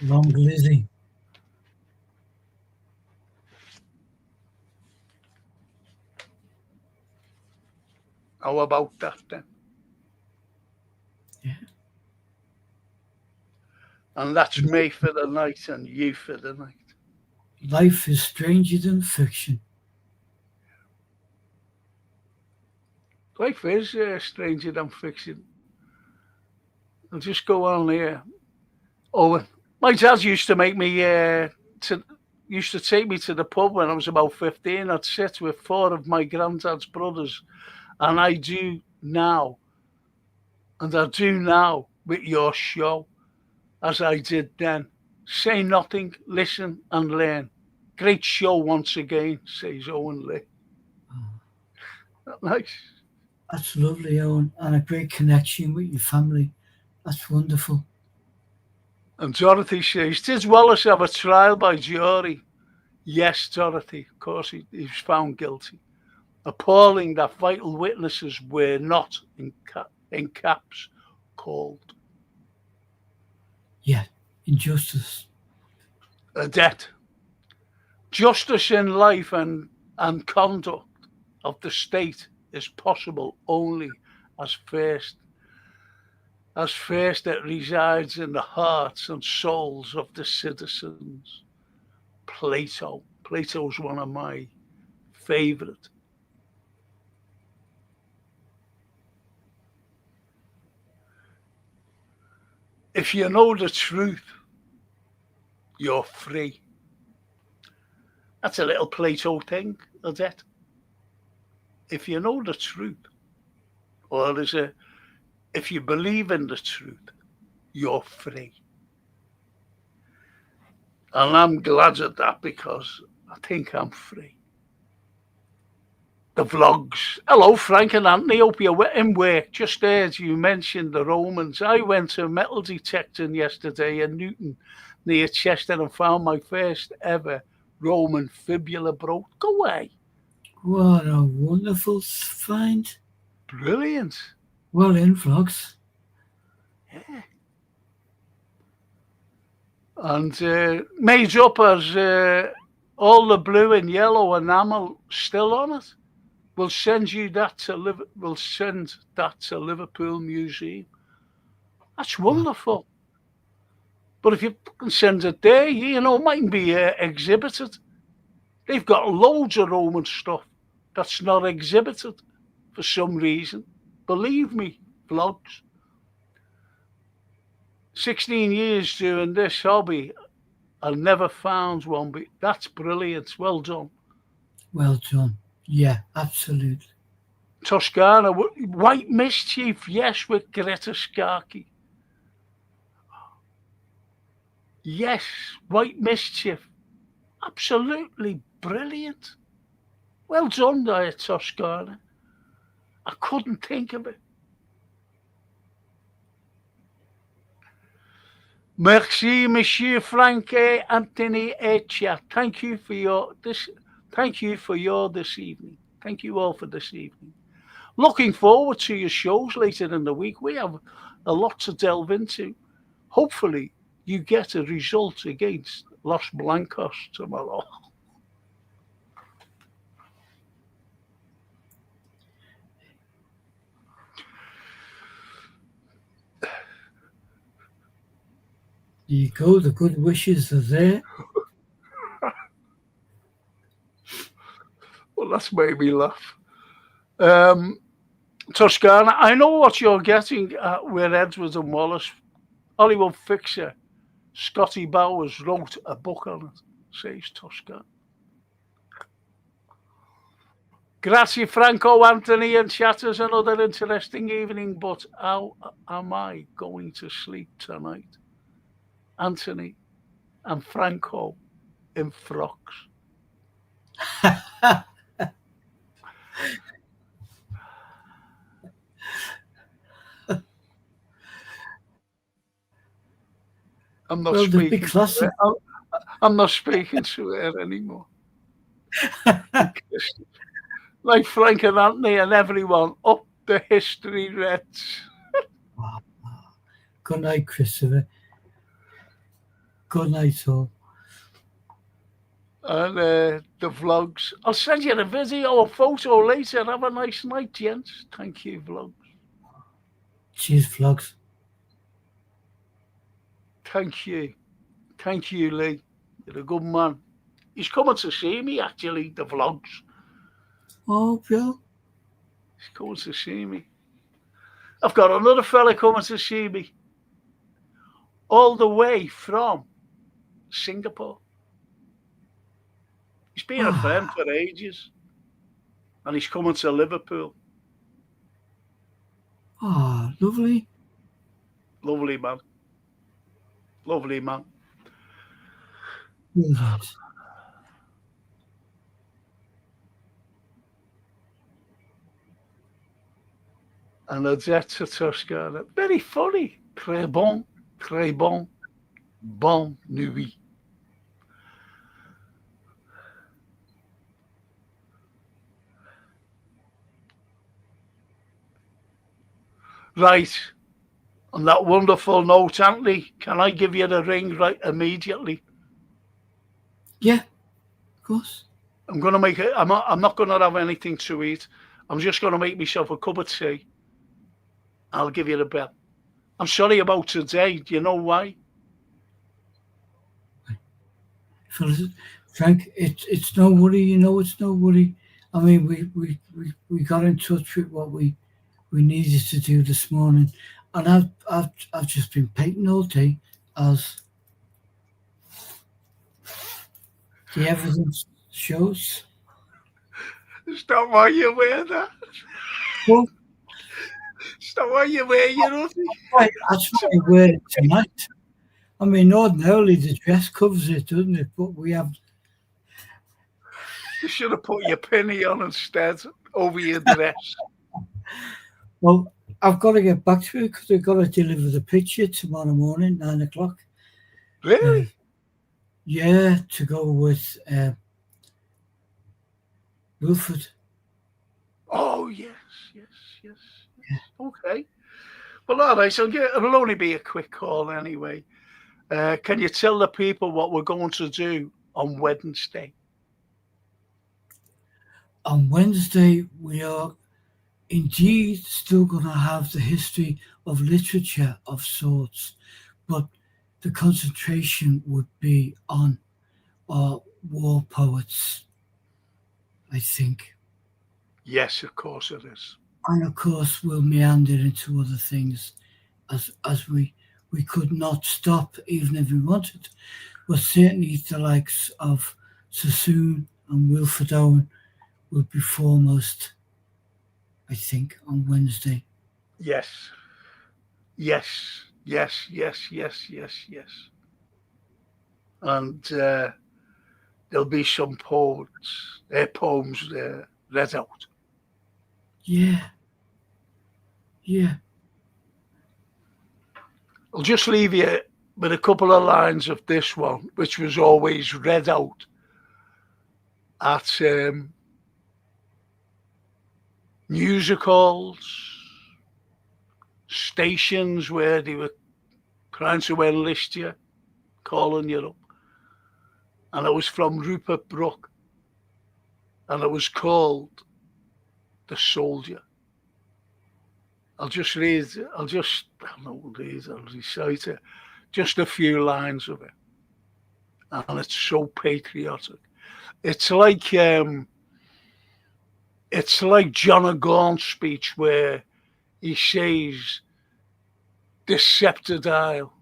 Long Lizzie. how about that then? Yeah. And that's me for the night and you for the night. Life is stranger than fiction. Life is stranger than fiction. I'll just go on here. Oh, my dad used to make me used to take me to the pub when I was about 15. I'd sit with 4 of my granddad's brothers, and I do now, and I do now with your show, as I did then. Say nothing, listen and learn. Great show once again, says Owen Lee. Nice. That's lovely, Owen, and a great connection with your family. That's wonderful. And Dorothy says, did Wallace have a trial by jury? Yes, Dorothy, of course he was found guilty. Appalling that vital witnesses were not, in caps, called. Yeah, injustice. A debt. Justice in life and conduct of the state is possible only as first it resides in the hearts and souls of the citizens. Plato's one of my favorite. If you know the truth, you're free. That's a little Plato thing, is it? If you know the truth, or if you believe in the truth, you're free. And I'm glad at that because I think I'm free. The vlogs. Hello, Frank and Anthony. Hope you're in work. Just heard you mentioned the Romans. I went to metal detecting yesterday in Newton near Chester and found my first ever Roman fibula broke. Go away. What a wonderful find. Brilliant. Well in, vlogs. Yeah. And made up as all the blue and yellow enamel still on it. We'll send that to Liverpool Museum. That's wonderful. But if you can send it there, it might be exhibited. They've got loads of Roman stuff that's not exhibited for some reason. Believe me, vlogs. 16 years doing this hobby, I never found one, but that's brilliant. Well done. Well done. Yeah, absolutely. Toscana, White Mischief, yes, with Greta Skarki. Yes, White Mischief. Absolutely brilliant. Well done there, Toscana. I couldn't think of it. Merci, Monsieur Frank Anthony Echa. Thank you for your this evening. Thank you all for this evening. Looking forward to your shows later in the week. We have a lot to delve into. Hopefully, you get a result against Los Blancos tomorrow. There you go. The good wishes are there. Well, that's made me laugh. Toscana, I know what you're getting at with Edwards and Wallace. Hollywood fixer Scotty Bowers wrote a book on it, says Toscana. Grazie, Franco, Anthony, and chatters. Another interesting evening, but how am I going to sleep tonight? Anthony and Franco in frocks. I'm not speaking. I'm not speaking to her anymore. Like Frank and Anthony and everyone, up the history Reds. Good night, Christopher. Good night, all. And the vlogs. I'll send you a video or photo later. Have a nice night, gents. Thank you, vlogs. Cheers, vlogs. Thank you. Thank you, Lee. You're a good man. He's coming to see me, actually, the vlogs. Oh, Bill. He's coming to see me. I've got another fella coming to see me. All the way from Singapore. He's been a friend for ages. And he's coming to Liverpool. Lovely. Lovely man. Lovely man. Brilliant. And the jet to Toscana. Very funny. Très bon. Très bon. Bonne nuit. Right. On that wonderful note, Anthony, can I give you the ring right immediately? Yeah, of course. I'm going to make it. I'm not going to have anything to eat. I'm just going to make myself a cup of tea. I'll give you the bell. I'm sorry about today. Do you know why? Frank, it's no worry. You know, it's no worry. I mean, we got in touch with what we needed to do this morning, and I've just been painting all day, as the evidence shows. Is that why you wear that? Well, Is that why you wear your hoodie? that's why I wear it tonight. I mean, ordinarily the dress covers it, doesn't it? But we have. You should have put your penny on instead over your dress. Well, I've got to get back to it because I've got to deliver the picture tomorrow morning, 9 o'clock. Really? Yeah, to go with Wilford. Oh, yes. Yeah. Okay. Well, all right. So it'll only be a quick call anyway. Can you tell the people what we're going to do on Wednesday? On Wednesday, we are indeed still going to have the history of literature of sorts, but the concentration would be on our war poets, I think. Yes, of course it is. And of course, we'll meander into other things as we could not stop even if we wanted. But certainly the likes of Sassoon and Wilfred Owen will be foremost, I think, on Wednesday. Yes. And there'll be some poems read out. Yeah. I'll just leave you with a couple of lines of this one, which was always read out at music halls, stations where they were trying to enlist you, calling you up. And it was from Rupert Brooke. And it was called The Soldier. I'll recite it, just a few lines of it. And it's so patriotic. It's like John O'Gaunt's speech where he says, this sceptred isle,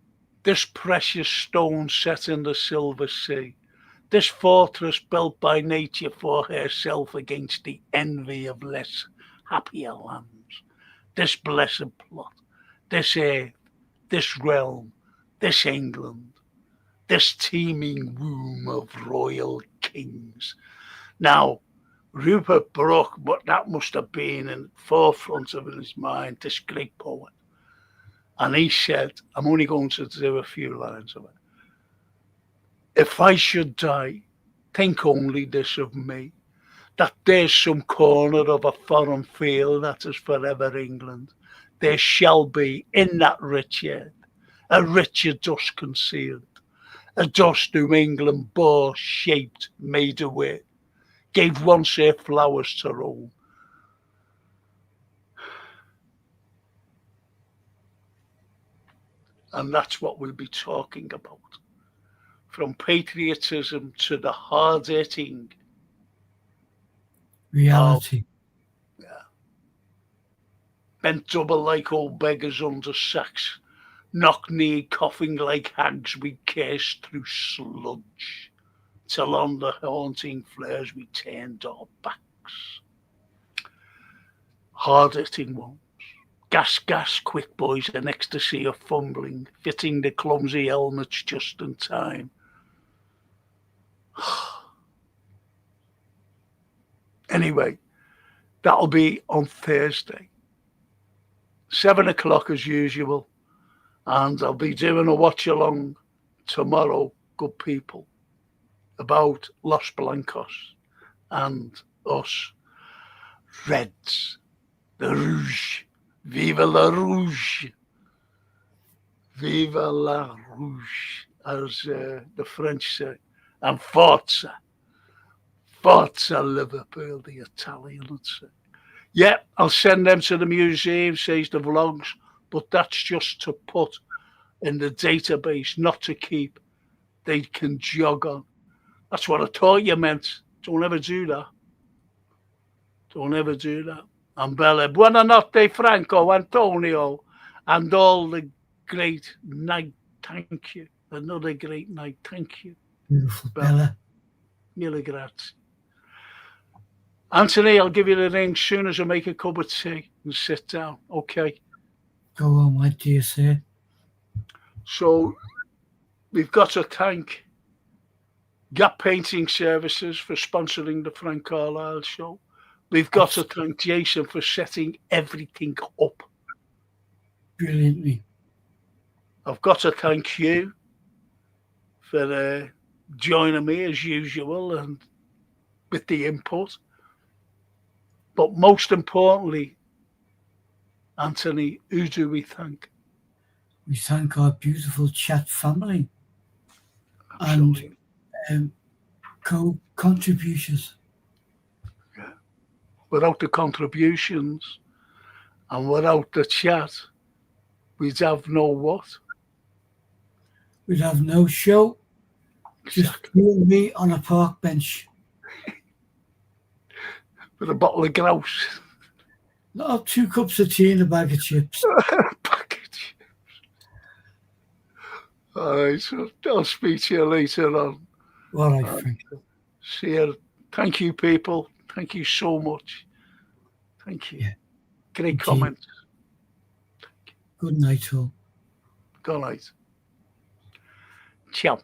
this precious stone set in the silver sea, this fortress built by nature for herself against the envy of less happier lands, this blessed plot, this earth, this realm, this England, this teeming womb of royal kings. Now, Rupert Brooke, but that must have been in the forefront of his mind, this great poet. And he said, I'm only going to do a few lines of it. If I should die, think only this of me, that there's some corner of a foreign field that is forever England. There shall be in that rich earth a richer dust concealed, a dust whom England bore, shaped, made away, gave once her flowers to roll. And that's what we'll be talking about. From patriotism to the hard-hitting reality. Bent double like old beggars under sacks, knock-kneed, coughing like hags, we cursed through sludge till on the haunting flares we turned our backs. Hard-hitting ones. Gas, gas, quick boys, an ecstasy of fumbling, fitting the clumsy helmets just in time. Anyway, that'll be on Thursday. 7 o'clock as usual. And I'll be doing a watch along tomorrow, good people, about Los Blancos and us Reds, the Rouge. Viva la Rouge. Viva la Rouge, as the French say. And Forza. Forza Liverpool, the Italian would say. Yeah, I'll send them to the museum, says the vlogs, but that's just to put in the database, not to keep. They can jog on. That's what I thought you meant. Don't ever do that. Don't ever do that. And Bella, buonanotte, Franco, Antonio, and all the great night. Thank you. Another great night. Thank you. Beautiful Bella. Mille grazie. Anthony, I'll give you the ring soon as I make a cup of tea and sit down. Okay. Go on, my dear sir. So we've got to thank Gap Painting Services for sponsoring the Frank Carlyle show. We've got to thank Jason for setting everything up. Brilliantly. I've got to thank you for joining me as usual and with the input. But most importantly, Anthony, who do we thank? We thank our beautiful chat family. Absolutely. And co-contributors. Yeah. Without the contributions and without the chat, we'd have no what? We'd have no show. Exactly. Just you and me on a park bench. With a bottle of grouse. Not 2 cups of tea and a bag of chips. Package. All right, so I'll speak to you later on. All right, Frank. See you. Thank you, people. Thank you so much. Thank you. Yeah. Great Indeed. comments. Good night, all. Good night. Ciao.